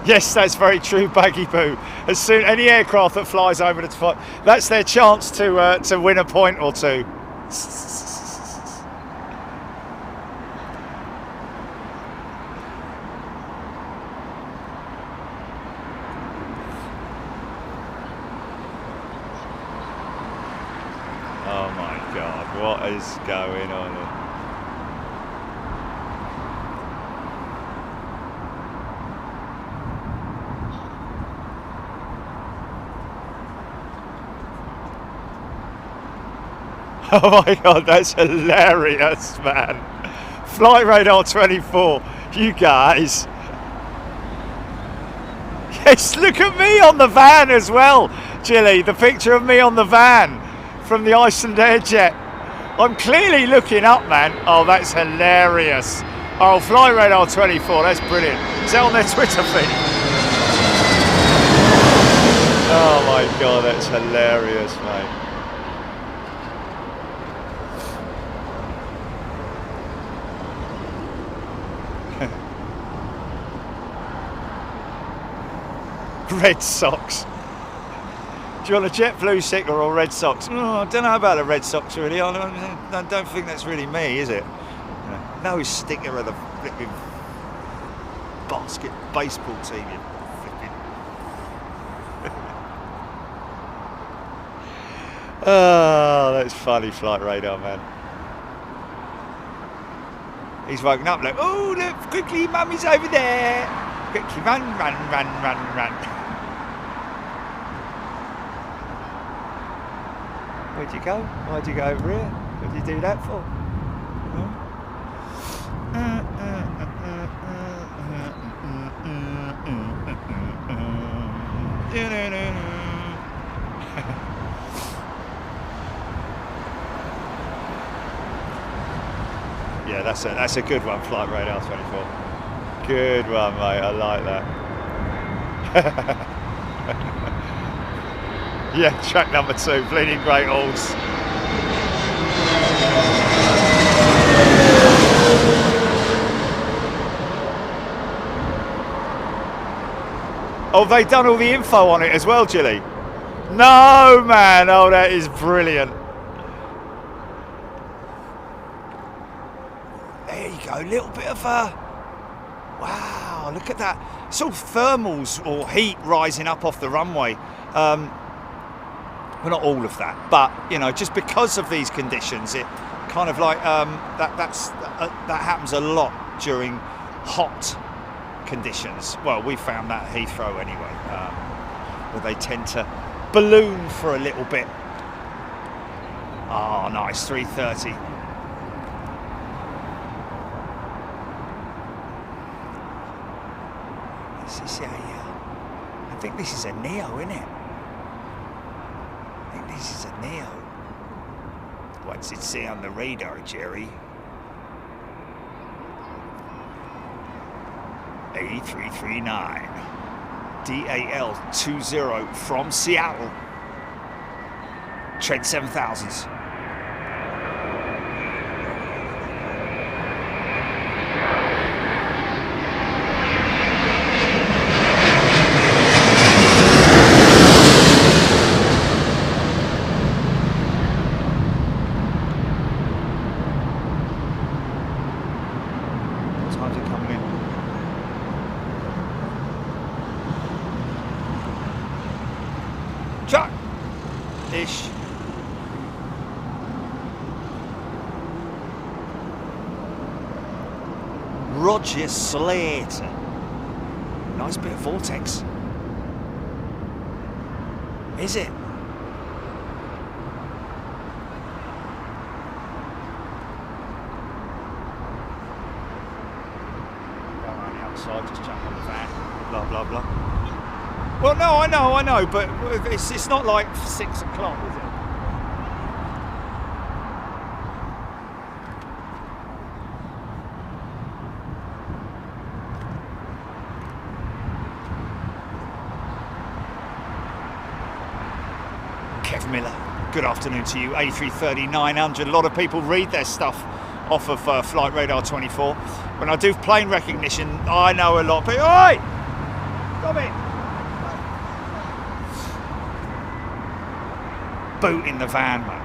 Yes, that's very true, Baggy Boo. As soon any aircraft that flies over the top, that's their chance to win a point or two. Oh my God, what is going on here? Oh my God, that's hilarious, man. Flight Radar 24, you guys. Yes, look at me on the van as well, Jilly. The picture of me on the van from the Iceland Airjet. I'm clearly looking up, man. Oh, that's hilarious. Oh, Flight Radar 24, that's brilliant. Is that on their Twitter feed? Oh my God, that's hilarious, mate. Red socks. Do you want a jet blue sticker or red socks? Oh, I don't know about the red socks really. I don't think that's really me, is it? No sticker of the flipping basket baseball team. You flipping. Oh, that's funny, Flight Radar, man. He's woken up like, oh, look, quickly, Mummy's over there. Quickly, run. Where'd you go? Why'd you go over here? What did you do that for? that's a good one, Flight Radar 24. Good one, mate. I like that. Yeah, track number 2, Bleeding Great Halls. Oh, they done all the info on it as well, Gilly? No, man. Oh, that is brilliant. There you go. A little bit of a... Wow, look at that. It's all thermals or heat rising up off the runway. Well, not all of that, but, you know, just because of these conditions, it kind of like... that happens a lot during hot conditions. Well, we found that at Heathrow anyway, where they tend to balloon for a little bit. Oh, nice, 330. This is I think this is a Neo, isn't it? I think this is a Neo. What's it say on the radar, Jerry? A339 DAL20 from Seattle. Trent 7000s. Ish. Roger Slater. Nice bit of Vortex. Is it? Go around the outside, just jump on the van. Blah blah blah. Well, no, I know, but it's not like 6 o'clock, is it? Kev Miller, good afternoon to you. A330 900. A lot of people read their stuff off of Flight Radar 24. When I do plane recognition, I know a lot of people. Oi! Stop it! Boot in the van, man.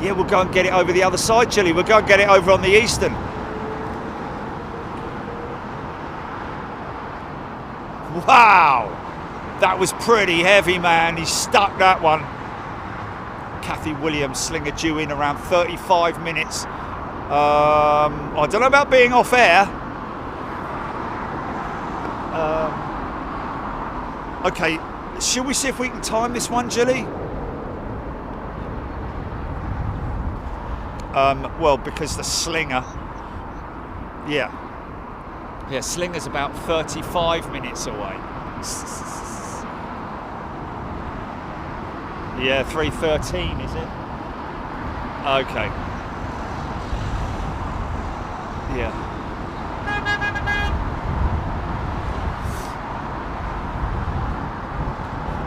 Yeah, we'll go and get it over the other side, Chilly. We'll go and get it over on the eastern. Wow! That was pretty heavy, man. He stuck that one. Kathy Williams, slinger due in around 35 minutes. I don't know about being off air. Okay, should we see if we can time this one, Gilly? Well, because the slinger... Yeah, slinger's about 35 minutes away. Yeah, 3:13, is it? Okay. Yeah.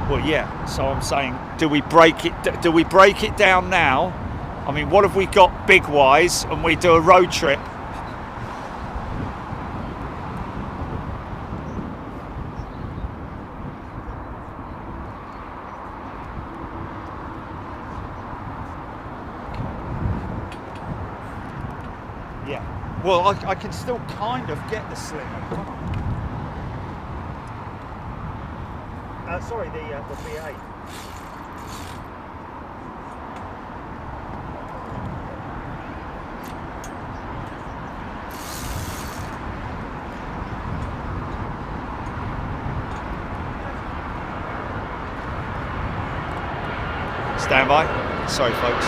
Well, yeah. So I'm saying, do we break it? Do we break it down now? I mean, what have we got big wise, and we do a road trip? Well, I can still kind of get the slinger. Come on. Sorry, the V8. Stand by. Sorry, folks.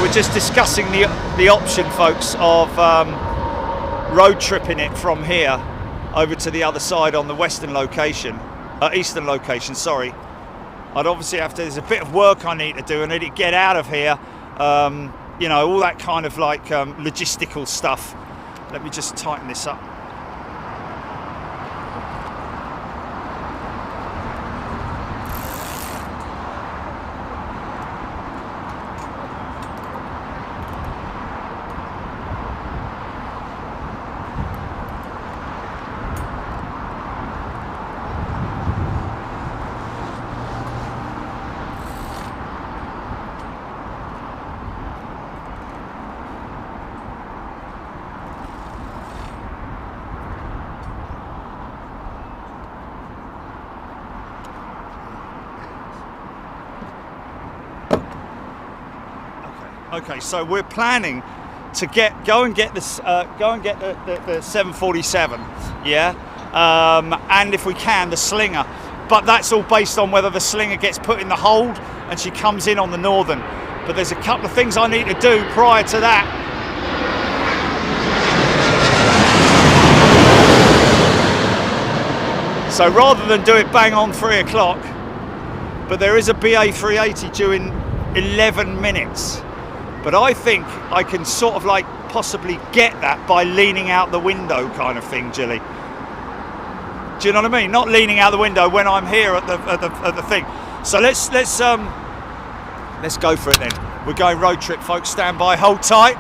we're just discussing the option, folks, of road tripping it from here over to the other side on the western location, eastern location, sorry. I'd obviously have to, there's a bit of work I need to do. I need to get out of here, you know, all that kind of like logistical stuff. Let me just tighten this up. Okay, so we're planning to go and get the 747, yeah, and if we can, the Slinger. But that's all based on whether the Slinger gets put in the hold and she comes in on the Northern. But there's a couple of things I need to do prior to that. So rather than do it bang on 3 o'clock, but there is a BA 380 due in 11 minutes. But I think I can sort of like possibly get that by leaning out the window kind of thing, Jilly. Do you know what I mean? Not leaning out the window when I'm here at the thing. So let's go for it then. We're going road trip, folks. Stand by, hold tight.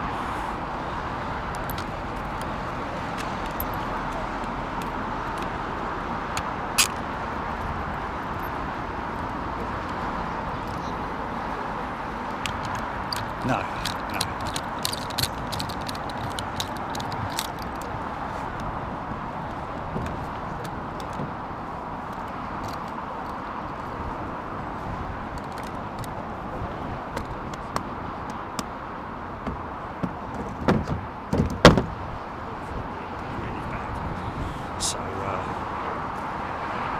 No.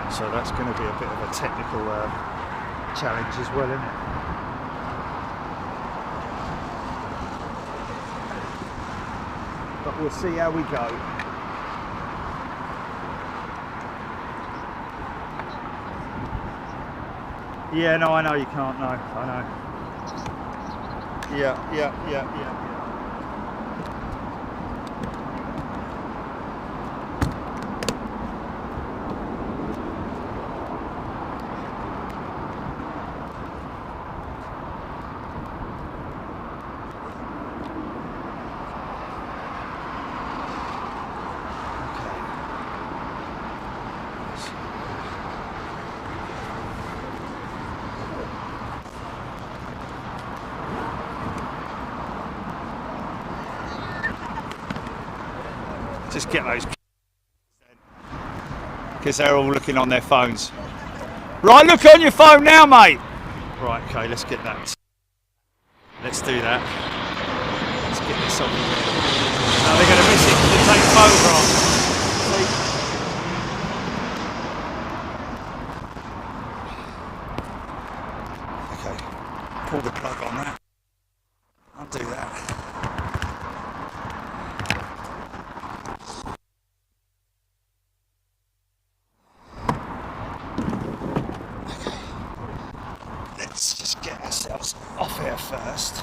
So that's going to be a bit of a technical challenge as well, isn't it? But we'll see how we go. Yeah, no, I know you can't, no, I know. Yeah. Just get those, because they're all looking on their phones. Right, look on your phone now, mate. Right, okay, let's get that. Let's do that. Let's get this on. Now they're going to miss it to take photographs. Okay, pull the plug on that. I'll do that. Let's just get ourselves off here first.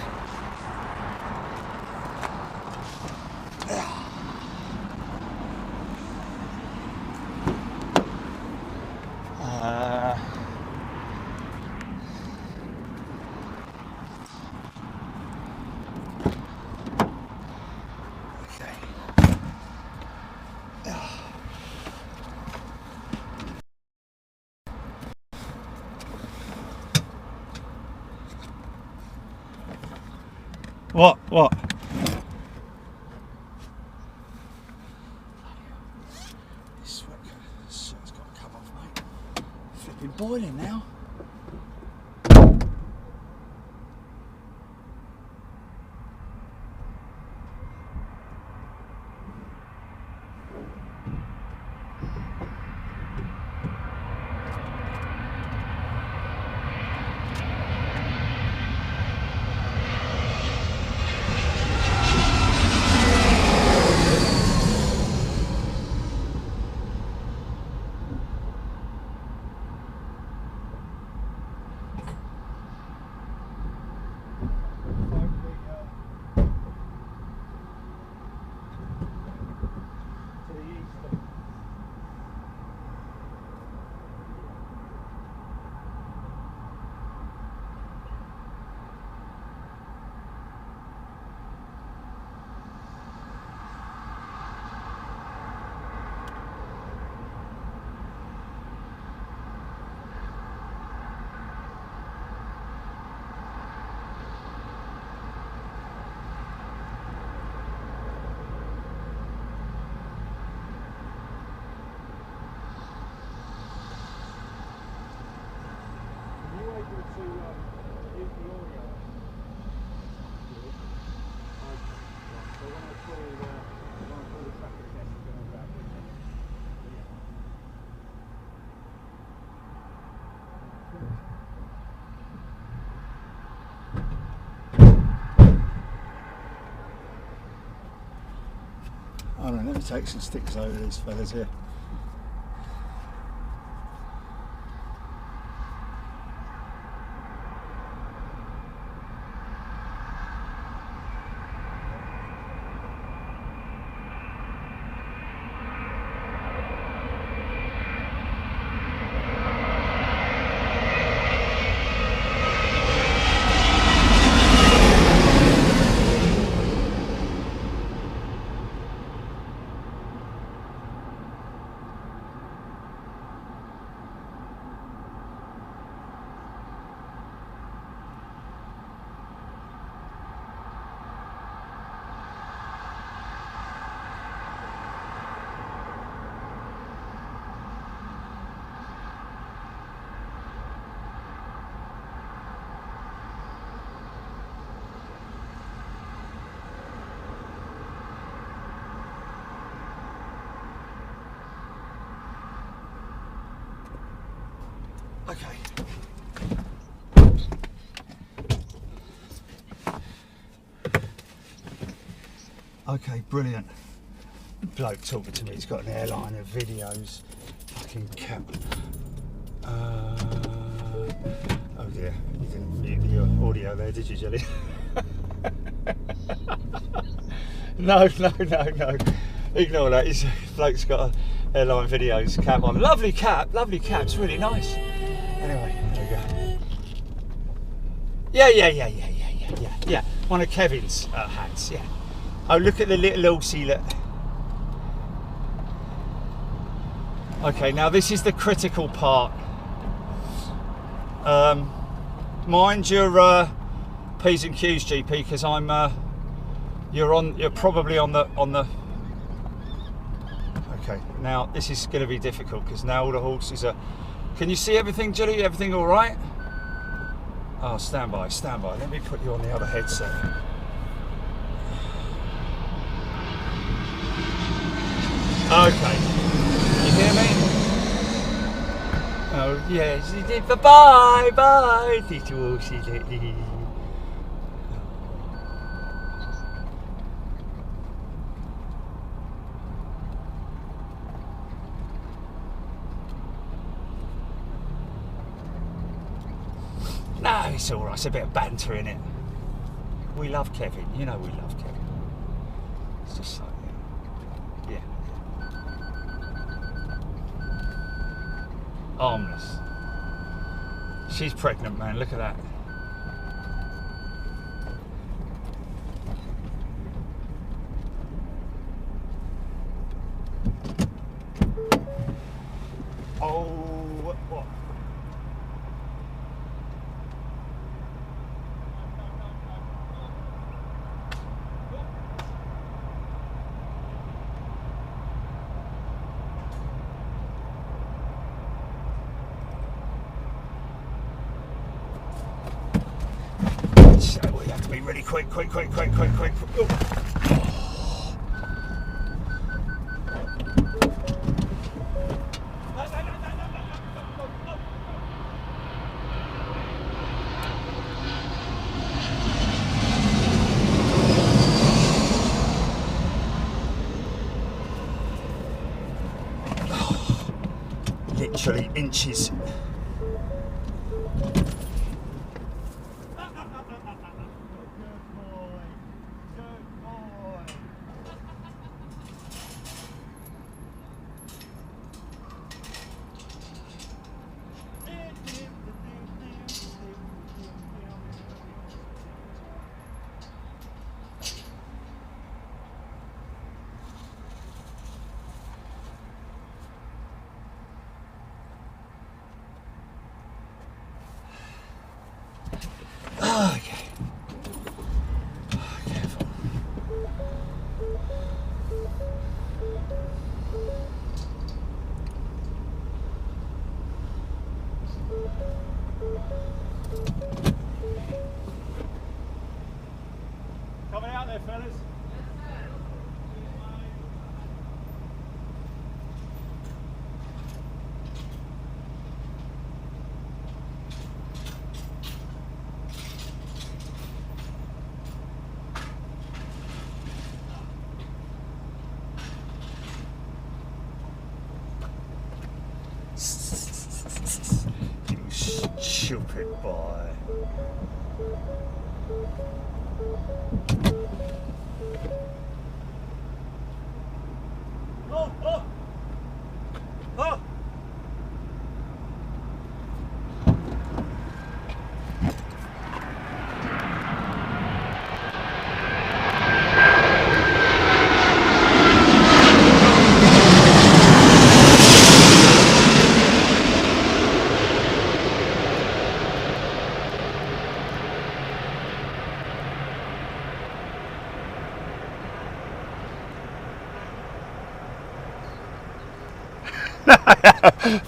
What? This sweat's got to come off, mate. Flipping boiling now. Hold on, let me take some stickers over these fellas here. Okay. Okay, brilliant. Bloke talking to me, he's got an airline of videos. Fucking cap. Oh dear, you didn't mute your audio there, did you, Jelly? No. Ignore that. He's, bloke's got an airline videos cap on. Lovely cap, it's really nice. Anyway, there we go. Yeah. One of Kevin's hats, yeah. Oh, look at the little Aussie, look. Okay, now this is the critical part. Mind your P's and Q's, GP, because I'm. You're probably on the. Okay, now this is going to be difficult because now all the horses are. Can you see everything, Julie? Everything all right? Oh, stand by. Let me put you on the other headset. Okay. You hear me? Oh, yes, you did. Bye. Little horsey. No, it's all right. It's a bit of banter in it. We love Kevin. You know we love Kevin. It's just like that. Yeah. Harmless. She's pregnant, man. Look at that. Oh, what? So we have to be really quick. Oh. Literally inches. Goodbye. Oh, oh, oh.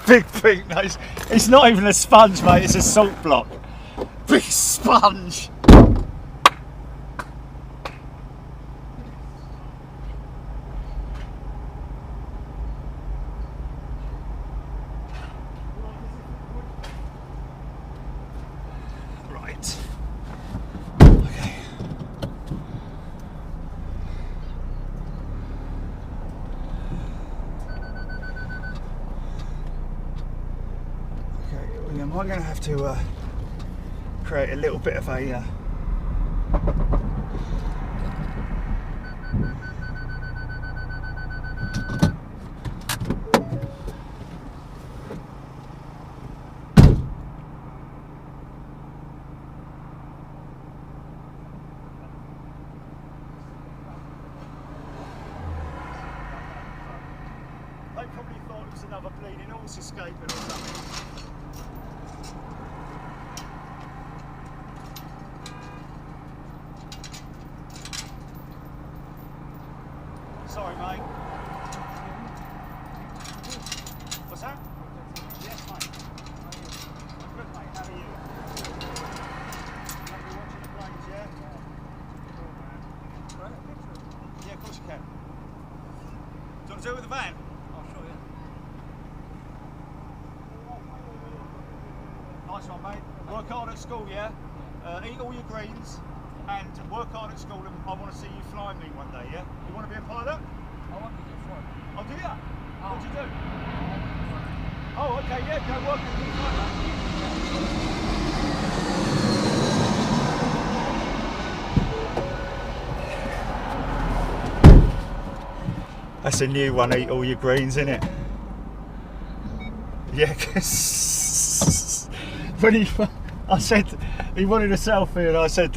Big pink nose. It's not even a sponge, mate, it's a salt block. Big sponge. Right. Okay. I'm going to have to create a little bit of a They probably thought it was another bleeding horse escaping or something. Sorry, mate. What's that? Yes, mate. I'm good, mate. How are you? Have you watching the planes, yeah? Yeah, of course you can. Do you want to do it with the van? Oh, sure, yeah. Nice one, mate. Work hard at school, yeah? Eat all your greens and work hard at school, and I want to see you flying me one day, yeah? You want to be a pilot? I want to get fly. Oh, do ya? What do you do? Oh, Oh, okay, yeah, go work and be a pilot. That's a new one, eat all your greens, isn't it? Yeah, because when I said he wanted a selfie, and I said,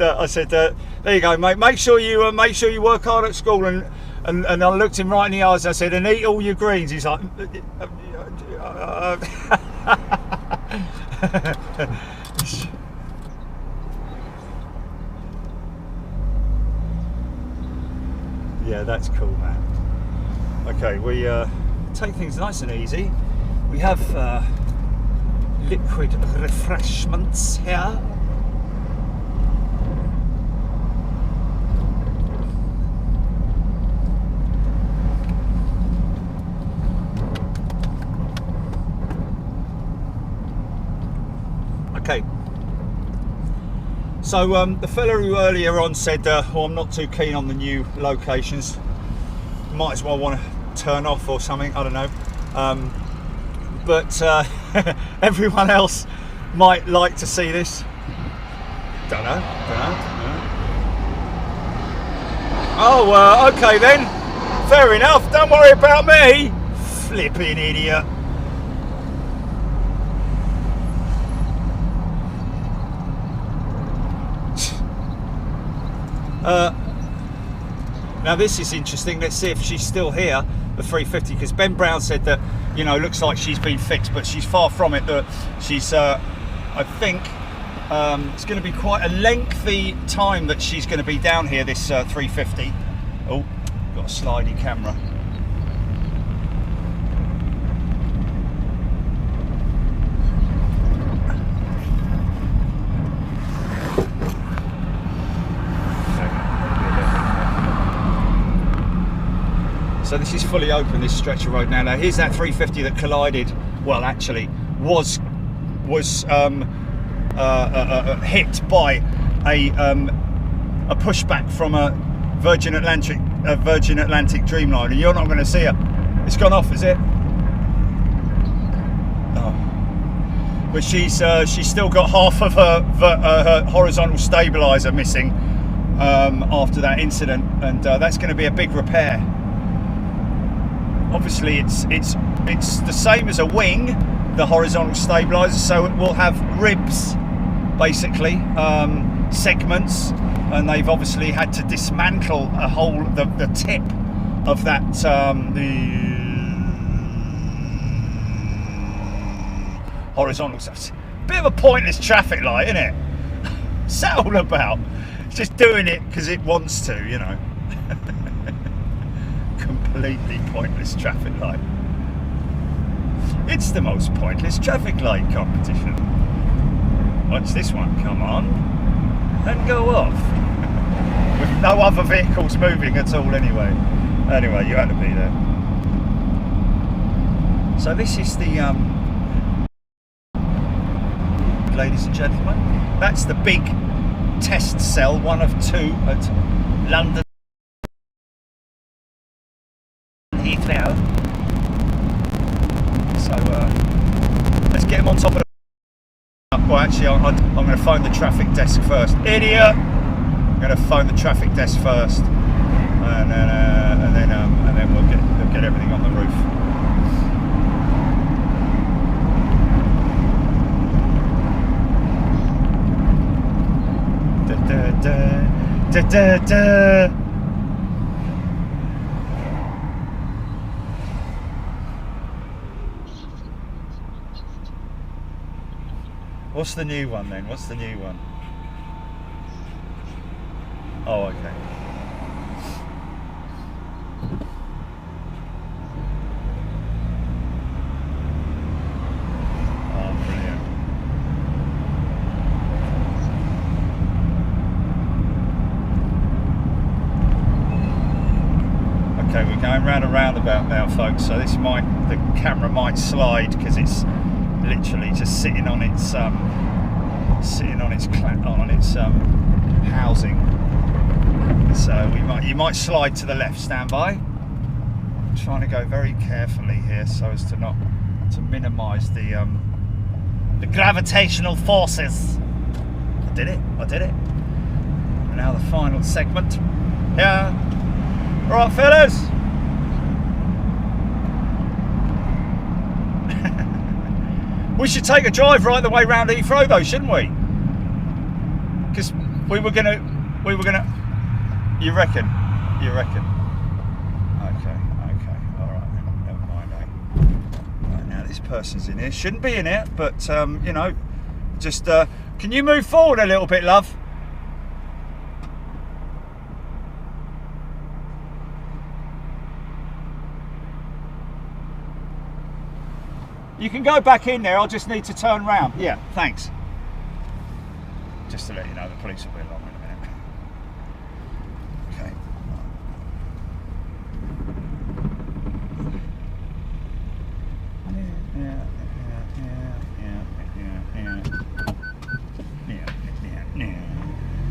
there you go, mate. Make sure you work hard at school, and I looked him right in the eyes. And I said, and eat all your greens. He's like, yeah, that's cool, man. Okay, we take things nice and easy. We have liquid refreshments here. Okay. So the fella who earlier on said, "Oh, I'm not too keen on the new locations. Might as well want to turn off or something. I don't know." But everyone else might like to see this. Don't know. Oh, okay then. Fair enough. Don't worry about me. Flipping idiot. Now this is interesting. Let's see if she's still here, the 350, because Ben Brown said that, you know, looks like she's been fixed, but she's far from it. That she's, I think, it's going to be quite a lengthy time that she's going to be down here, this 350. Oh, got a slidey camera. So this is fully open, this stretch of road now. Now here's that 350 that collided. Well, actually, was hit by a pushback from a Virgin Atlantic Dreamliner. You're not going to see her. It's gone off, is it? Oh. but she's still got half of her horizontal stabilizer missing after that incident, and that's going to be a big repair. Obviously, it's the same as a wing, the horizontal stabilizer, so it will have ribs, basically, segments, and they've obviously had to dismantle the tip of that the horizontal. It's a bit of a pointless traffic light, isn't it? What's that all about? It's just doing it because it wants to, you know. Completely pointless traffic light. It's the most pointless traffic light competition. Watch this one come on and go off with no other vehicles moving at all anyway. Anyway, you had to be there. So this is the ladies and gentlemen, that's the big test cell, one of two at London Heathrow. So let's get him on top of the. Well, actually, I'm going to phone the traffic desk first. Idiot! I'm going to phone the traffic desk first, and then we'll get everything on the roof. Da da da da da. What's the new one then? What's the new one? Oh, okay. Oh, brilliant. Okay, we're going round a roundabout now, folks. So the camera might slide because it's literally just sitting on its housing. So you might slide to the left. Stand by. I'm trying to go very carefully here so as to minimise the gravitational forces. I did it. And now the final segment. Yeah. All right, fellas. We should take a drive right the way round Heathrow, though, shouldn't we? Because we were gonna. You reckon? Okay. All right. Never mind. Right, now this person's in here. Shouldn't be in here, but you know, just can you move forward a little bit, love? You can go back in there, I'll just need to turn round. Yeah, thanks. Just to let you know, the police will be along in a minute. Okay.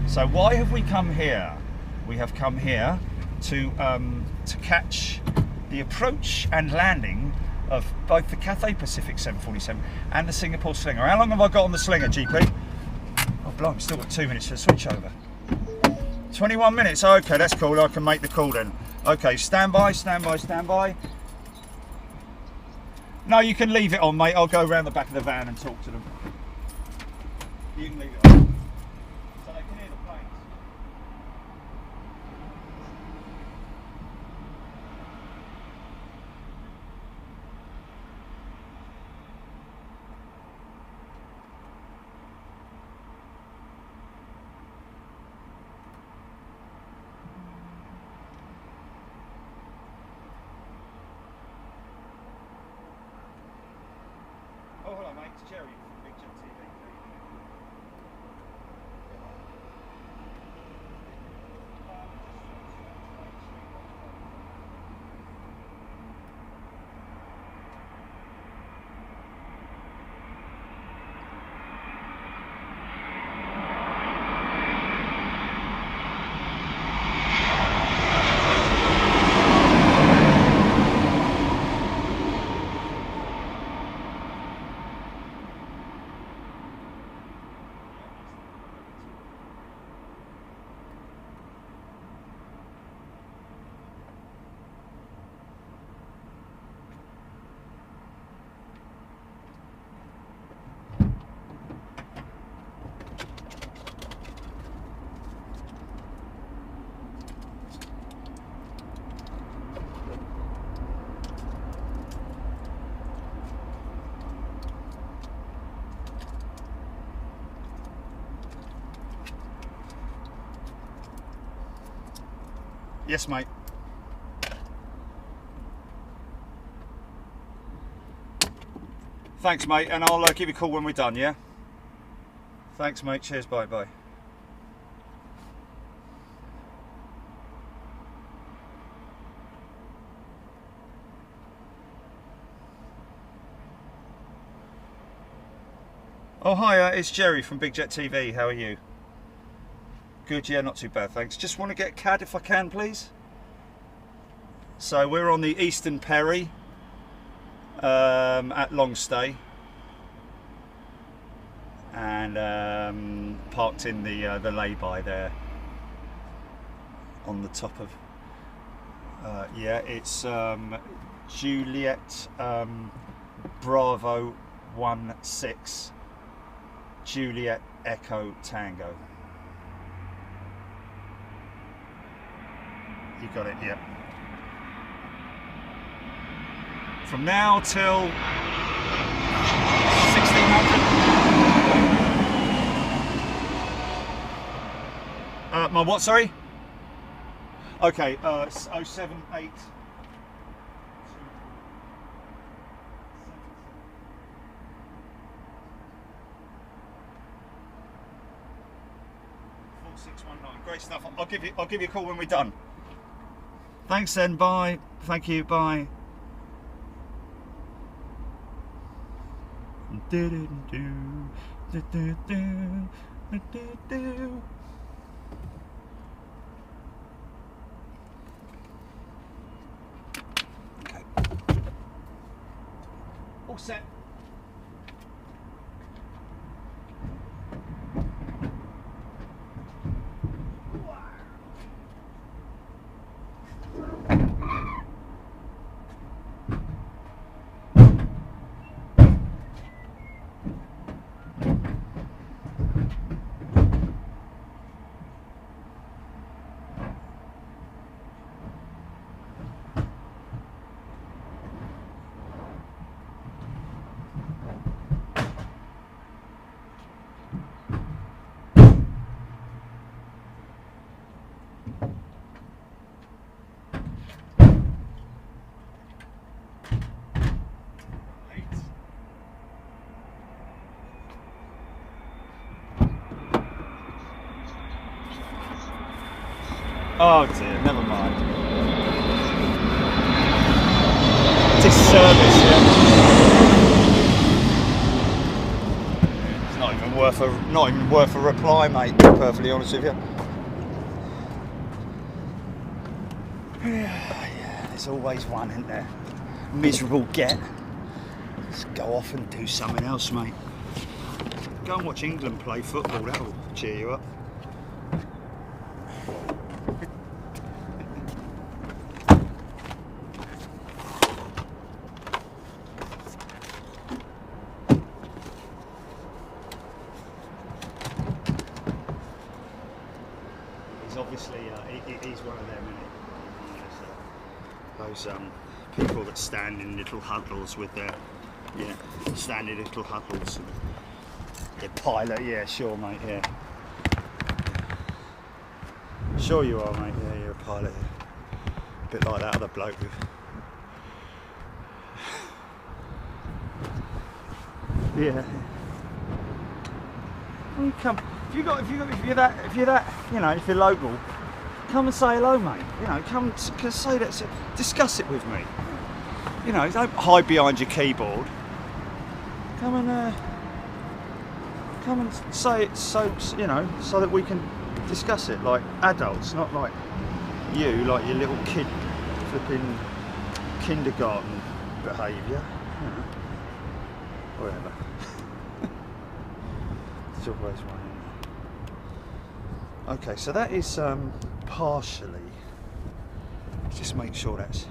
So why have we come here? We have come here to catch the approach and landing of both the Cathay Pacific 747 and the Singapore Slinger. How long have I got on the Slinger, GP? Oh, blimey, still got 2 minutes for the switch over. 21 minutes, okay, that's cool, I can make the call then. Okay, stand by. No, you can leave it on, mate, I'll go around the back of the van and talk to them. You can leave it on. So they can hear the planes. Oh, hello, mate. It's Jerry from Big Jump TV. Yes, mate. Thanks, mate, and I'll give you a call when we're done, yeah? Thanks, mate. Cheers, bye-bye. Oh, hiya, it's Jerry from Big Jet TV. How are you? Good, yeah, not too bad, thanks. Just want to get CAD if I can, please. So we're on the Eastern Perry at Longstay, and parked in the lay-by there on the top of. Yeah, it's Juliet Bravo 16 Juliet Echo Tango. You got it, yeah. From now till 1600. My what, sorry? Okay, 078. 4619. Great stuff. I'll give you a call when we're done. Thanks then, bye. Thank you, bye. Okay. All set. Oh dear, never mind. Disservice, yeah. It's not even worth a reply, mate, to be perfectly honest with you. Yeah, there's always one, isn't there? Miserable get. Let's go off and do something else, mate. Go and watch England play football, that'll cheer you up. Obviously, he's one of them, isn't he? Those people that stand in little huddles with their, stand in little huddles. The pilot, yeah, sure, mate, yeah. Sure you are, mate, yeah, you're a pilot. Yeah. A bit like that other bloke. Yeah. Well, you come. If you're that, if you're local, come and say hello, mate. Come say that, discuss it with me. Don't hide behind your keyboard. Come and say it, so that we can discuss it like adults, not like you, like your little kid, flipping kindergarten behaviour. Whatever. There's always one. Okay, so that is partially. Just make sure that's.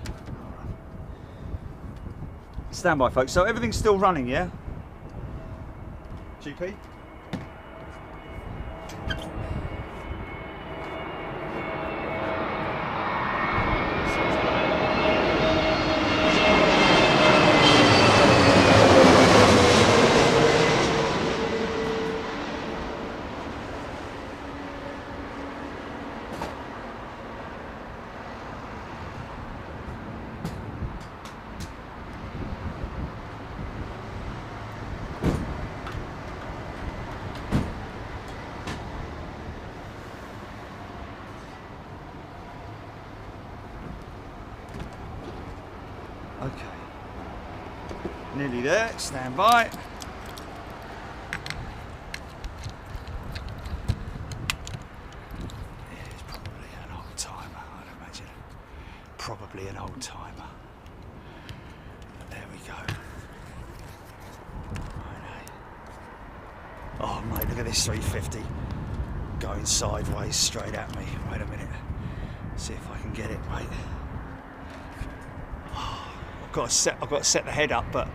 Stand by, folks. So everything's still running, yeah? GP? Nearly there, stand by. It's probably an old timer, I'd imagine. Probably an old timer. But there we go. Right. Oh mate, look at this 350 going sideways straight at me. Wait a minute. See if I can get it, mate. Oh, I've got to set the head up, but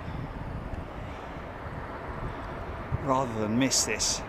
rather than miss this.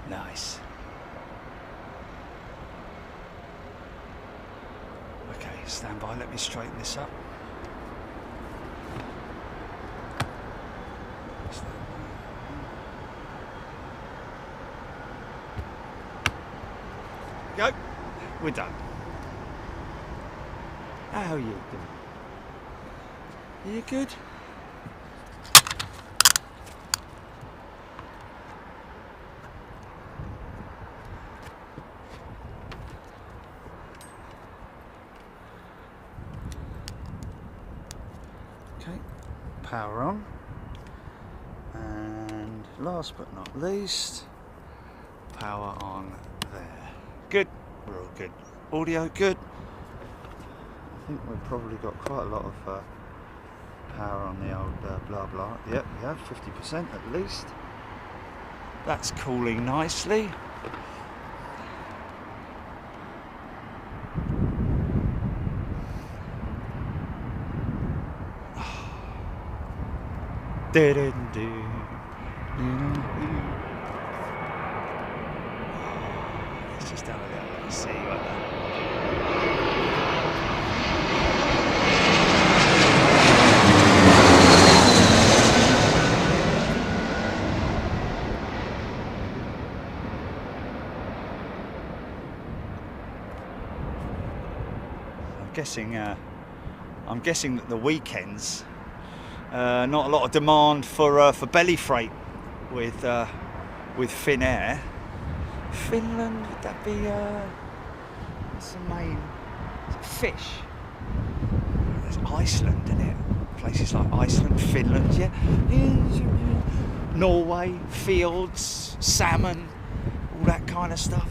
Nice. Okay, stand by, let me straighten this up. Go. We're done. How are you doing? Are you good? Okay, power on, and last but not least, power on there. Good, we're all good. Audio good. I think we've probably got quite a lot of power on the old blah blah. Yep, we have 50% at least. That's cooling nicely. Let's just have a little see like that. I'm guessing that the weekends. Not a lot of demand for belly freight with Finnair. Finland, would that be what's the main? Is it fish? There's Iceland, isn't it? Places like Iceland, Finland, yeah. Norway, fields, salmon, all that kind of stuff.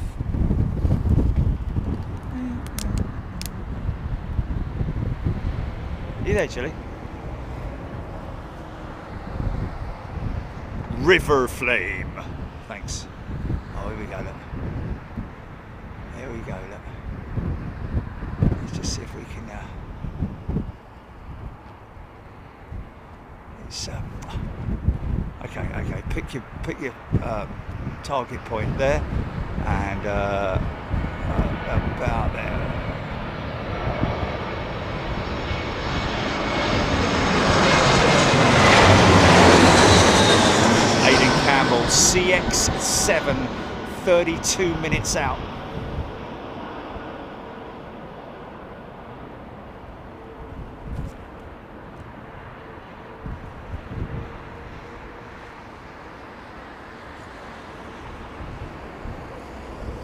You there, Chilly? River Flame. Thanks. Oh, here we go, look. Here we go, look. Let's just see if we can... It's, okay. Pick your target point there, and about there. CX7, 32 minutes out.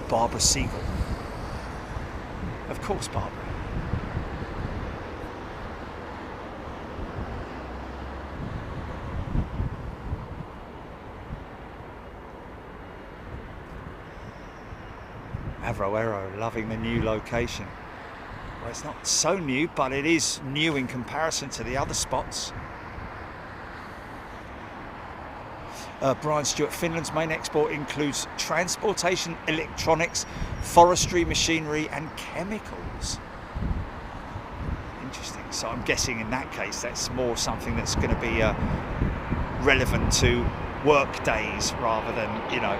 Barbara Siegel. Of course, Barbara. Aero, loving the new location. Well, it's not so new, but it is new in comparison to the other spots. Brian Stewart, Finland's main export includes transportation, electronics, forestry, machinery and chemicals. Interesting. So I'm guessing in that case that's more something that's going to be relevant to work days rather than, you know,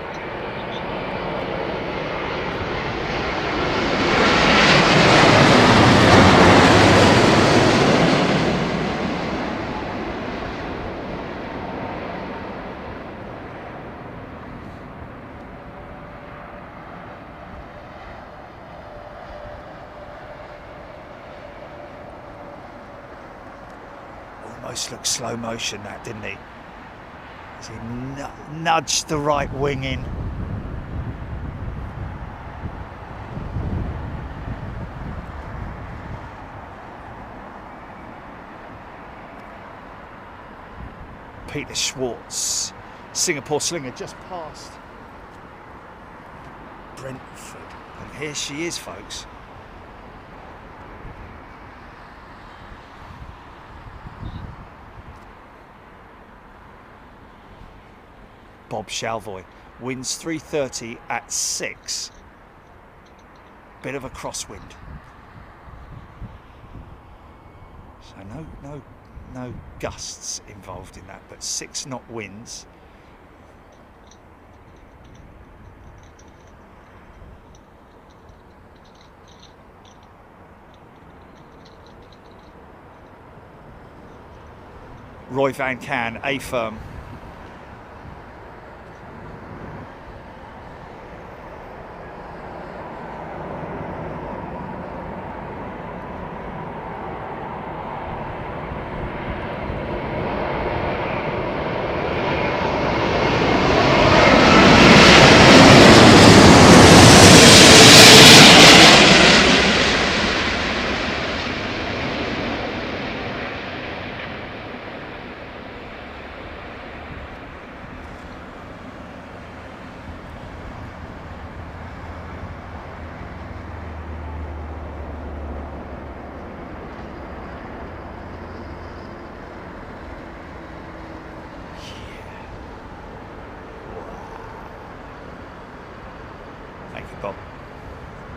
almost looked slow motion, that, didn't he? As he nudged the right wing in. Peter Schwartz, Singapore Slinger, just past Brentford. And here she is, folks. Bob Shalvoy wins 330 at 6. Bit of a crosswind. So no gusts involved in that, but 6 knot winds. Roy Van Can, A firm.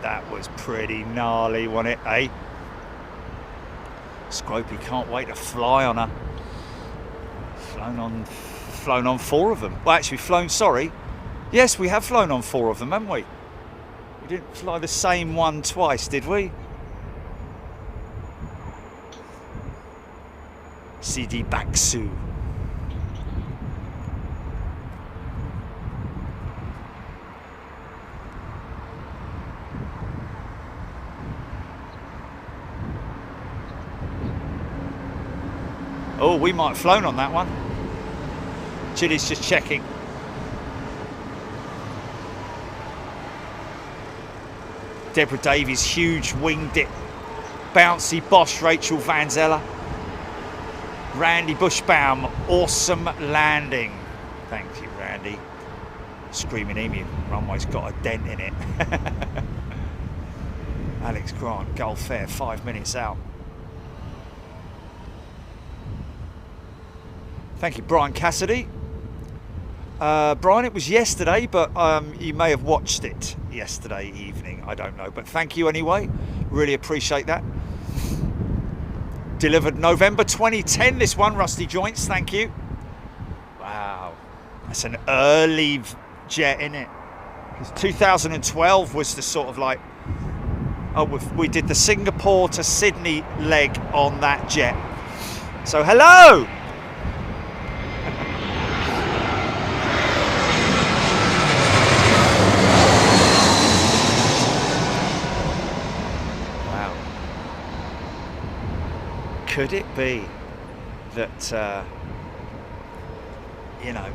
That was pretty gnarly, wasn't it, eh? Scropey can't wait to fly on her. Flown on 4 of them. Well, actually, yes, we have flown on 4 of them, haven't we? We didn't fly the same one twice, did we? Sidi Baksu. Oh, we might have flown on that one. Chili's just checking. Deborah Davies, huge wing dip. Bouncy Bosch, Rachel Van Zeller. Randy Bushbaum, awesome landing. Thank you, Randy. Screaming Emu, runway's got a dent in it. Alex Grant, Gulf Fair, 5 minutes out. Thank you, Brian Cassidy. Brian, it was yesterday, but you may have watched it yesterday evening. I don't know, but thank you anyway. Really appreciate that. Delivered November 2010, this one, Rusty Joints, thank you. Wow, that's an early jet, innit? Because 2012 was the sort of like, we did the Singapore to Sydney leg on that jet. So hello! Could it be that, you know,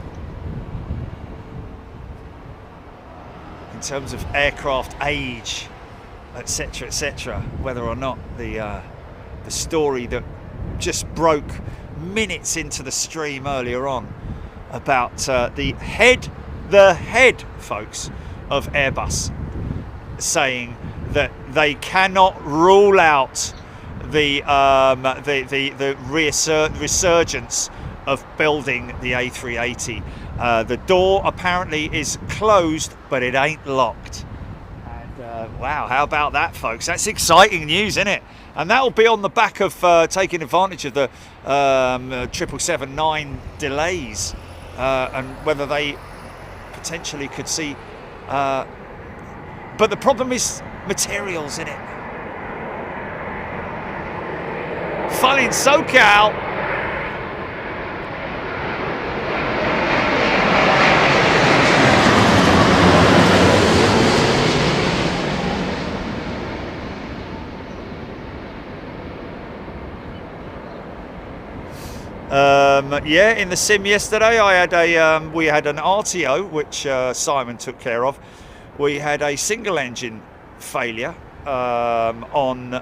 in terms of aircraft age, etc., whether or not the story that just broke minutes into the stream earlier on about the head, folks, of Airbus saying that they cannot rule out the resurgence of building the A380. The door apparently is closed, but it ain't locked. And wow, how about that, folks? That's exciting news, isn't it? And that will be on the back of taking advantage of the 777-9 delays and whether they potentially could see. But the problem is materials, in it. Fun in SoCal. Yeah, in the sim yesterday, I had we had an RTO, which Simon took care of. We had a single engine failure on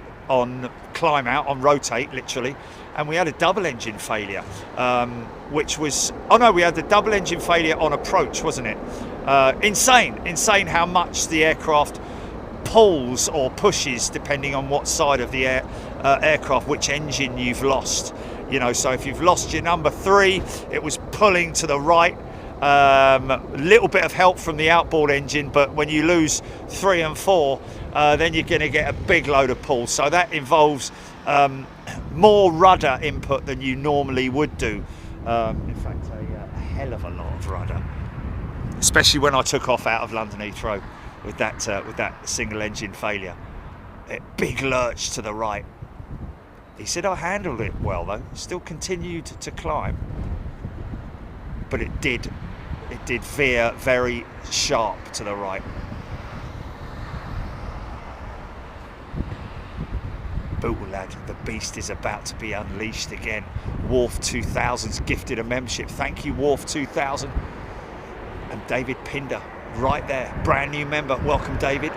climb out, on rotate, literally, and we had a double engine failure, which was, oh no, we had the double engine failure on approach, wasn't it? Insane how much the aircraft pulls or pushes depending on what side of the aircraft, which engine you've lost. You know, so if you've lost your number 3, it was pulling to the right. Little bit of help from the outboard engine, but when you lose 3 and 4, then you're going to get a big load of pull. So that involves more rudder input than you normally would do. In fact, a hell of a lot of rudder, especially when I took off out of London Heathrow with that single engine failure. A big lurch to the right. He said I handled it well though. Still continued to climb, but it did veer very sharp to the right. Bootle lad, the beast is about to be unleashed again. Wharf 2000's gifted a membership. Thank you, Wharf 2000. And David Pinder, right there, brand new member. Welcome, David.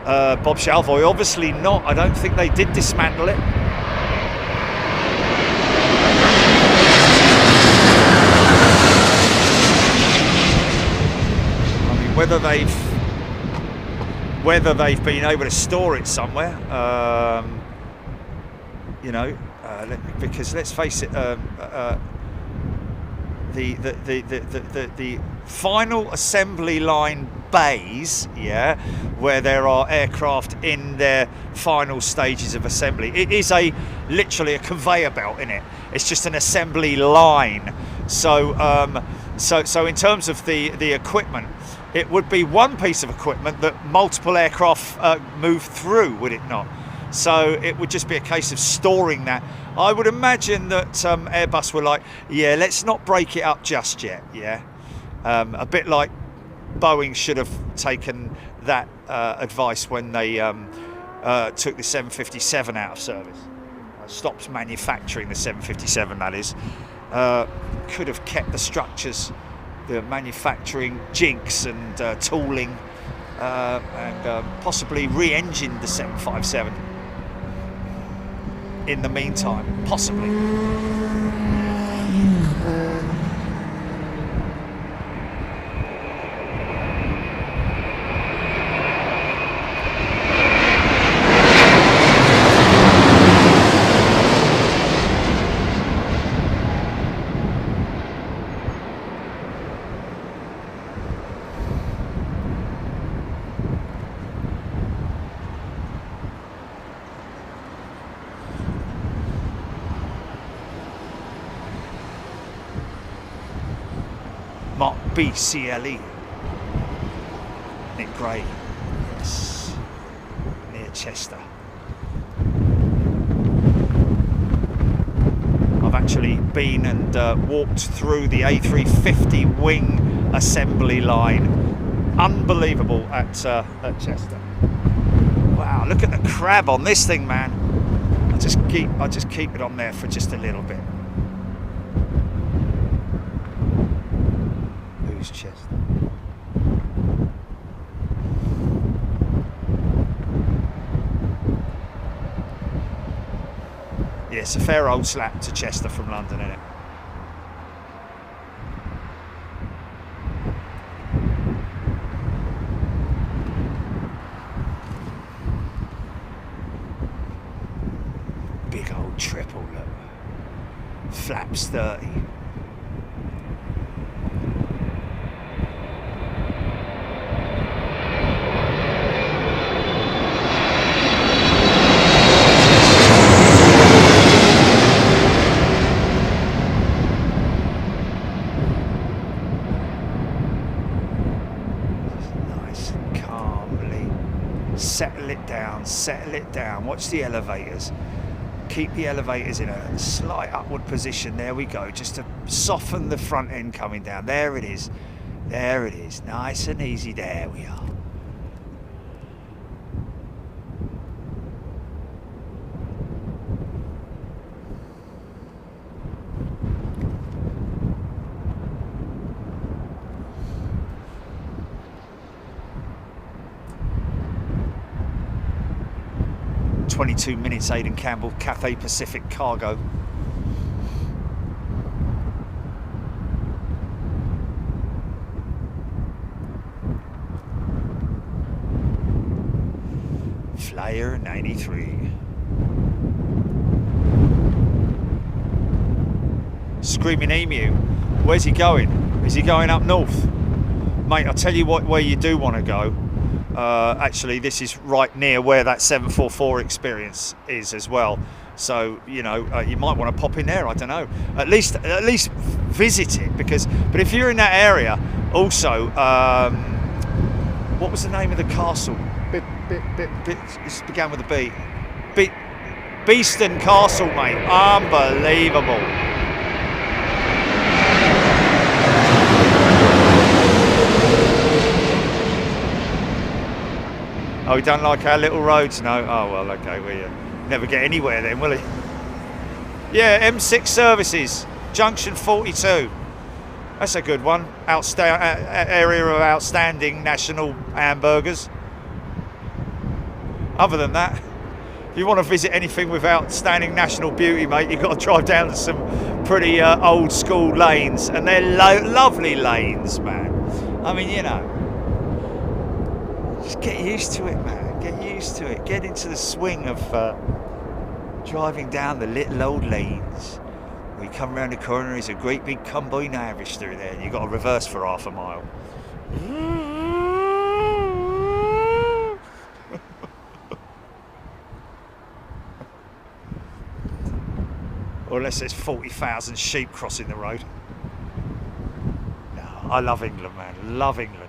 Bob Shalvoy, obviously not. I don't think they did dismantle it. I mean, whether they've been able to store it somewhere, you know, because let's face it, the final assembly line bays, yeah, where there are aircraft in their final stages of assembly, it is literally a conveyor belt in it. It's just an assembly line. So so in terms of the equipment, it would be one piece of equipment that multiple aircraft move through, would it not? So it would just be a case of storing that. I would imagine that Airbus were like, yeah, let's not break it up just yet, yeah. A bit like Boeing should have taken that advice when they took the 757 out of service. Stopped manufacturing the 757, that is. Could have kept the structures, the manufacturing jigs and tooling, and possibly re-engined the 757 in the meantime, possibly. BCLE. Nick Gray, yes, near Chester. I've actually been and walked through the A350 wing assembly line. Unbelievable at Chester. Wow, look at the crab on this thing, man. I'll just keep it on there for just a little bit. Chest. Yeah, it's a fair old slap to Chester from London, isn't it? Big old triple, look. Flaps 30. Settle it down, watch the elevators, keep the elevators in a slight upward position. There we go, just to soften the front end coming down. There it is, nice and easy. There we are. 22 minutes, Aidan Campbell, Cathay Pacific Cargo. Flyer 93. Screaming Emu. Where's he going? Is he going up north? Mate, I'll tell you what way you do want to go. Actually, this is right near where that 744 experience is as well. So, you know, you might want to pop in there, I don't know. At least visit it, but if you're in that area, also, what was the name of the castle? It began with a B. Beeston Castle, mate. Unbelievable. Oh, he don't like our little roads? No? Oh, well, okay. We never get anywhere then, will he? Yeah, M6 services, junction 42. That's a good one. Area of outstanding national hamburgers. Other than that, if you want to visit anything with outstanding national beauty, mate, you've got to drive down to some pretty old school lanes, and they're lovely lanes, man. I mean, you know, just get used to it, man. Get used to it. Get into the swing of driving down the little old lanes. When you come around the corner, there's a great big combine average through there, and you've got to reverse for half a mile. Or unless there's 40,000 sheep crossing the road. No, I love England, man. Love England.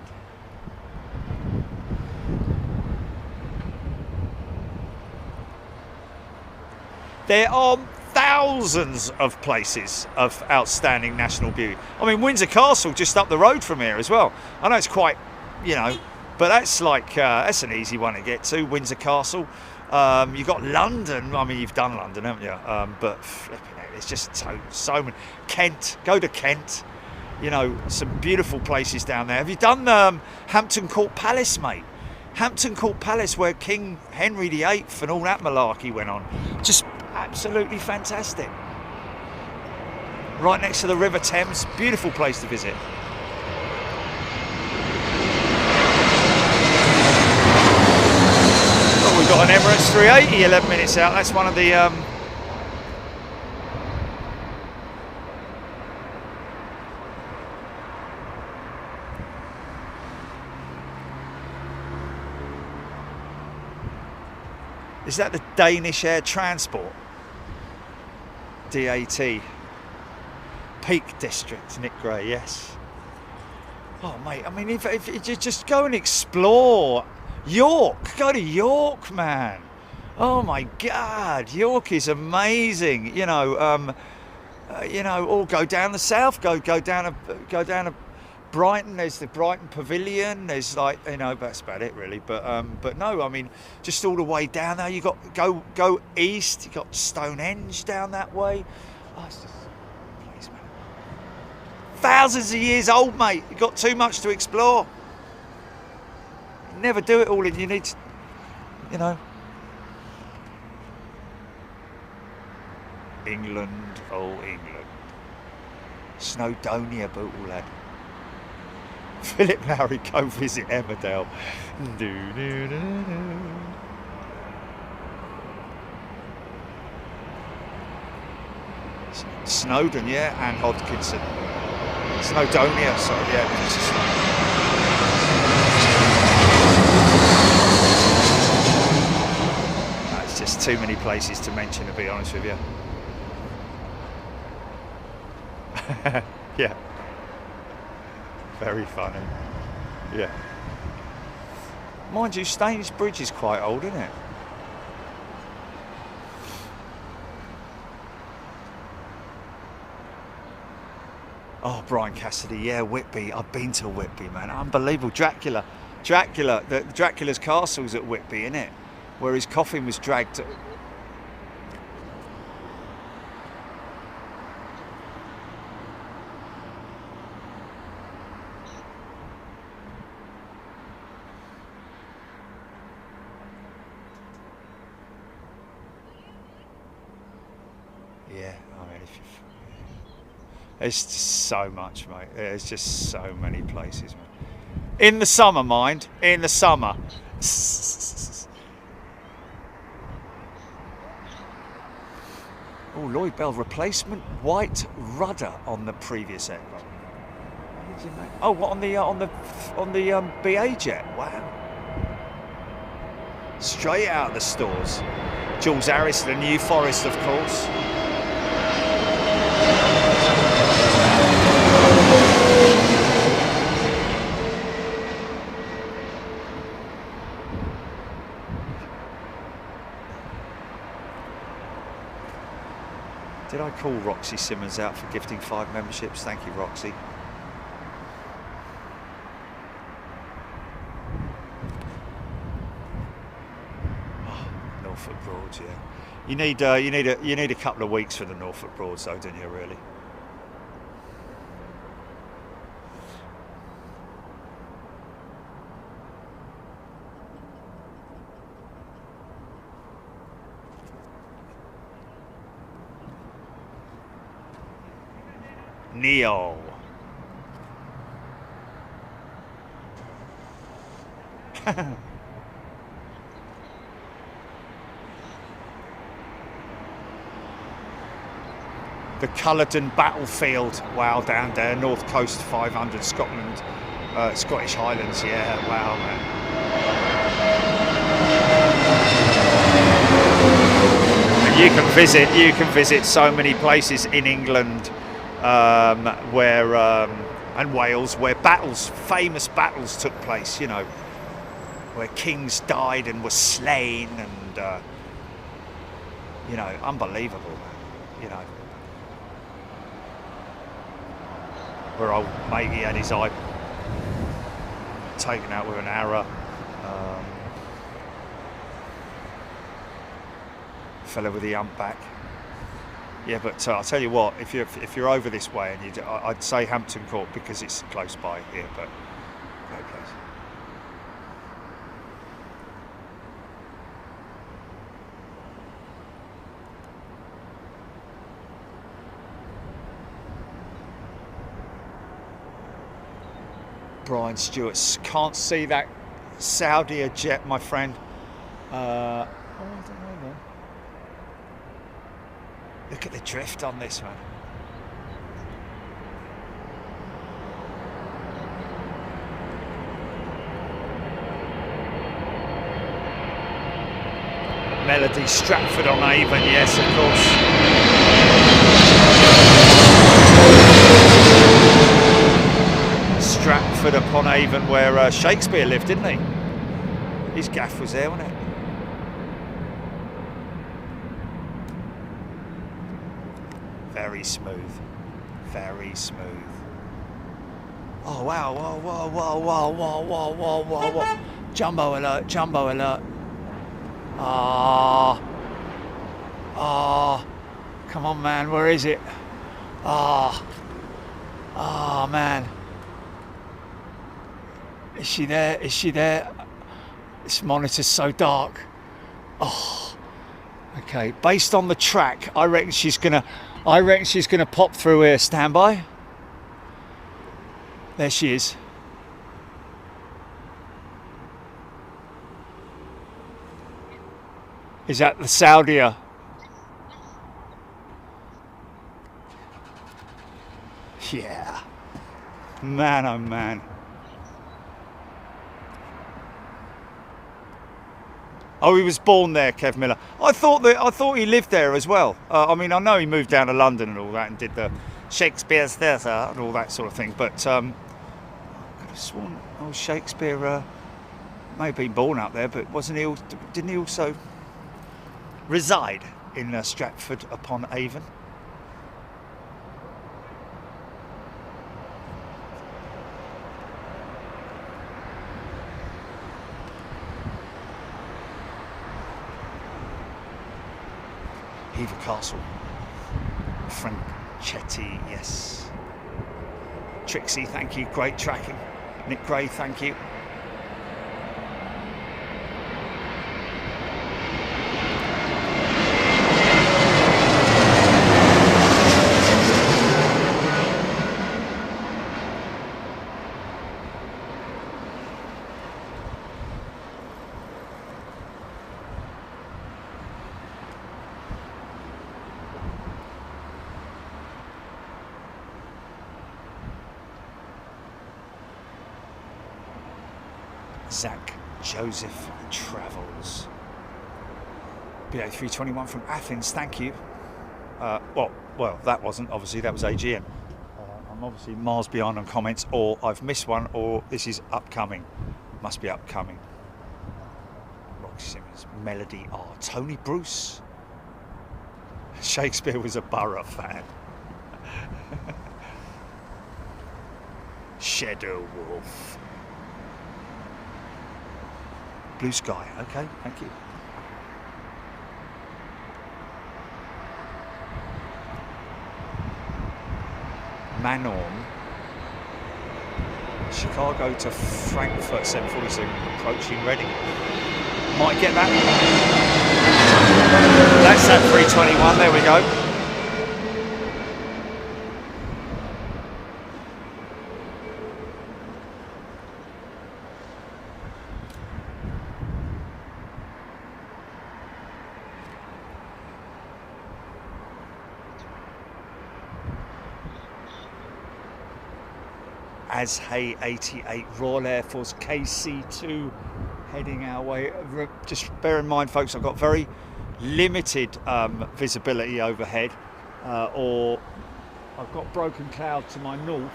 There are thousands of places of outstanding national beauty. I mean, Windsor Castle just up the road from here as well. I know it's quite, you know, but that's like, that's an easy one to get to, Windsor Castle. You've got London. I mean, you've done London, haven't you? But flipping it, there's just so many. Kent, go to Kent. You know, some beautiful places down there. Have you done Hampton Court Palace, mate? Hampton Court Palace, where King Henry VIII and all that malarkey went on. Just absolutely fantastic. Right next to the River Thames. Beautiful place to visit. Oh, we've got an Emirates 380 11 minutes out. That's one of the is that the Danish Air Transport? DAT. Peak District, Nick Gray, yes. Oh, mate, I mean, if you just go and explore York, go to York, man. Oh my God, York is amazing. You know, or go down the south, go down to Brighton. There's the Brighton Pavilion. There's like, you know, that's about it really. But no, I mean, just all the way down there. You got go east. You got Stonehenge down that way. Oh, it's just a place, man. Thousands of years old, mate. You got too much to explore. You never do it all, and you need to, you know. England, oh England. Snowdonia, bootle lad. Philip Lowry, go visit Emmerdale. Snowdon, yeah, and Hodkinson. Snowdonia, sorry, yeah. It's just too many places to mention, to be honest with you. Yeah. Very funny. Yeah. Mind you, Staines Bridge is quite old, isn't it? Oh, Brian Cassidy, yeah, Whitby. I've been to Whitby, man. Unbelievable. Dracula's castle's at Whitby, isn't it? Where his coffin was dragged. Yeah, I mean, it's just so much, mate. There's just so many places, mate. In the summer, mind. In the summer. Oh, Lloyd Bell replacement white rudder on the previous aircraft. Oh, what on the BA jet? Wow. Straight out of the stores. Jules Harris, the New Forest, of course. Did I call Roxy Simmons out for gifting 5 memberships? Thank you, Roxy. Oh, Norfolk Broads, yeah. You need a couple of weeks for the Norfolk Broads, though, don't you? Really. Neo. The Culloden battlefield, wow, down there, North Coast 500, Scotland, Scottish Highlands, yeah, wow, man. And you can visit so many places in England, where and Wales, where famous battles took place, you know, where kings died and were slain, and you know, unbelievable, you know. Where old matey had his eye taken out with an arrow. Fella with the humpback. Yeah, but I'll tell you what, if you're over this way, and I'd say Hampton Court because it's close by here, but great place. Brian Stewart, can't see that Saudi jet, my friend. Oh, I don't know, man. Look at the drift on this, man. Melody Stratford on Avon, yes, of course. Stratford upon Avon, where Shakespeare lived, didn't he? His gaff was there, wasn't it? Very smooth, very smooth. Oh wow! Whoa! Whoa! Whoa! Whoa! Whoa! Whoa! Whoa! Whoa! Whoa! Jumbo alert! Jumbo alert! Ah! Ah! Come on, man! Where is it? Ah! Ah, man! Is she there? Is she there? This monitor's so dark. Oh. Okay. Based on the track, I reckon she's gonna pop through here. Stand by. There she is. Is that the Saudia? Yeah. Man, oh man. Oh, he was born there, Kev Miller. I thought he lived there as well. I mean, I know he moved down to London and all that, and did the Shakespeare's Theatre and all that sort of thing. But I could have sworn old Shakespeare may have been born up there, but didn't he also reside in Stratford upon Avon? Hever Castle. Franchetti, yes. Trixie, thank you. Great tracking. Nick Gray, thank you. Zach Joseph Travels. BA321 from Athens, thank you. Well, that wasn't, obviously, that was AGN. I'm obviously miles behind on comments, or I've missed one, or this is upcoming. Must be upcoming. Roxy Simmons, Melody R. Tony Bruce. Shakespeare was a Borough fan. Shadow Wolf. Blue Sky, okay, thank you. Manon. Chicago to Frankfurt 747 approaching Reading. Might get that. That's that 321, there we go. Hey 88 Royal Air Force KC2 heading our way. Just bear in mind, folks, I've got very limited visibility overhead, or I've got broken cloud to my north,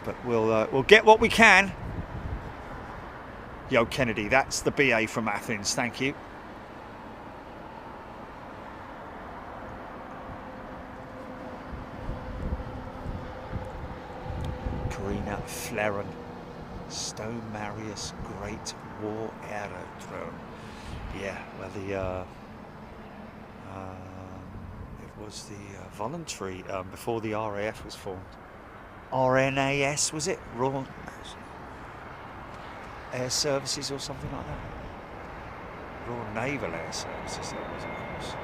but we'll get what we can. Yo Kennedy, that's the BA from Athens, thank you. Karina Flaron, Stowe Marius Great War Aerodrome. Yeah, well, it was the voluntary before the RAF was formed. RNAS, was it? Royal Air Services or something like that? Royal Naval Air Services, that was, of course.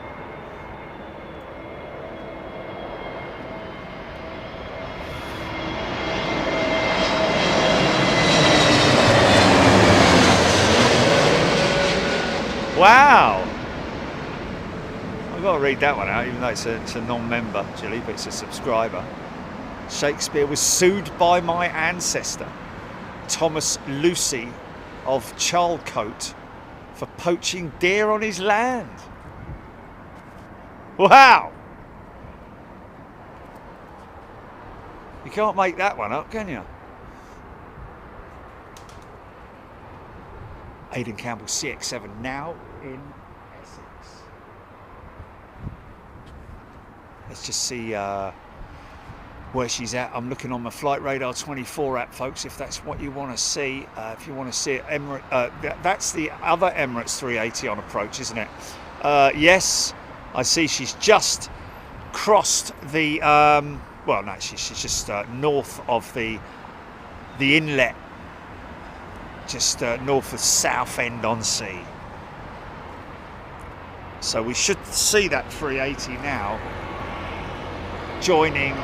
Wow! I've got to read that one out, even though it's a non-member, Jilly, but it's a subscriber. Shakespeare was sued by my ancestor, Thomas Lucy of Charlecote, for poaching deer on his land. Wow! You can't make that one up, can you? Aidan Campbell CX7 now in Essex. Let's just see where she's at. I'm looking on my Flight Radar 24 app, folks, if that's what you want to see. If you want to see it, that's the other Emirates 380 on approach, isn't it? Yes, I see she's just crossed the, well, no, she's just north of the inlet, just north of Southend-on-Sea. So we should see that 380 now joining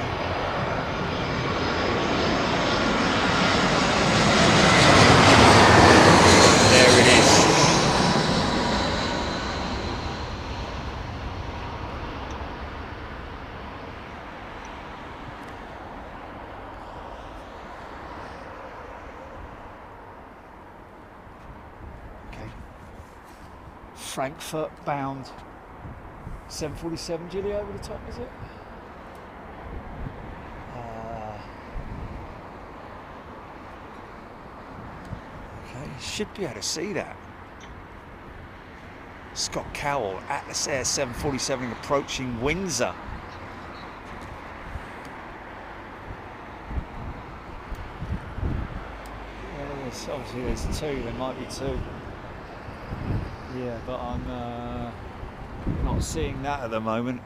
there it is. Frankfurt bound 747, Gilly, over the top, is it? Okay, should be able to see that. Scott Cowell, Atlas Air 747 approaching Windsor. Yeah, obviously there's two, there might be two. Yeah, but I'm not seeing that at the moment.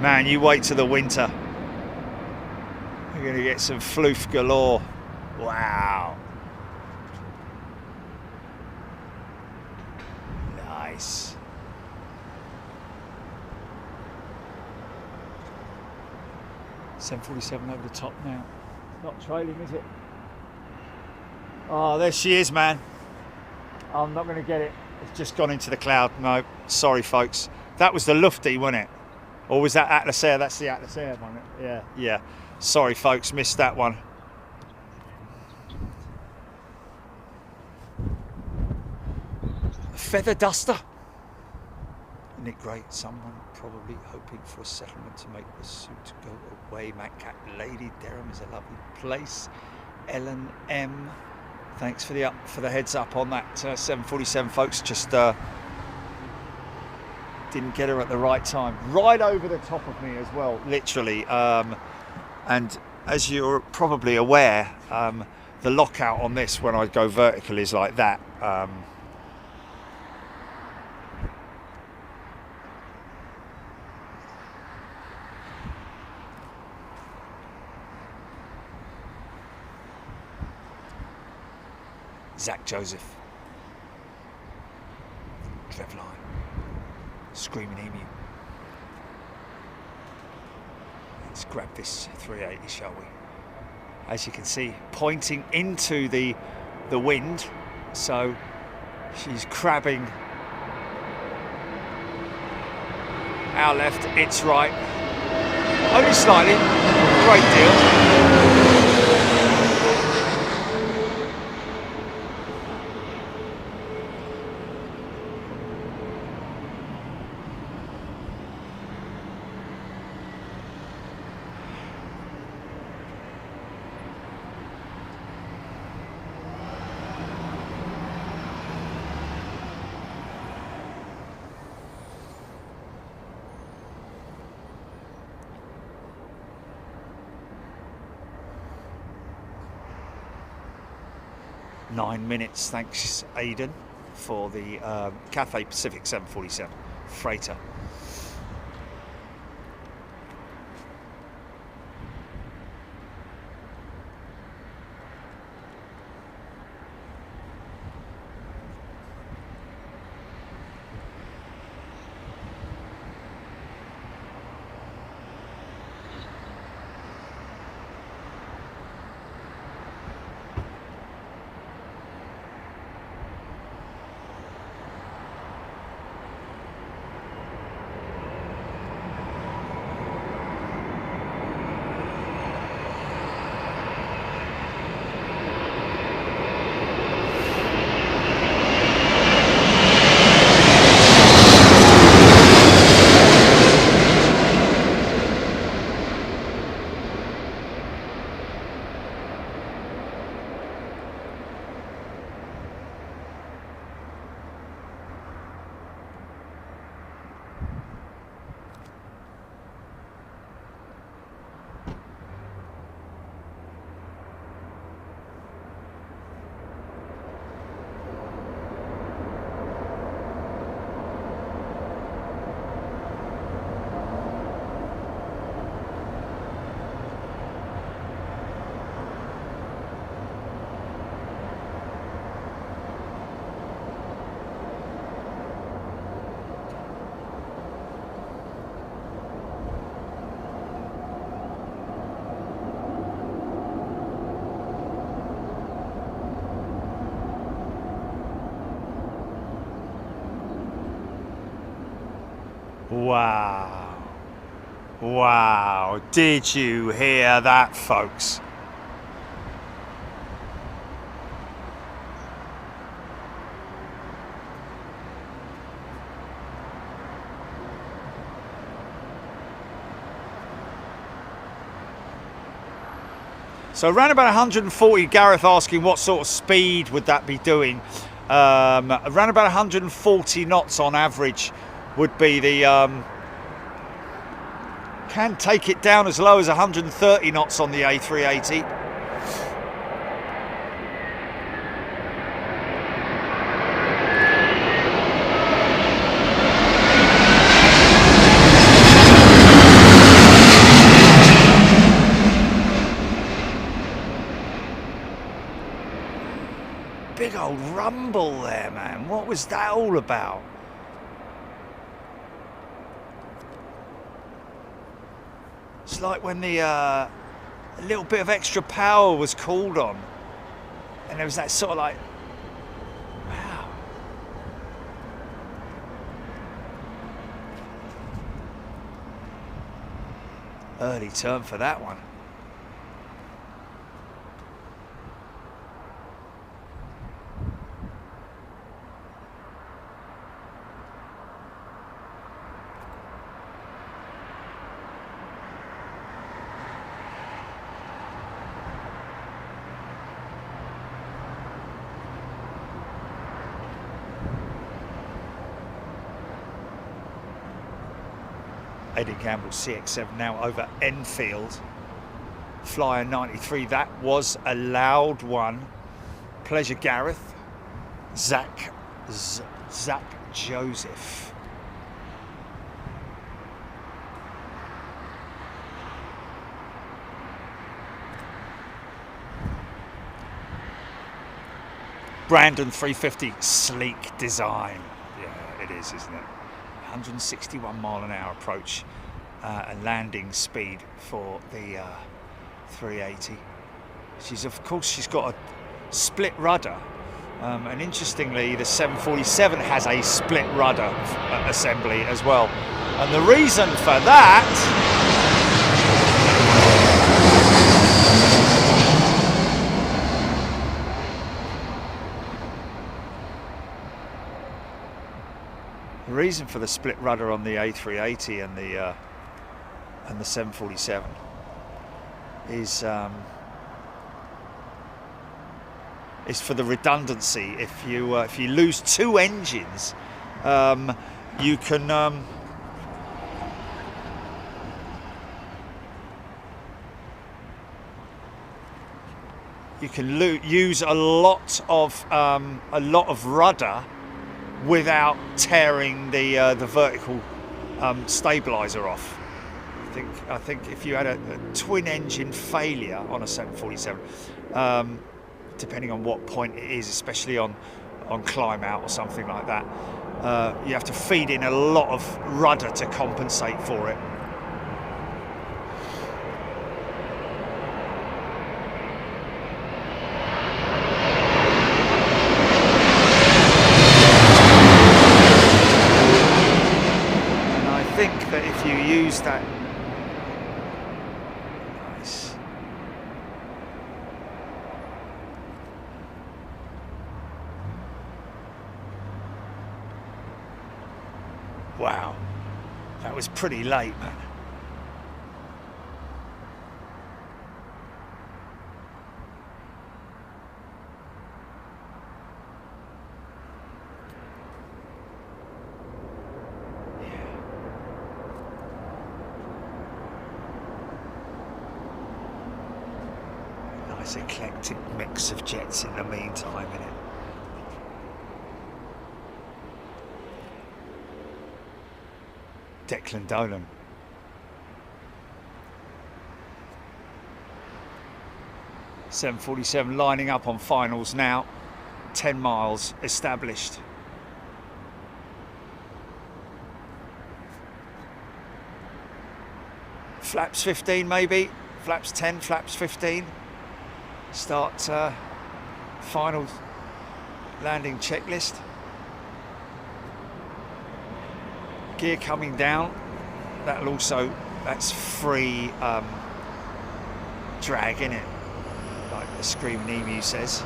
Man, you wait till the winter. We're going to get some floof galore. Wow. Nice. $747 over the top now. Not trailing, is it? Oh, there she is, man. I'm not going to get it. It's just gone into the cloud. No, sorry, folks. That was the Lufty, wasn't it? Or was that Atlas Air? That's the Atlas Air one. Yeah, yeah. Sorry, folks, missed that one. Feather duster. Isn't it great? Someone probably hoping for a settlement to make the suit go away. Matt Cat, Lady Derham is a lovely place. Ellen M. Thanks for the heads up on that 747, folks. Just didn't get her at the right time. Right over the top of me as well, literally. And as you're probably aware, the lockout on this when I go vertical is like that. Zach Joseph, Trevline, Screaming Emu. Let's grab this 380, shall we? As you can see, pointing into the wind, so she's crabbing our left, its right, only slightly, great deal. Nine minutes, thanks Aidan, for the Cathay Pacific 747 freighter. Wow. Wow. Did you hear that, folks? So around about 140, Gareth asking what sort of speed would that be doing? Around about 140 knots on average would be the, can take it down as low as 130 knots on the A380. big old rumble there, man. What was that all about? It's like when the a little bit of extra power was called on, and there was that sort of like, wow. Early turn for that one. Eddie Campbell CX-7 now over Enfield. Flyer 93, that was a loud one. Pleasure Gareth. Zach Joseph. Brandon 350, sleek design. Yeah, it is, isn't it? 161 mile an hour approach and landing speed for the 380. Of course she's got a split rudder, and interestingly the 747 has a split rudder assembly as well, and the reason for that the split rudder on the A380 and the 747 is for the redundancy. If you lose two engines, you can use a lot of rudder without tearing the vertical stabilizer off. I think if you had a twin engine failure on a 747, depending on what point it is, especially on climb out or something like that, you have to feed in a lot of rudder to compensate for it. If you use that, nice. Wow, that was pretty late, man. Eclectic mix of jets in the meantime, innit? Declan Dolan. .747 lining up on finals now. 10 miles established. Flaps 15 maybe, flaps 10, flaps 15. Start final landing checklist. Gear coming down. That's free drag, innit? Like the Screaming Emu says.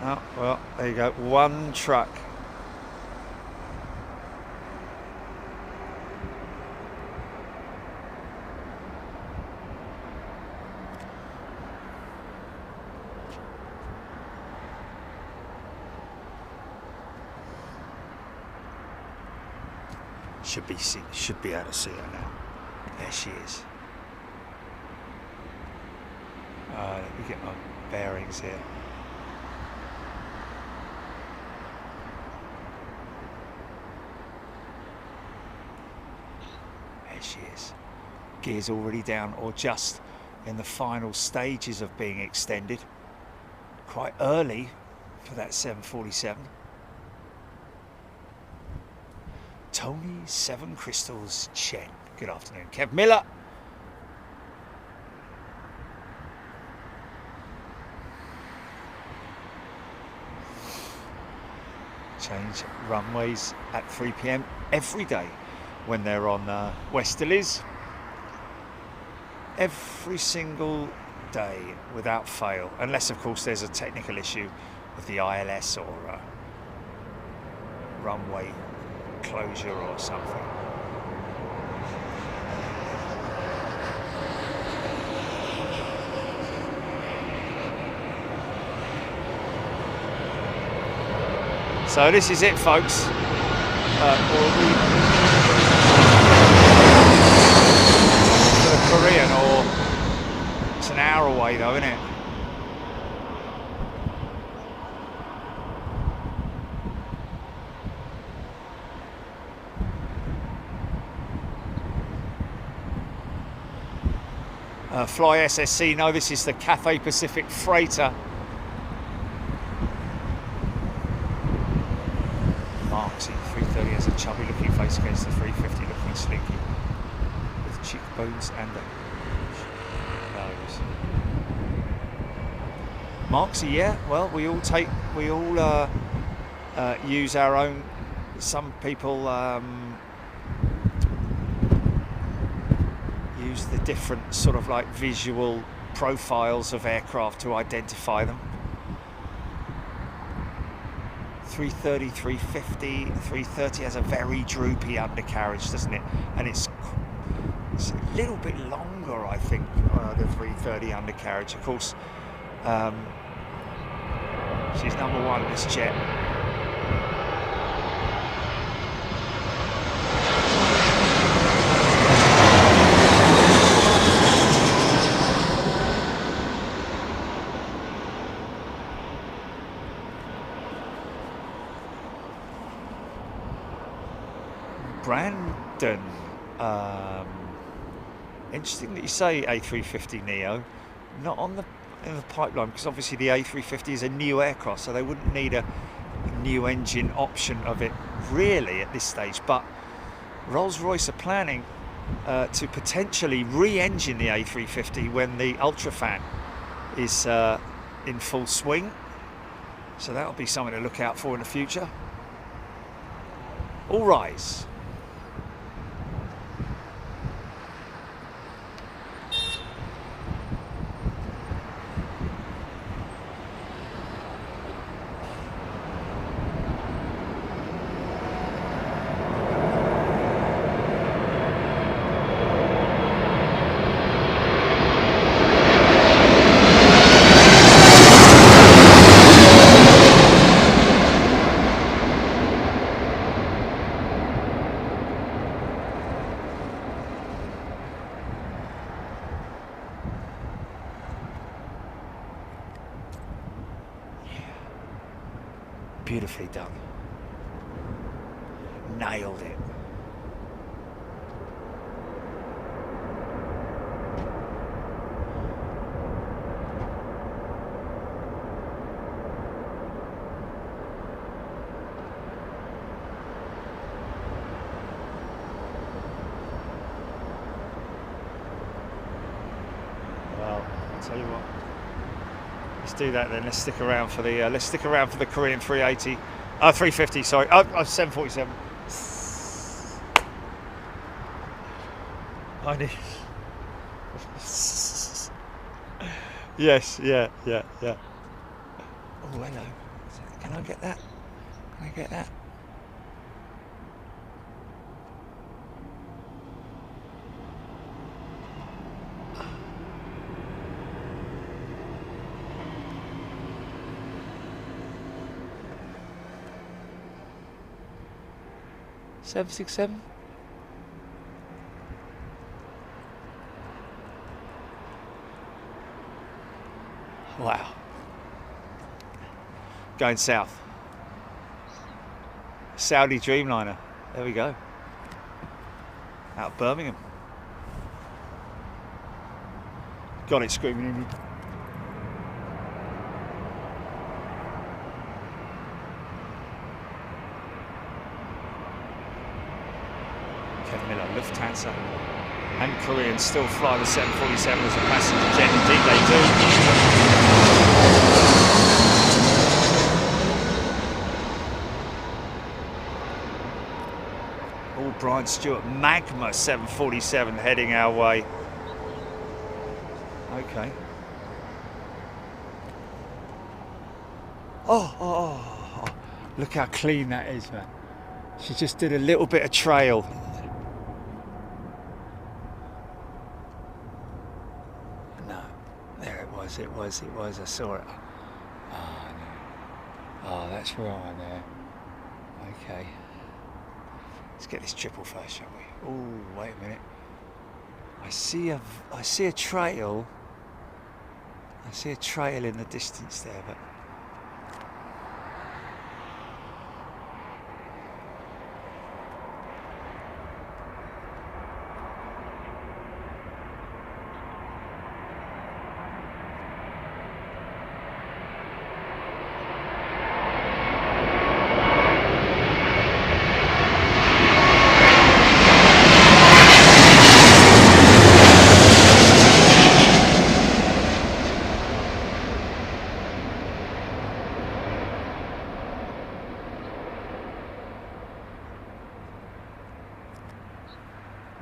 Oh, well, there you go, one truck. Should be able to see her now. There she is. Let me get my bearings here. There she is. Gears already down, or just in the final stages of being extended. Quite early for that 747. Tony Seven Crystals Chen. Good afternoon. Kev Miller. Change runways at 3 p.m. every day when they're on westerlies. Every single day without fail, unless of course there's a technical issue with the ILS or runway closure or something. So this is it, folks. For the Korean, or it's an hour away though, isn't it? Fly SSC, no, this is the Cathay Pacific Freighter. Marksy 330 has a chubby looking face against the 350 looking slinky with cheekbones and a nose. Marksy, yeah, well, we all use our own. Some people use the different sort of like visual profiles of aircraft to identify them. 330, 350, 330 has a very droopy undercarriage, doesn't it? And it's a little bit longer, I think, the 330 undercarriage. Of course, she's number one in this jet. Brandon, interesting that you say A350neo, not on in the pipeline, because obviously the A350 is a new aircraft, so they wouldn't need a new engine option of it really at this stage. But Rolls-Royce are planning to potentially re-engine the A350 when the Ultrafan is in full swing, so that'll be something to look out for in the future. All rise. Beautifully done. Nailed it. Well, I'll tell you what. Let's do that then. Let's stick around for the Korean 380, 350. Sorry, 747. I need. Yes, yeah. Oh, hello. Can I get that? Can I get that? Seven, 6, 7. Wow. Going south. Saudi Dreamliner. There we go. Out of Birmingham. Got it screaming in me. Kevin Miller, Lufthansa and Korean still fly the 747 as a passenger jet. Indeed they do. Oh, Brian Stewart, Magma 747 heading our way. Okay. Oh, look how clean that is, man. She just did a little bit of trail. No, there it was, I saw it. Oh, no. Oh, that's right there. Okay. Let's get this triple first, shall we? Oh, wait a minute. I see a trail. I see a trail in the distance there, but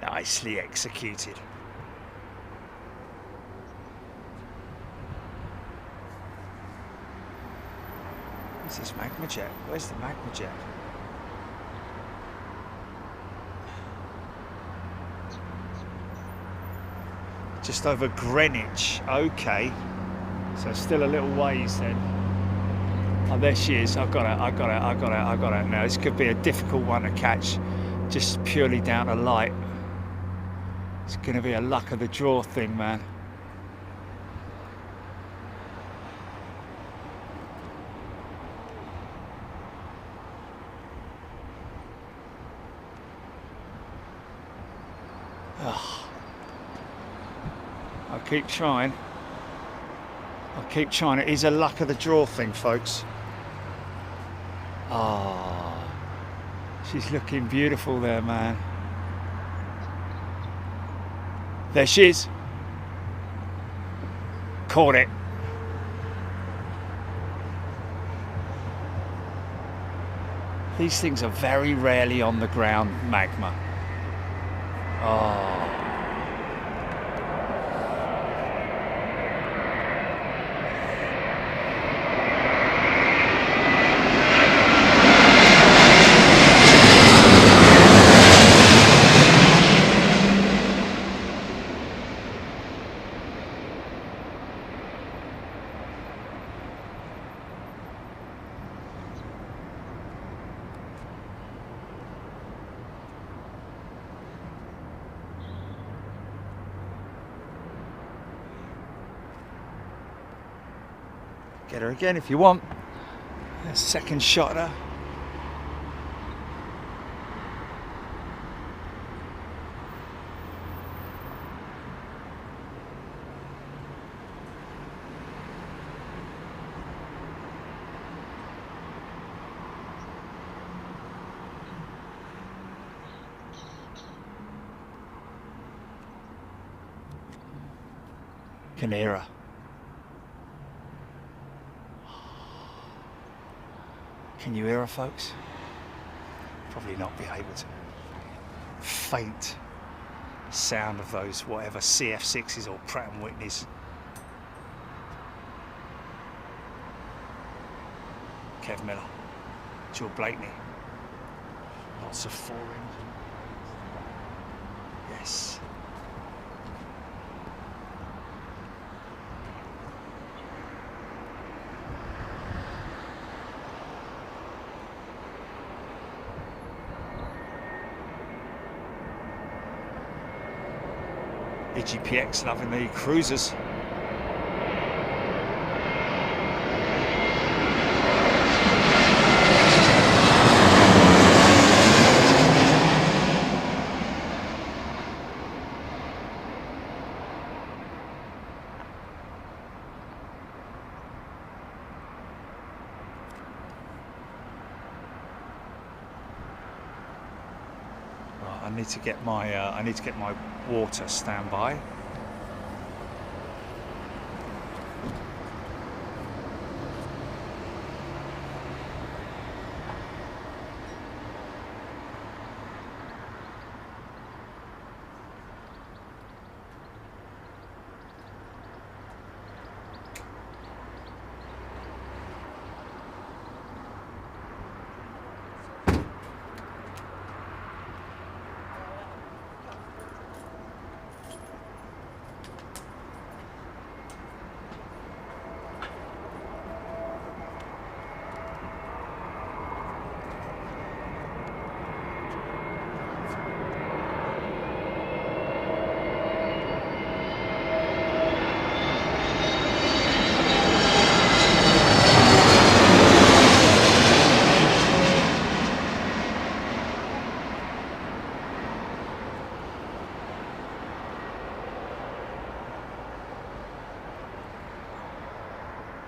nicely executed. Where's this magma jet? Where's the magma jet? Just over Greenwich. Okay. So still a little ways then. Oh, there she is. I got it now. This could be a difficult one to catch, just purely down to light. It's going to be a luck of the draw thing, man. Ugh. I'll keep trying. It is a luck of the draw thing, folks. Ah, oh, she's looking beautiful there, man. There she is. Caught it. These things are very rarely on the ground, magma. Oh. Get her again if you want. A second shot at her. Canera. Can you hear her, folks? Probably not be able to. Faint sound of those whatever CF6s or Pratt & Whitneys. Kev Miller, Jill Blakeney. Lots of four engine. Yes. EGPX loving the cruisers. need to get my water standby.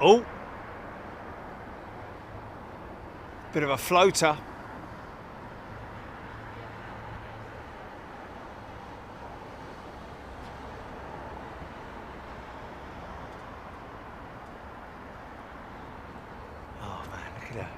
Oh, bit of a floater. Oh man, look at that.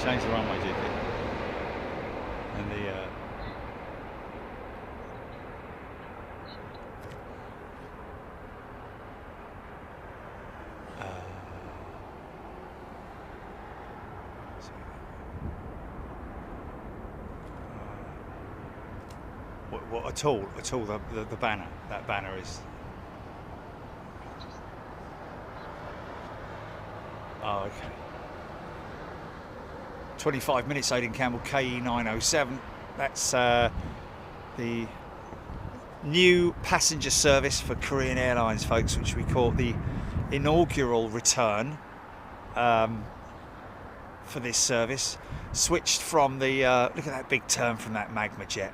Change the runway, GP. And the what at all the banner, that banner is. Oh, okay. 25 minutes Aidan Campbell, KE 907. That's the new passenger service for Korean Airlines, folks, which we call the inaugural return for this service. Switched from the, look at that big turn from that Magma jet.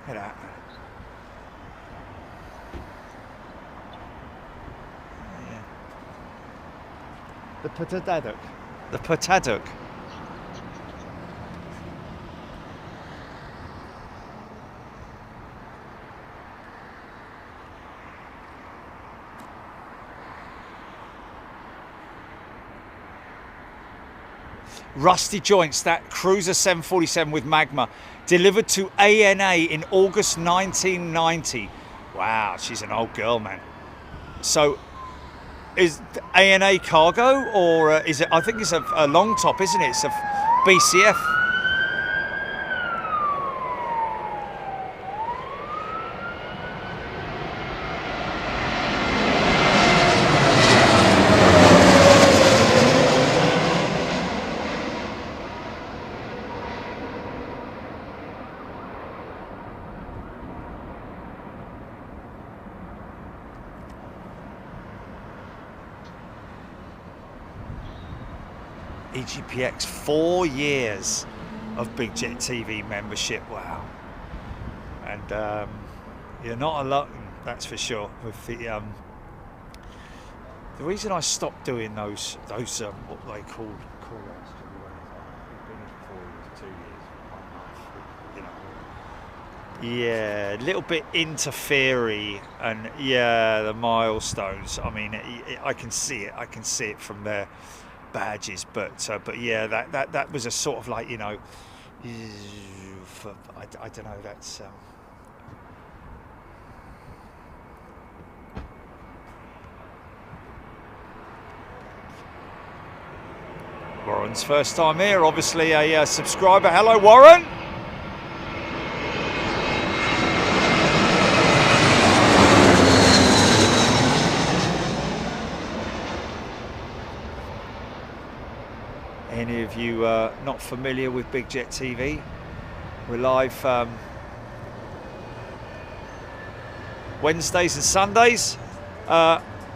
Look at that. Yeah. The Paddock. The Paddock. Rusty joints, that Cruiser 747 with Magma, delivered to ANA in August 1990. Wow, she's an old girl, man. So, is ANA cargo, or is it? I think it's a long top, isn't it? It's a BCF. EGPX, 4 years of Big Jet TV membership. Wow. And you're not alone, that's for sure. With the reason I stopped doing those what they call outs to the we've been here 4 years, 2 years, 1 month, you know. Yeah, a little bit interfering, and yeah, the milestones. I mean, I can see it. I can see it from their badges, but yeah, that was a sort of like, you know, I don't know. That's. Warren's first time here, obviously a subscriber. Hello, Warren. you not familiar with Big Jet TV, we're live Wednesdays and Sundays.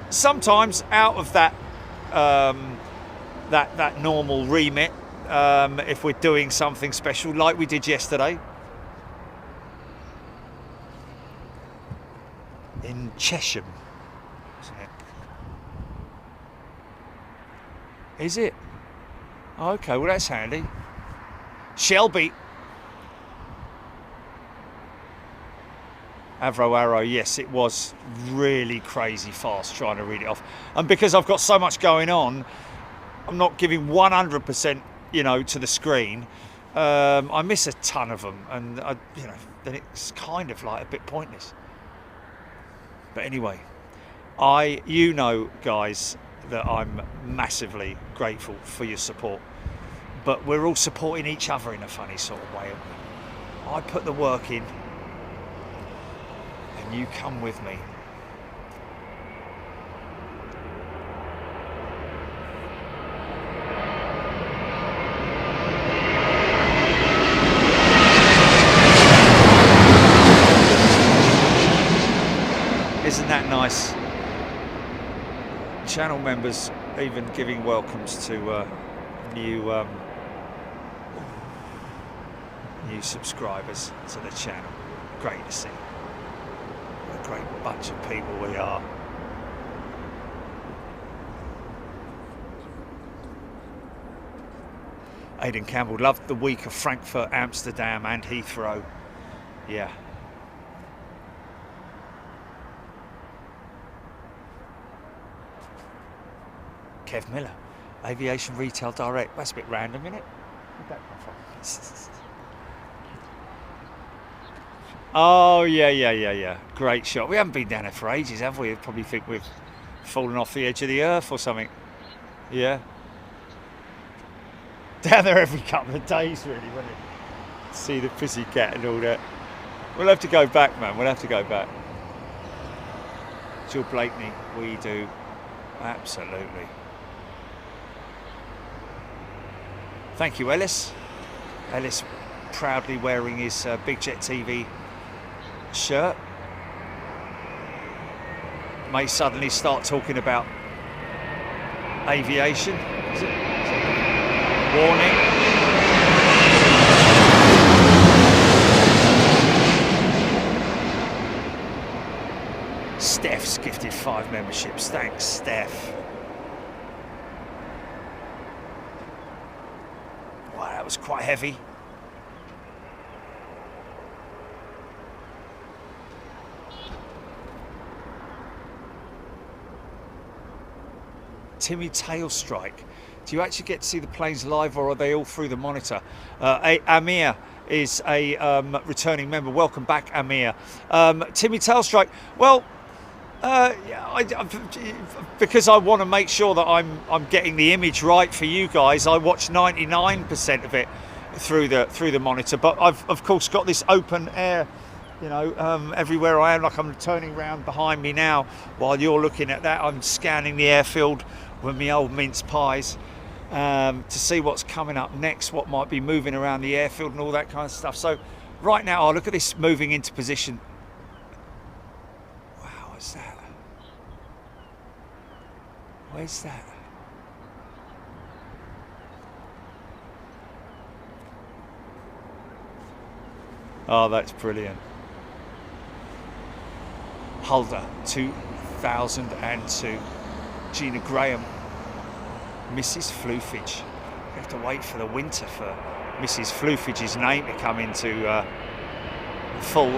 Sometimes out of that that normal remit, if we're doing something special like we did yesterday in Chesham, isn't it? Is it? Okay, well that's handy. Shelby. Avro Arrow, yes, it was really crazy fast trying to read it off. And because I've got so much going on, I'm not giving 100%, you know, to the screen. I miss a ton of them, and then it's kind of like a bit pointless. But anyway, you know, guys, that I'm massively grateful for your support. But we're all supporting each other in a funny sort of way. I put the work in, and you come with me. Isn't that nice? Channel members even giving welcomes to new subscribers to the channel. Great to see. What a great bunch of people we are. Aidan Campbell loved the week of Frankfurt, Amsterdam and Heathrow. Yeah. Kev Miller, Aviation Retail Direct. That's a bit random, isn't it? Where'd that come from? Oh, yeah. Great shot. We haven't been down there for ages, have we? Probably think we've fallen off the edge of the earth or something. Yeah. Down there every couple of days, really, wouldn't it? See the pussycat and all that. We'll have to go back, man. We'll have to go back. Jill Blakeney, we do. Absolutely. Thank you, Ellis. Ellis proudly wearing his Big Jet TV shirt. May suddenly start talking about aviation. Is it? Warning. Steph's gifted 5 memberships. Thanks, Steph. Wow, that was quite heavy. Timmy Tailstrike. Do you actually get to see the planes live, or are they all through the monitor? Amir is a returning member. Welcome back, Amir. Timmy Tailstrike. Well, because I want to make sure that I'm getting the image right for you guys, I watch 99% of it through the monitor. But I've of course got this open air, you know, everywhere I am. Like I'm turning around behind me now while you're looking at that. I'm scanning the airfield with my old mince pies to see what's coming up next, what might be moving around the airfield and all that kind of stuff. So right now, look at this moving into position. Wow, what's that? Where's that? Oh, that's brilliant. Huldah 2002. Gina Graham. Mrs. Floofage. We have to wait for the winter for Mrs. Floofage's name to come into full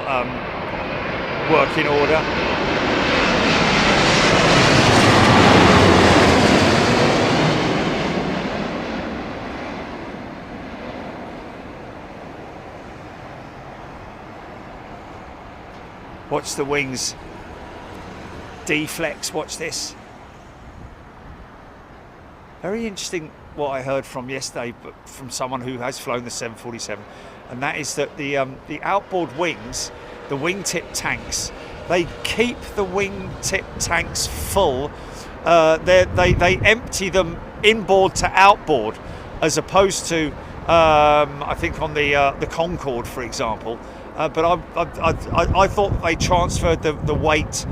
working order. Watch the wings deflex, watch this. Very interesting what I heard from yesterday, but from someone who has flown the 747, and that is that the outboard wings, the wingtip tanks, they keep the wingtip tanks full. They empty them inboard to outboard as opposed to I think on the Concorde, for example. But I thought they transferred the weight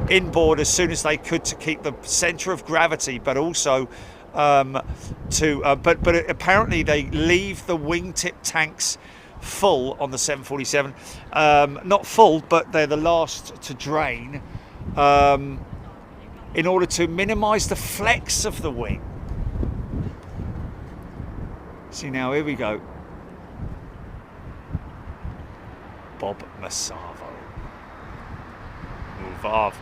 inboard as soon as they could to keep the centre of gravity, but also but apparently they leave the wingtip tanks full on the 747. Not full, but they're the last to drain in order to minimise the flex of the wing. See now, here we go. Bob Masavo. Movavo.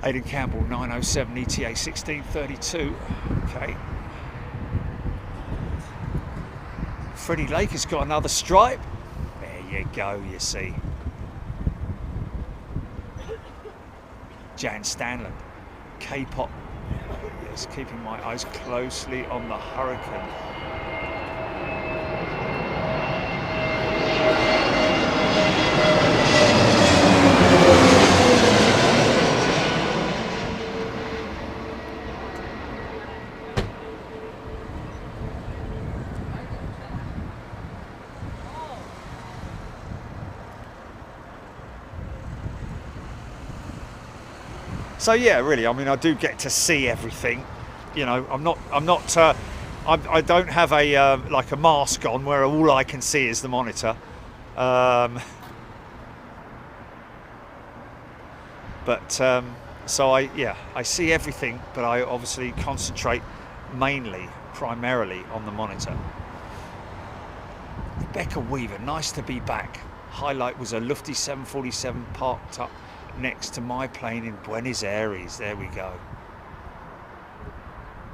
Aidan Campbell, 907 ETA 1632. Okay. Freddie Lake has got another stripe. There you go, you see. Jan Stanley, K-pop. Yes, keeping my eyes closely on the Hurricane. So yeah, really, I mean, I do get to see everything. You know, I don't have a like a mask on where all I can see is the monitor. So I see everything, but I obviously concentrate primarily on the monitor. Rebecca Weaver, nice to be back. Highlight was a Lufty 747 parked up next to my plane in Buenos Aires. There we go.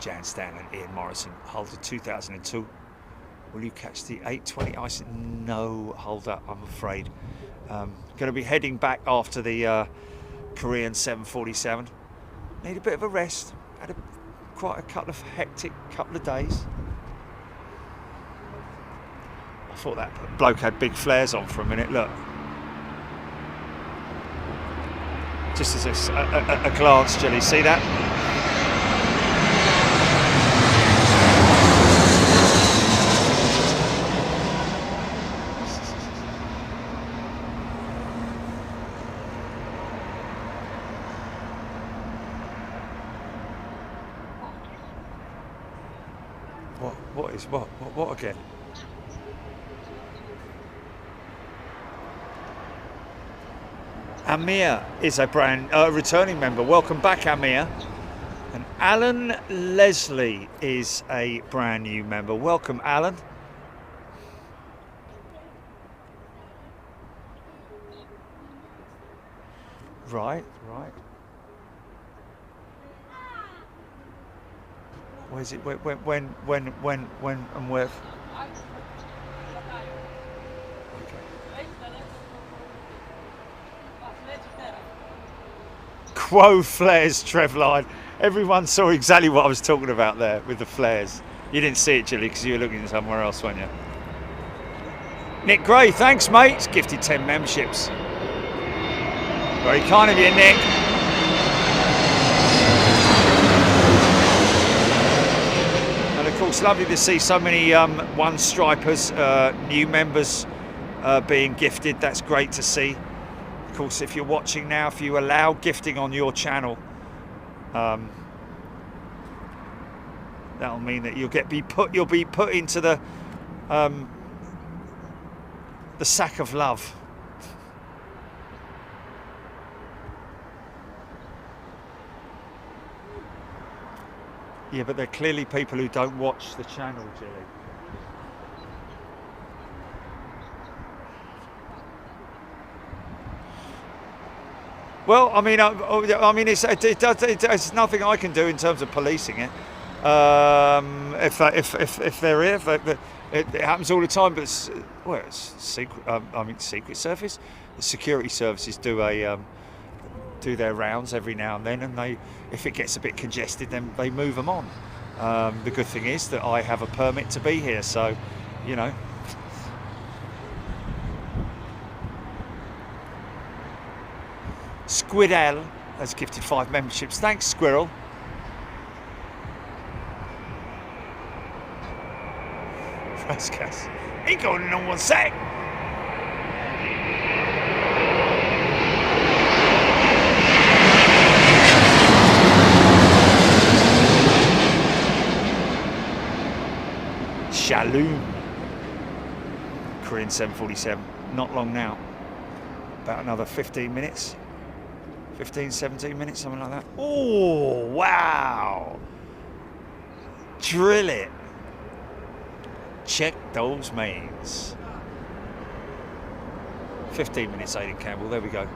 Jan Stanley, Ian Morrison, Holder 2002. Will you catch the 820? I said no, Holder, I'm afraid. Going to be heading back after the Korean 747. Need a bit of a rest. Had quite a couple of hectic couple of days. I thought that bloke had big flares on for a minute. Look. Just as a glance, Jilly, see that? What again? Amir is a brand returning member. Welcome back, Amir. And Alan Leslie is a brand new member. Welcome, Alan. Right. Where's it? When, and where? Quo flares, Trevline. Everyone saw exactly what I was talking about there with the flares. You didn't see it, Jilly, because you were looking somewhere else, weren't you? Nick Gray, thanks, mate. It's gifted 10 memberships. Very kind of you, Nick. And of course, lovely to see so many one stripers, new members being gifted. That's great to see. Of course, if you're watching now, if you allow gifting on your channel, that'll mean that you'll be put into the sack of love. Yeah, but they're clearly people who don't watch the channel, Jilly. Well, I mean, it's nothing I can do in terms of policing it. If they're here, it happens all the time. But it's secret. Secret Service, the security services do their rounds every now and then, and if it gets a bit congested, then they move them on. The good thing is that I have a permit to be here, so, you know. Squirrel has gifted 5 memberships. Thanks, Squirrel. Raskas. Ain't going in on 1 sec. Shalom. Korean 747. Not long now. About another 15 minutes. 15, 17 minutes, something like that. Oh, wow. Drill it. Check those mains. 15 minutes, Aidan Campbell. There we go.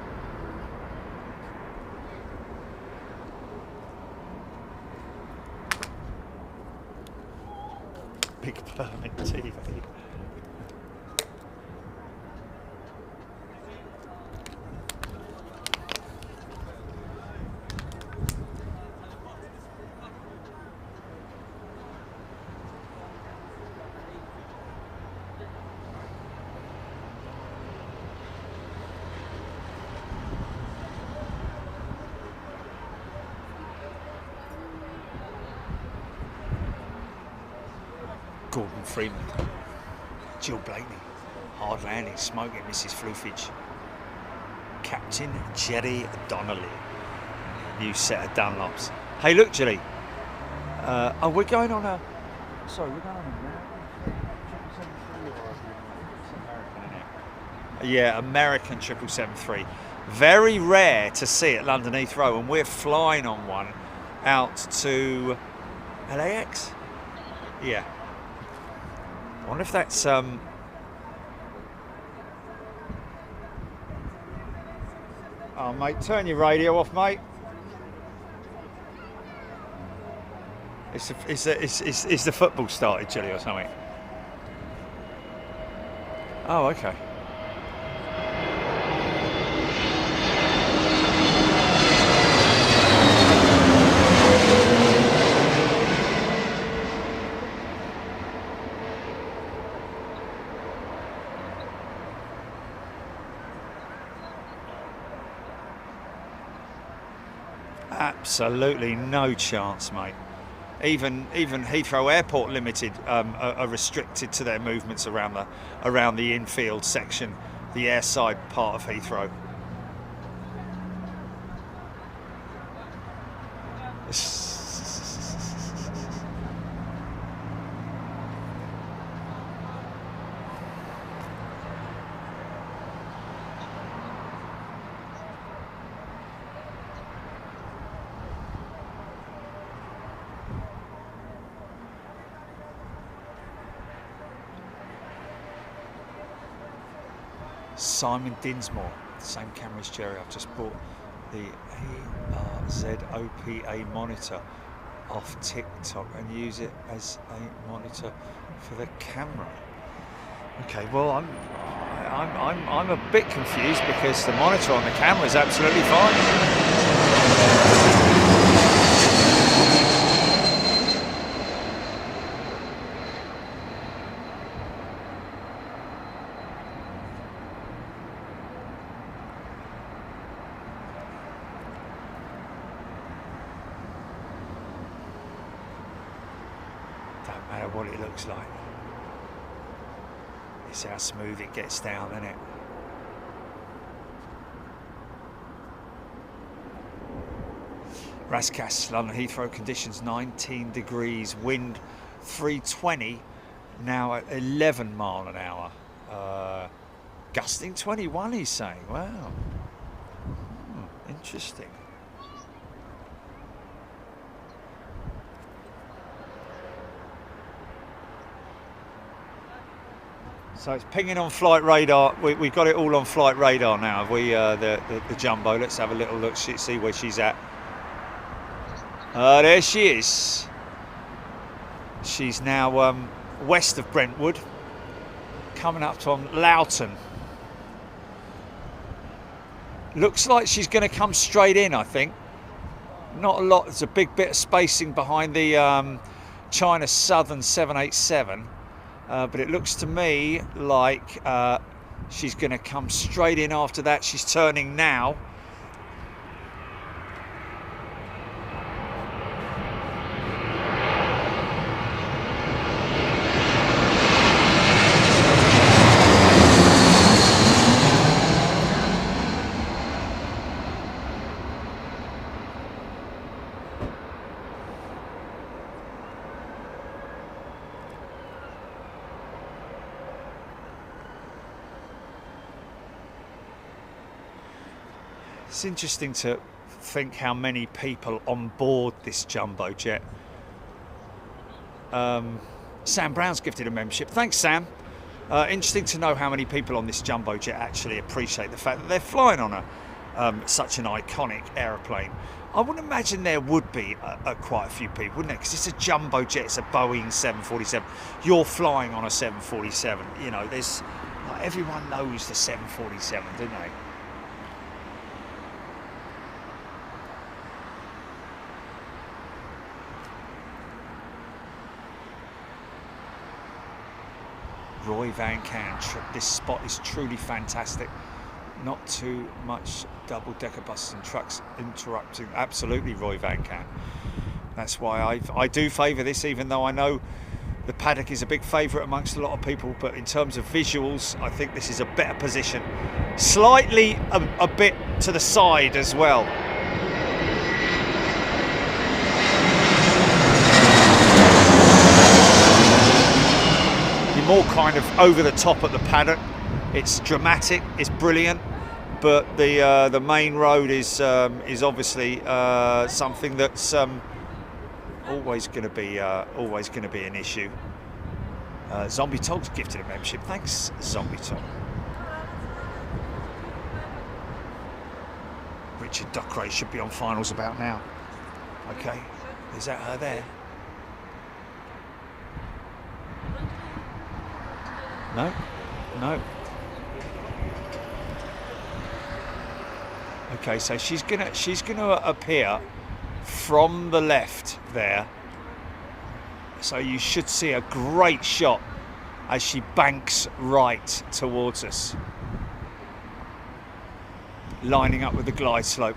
Big permit TV. Gordon Freeman, Jill Blakeney, hard landing, smoking Mrs. Floofage, Captain Jerry Donnelly, new set of Dunlops. Hey, look, Jerry. Oh, we're going on a. Sorry, we're going on a. Yeah, American 777-3. Very rare to see at London Heathrow, and we're flying on one out to LAX. Yeah. I wonder if that's oh mate, turn your radio off, mate. Is the football started, Chilly, or something? Oh, okay. Absolutely no chance, mate. Even Heathrow Airport Limited are restricted to their movements around the infield section, the airside part of Heathrow. Simon Dinsmore, same camera as Jerry. I've just bought the ARZOPA monitor off TikTok and use it as a monitor for the camera. Okay, well I'm a bit confused because the monitor on the camera is absolutely fine. What it looks like. It's how smooth it gets down, isn't it? Raskas, London Heathrow conditions 19 degrees, wind 320, now at 11 mile an hour. Gusting 21, he's saying. Wow. Interesting. So it's pinging on flight radar. We've got it all on flight radar now. The jumbo. Let's have a little look, see where she's at. There she is. She's now west of Brentwood, coming up to Loughton. Looks like she's going to come straight in, I think. Not a lot. There's a big bit of spacing behind the China Southern 787, but it looks to me like she's going to come straight in after that. She's turning now. It's interesting to think how many people on board this jumbo jet. Sam Brown's gifted a membership. Thanks, Sam. Interesting to know how many people on this jumbo jet actually appreciate the fact that they're flying on such an iconic aeroplane. I would imagine there would be quite a few people, wouldn't it? Because it's a jumbo jet, it's a Boeing 747. You're flying on a 747. You know, there's everyone knows the 747, don't they? Roy Van Can, this spot is truly fantastic. Not too much double-decker buses and trucks interrupting. Absolutely, Roy Van Can. That's why I do favour this, even though I know the Paddock is a big favourite amongst a lot of people. But in terms of visuals, I think this is a better position. Slightly a bit to the side as well. More kind of over the top at the Paddock. It's dramatic, it's brilliant, but the main road is obviously something that's always going to be an issue. Zombie Tog's gifted a membership. Thanks, Zombie Tog. Richard Duckray should be on finals about now. Okay, is that her there? No, no. Okay, so she's gonna appear from the left there. So you should see a great shot as she banks right towards us, lining up with the glide slope.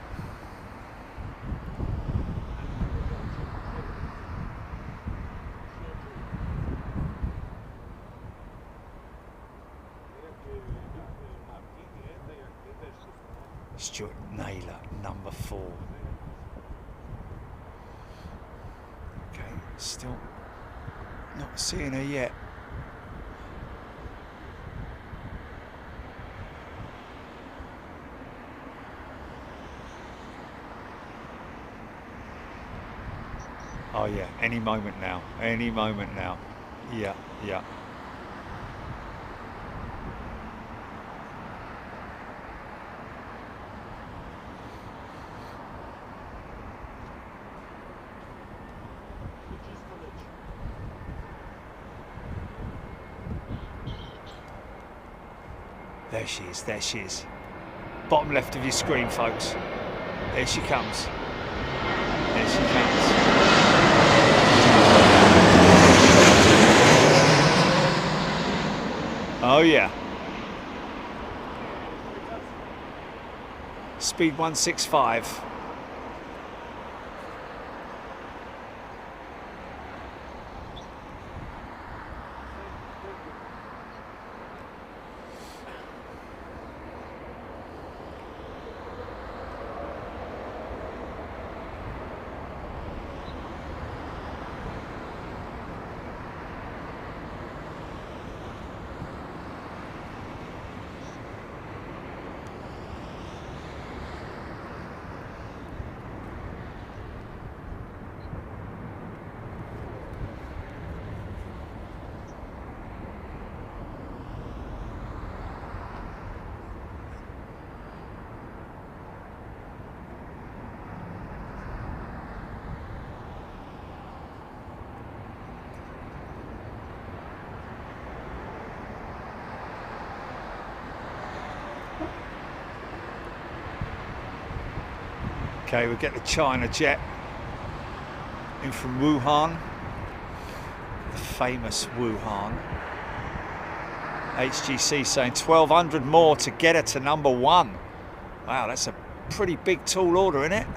Stuart Naylor, number 4. Okay, still not seeing her yet. Oh yeah, any moment now, any moment now. Yeah, yeah. There she is, there she is. Bottom left of your screen, folks. There she comes. There she comes. Oh yeah. Speed 165. Okay, we'll get the China jet in from Wuhan. the famous Wuhan. HGC saying 1,200 more to get her to number 1. Wow, that's a pretty big tall order, isn't it?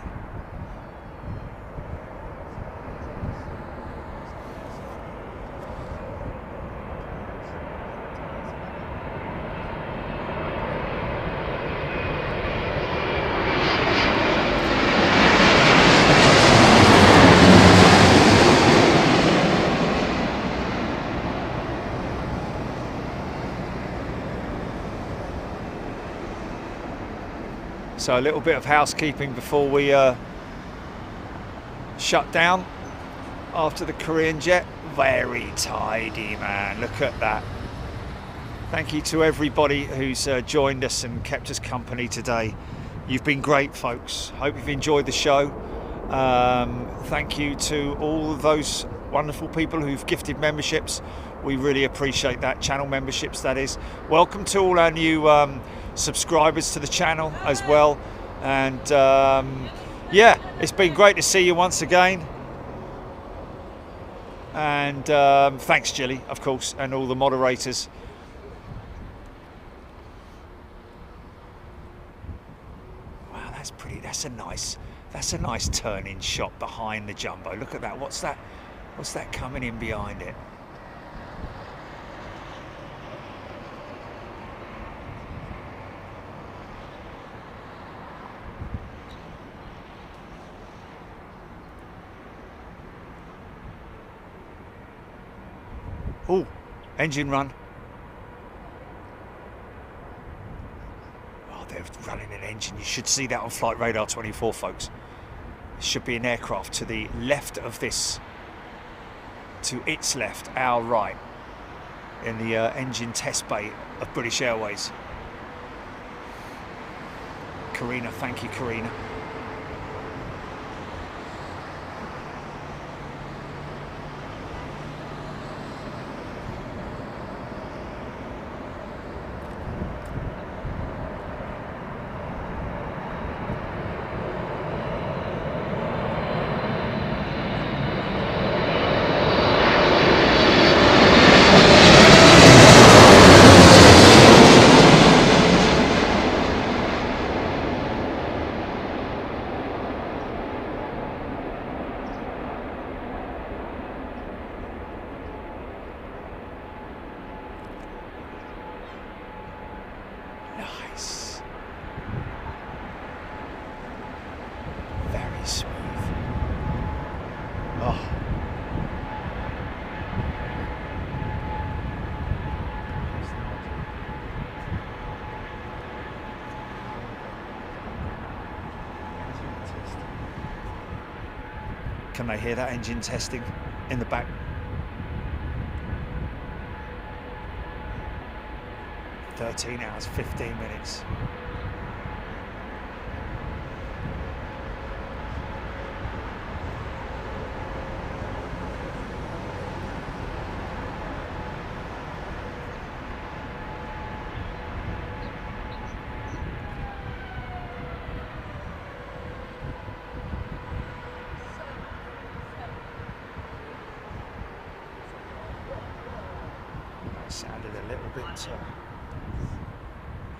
So a little bit of housekeeping before we shut down after the Korean jet. Very tidy, man. Look at that. Thank you to everybody who's joined us and kept us company today. You've been great, folks. Hope you've enjoyed the show. Thank you to all of those wonderful people who've gifted memberships. We really appreciate that. Channel memberships, that is. Welcome to all our new subscribers to the channel as well. And yeah, it's been great to see you once again. And thanks, Jilly, of course, and all the moderators. Wow, that's pretty. That's a nice turn-in shot behind the jumbo. Look at that. What's that? What's that coming in behind it? Oh, engine run. Oh, they're running an engine. You should see that on Flight Radar 24, folks. There should be an aircraft to the left of this, to its left, our right, in the engine test bay of British Airways. Karina, thank you, Karina. Can they hear that engine testing in the back? 13 hours, 15 minutes.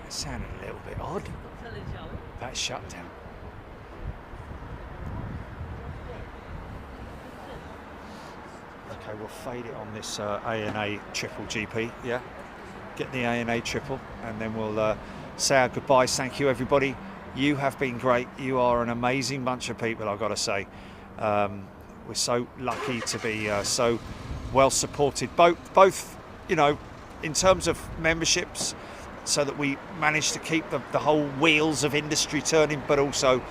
It sounded a little bit odd, that shutdown. Okay, we'll fade it on this ANA triple GP, yeah? Get the ANA triple, and then we'll say our goodbyes. Thank you, everybody. You have been great. You are an amazing bunch of people, I've got to say. We're so lucky to be so well supported, both, you know, in terms of memberships, so that we manage to keep the whole wheels of industry turning, but also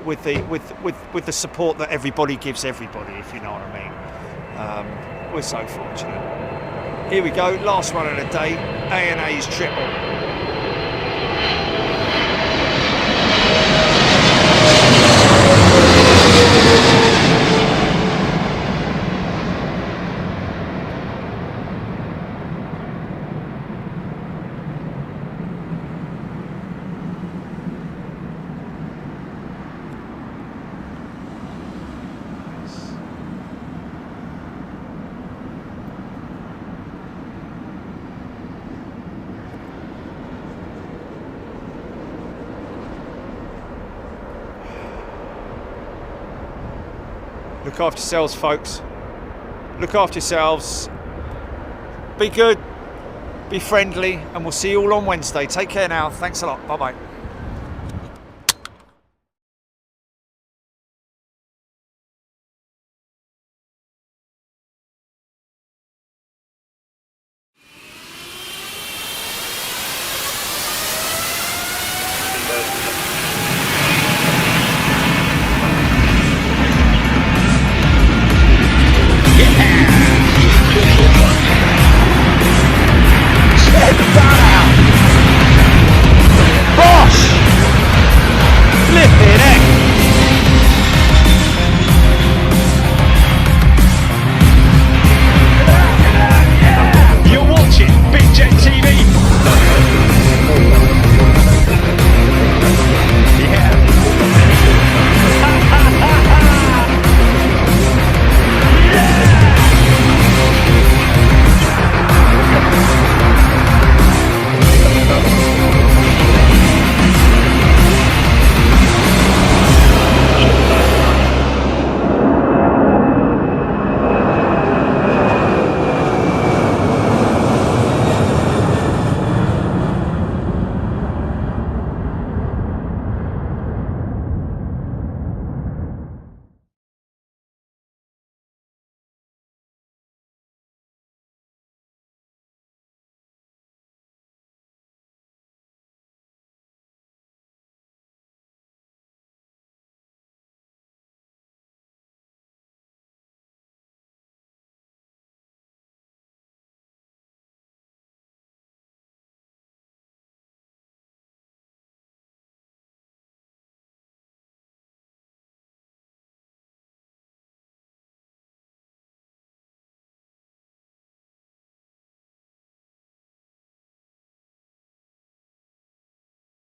with the support that everybody gives everybody, if you know what I mean. We're so fortunate. Here we go, last one of the day, ANA's triple. Look after yourselves, folks. Look after yourselves. Be good. Be friendly. And we'll see you all on Wednesday. Take care now. Thanks a lot. Bye-bye.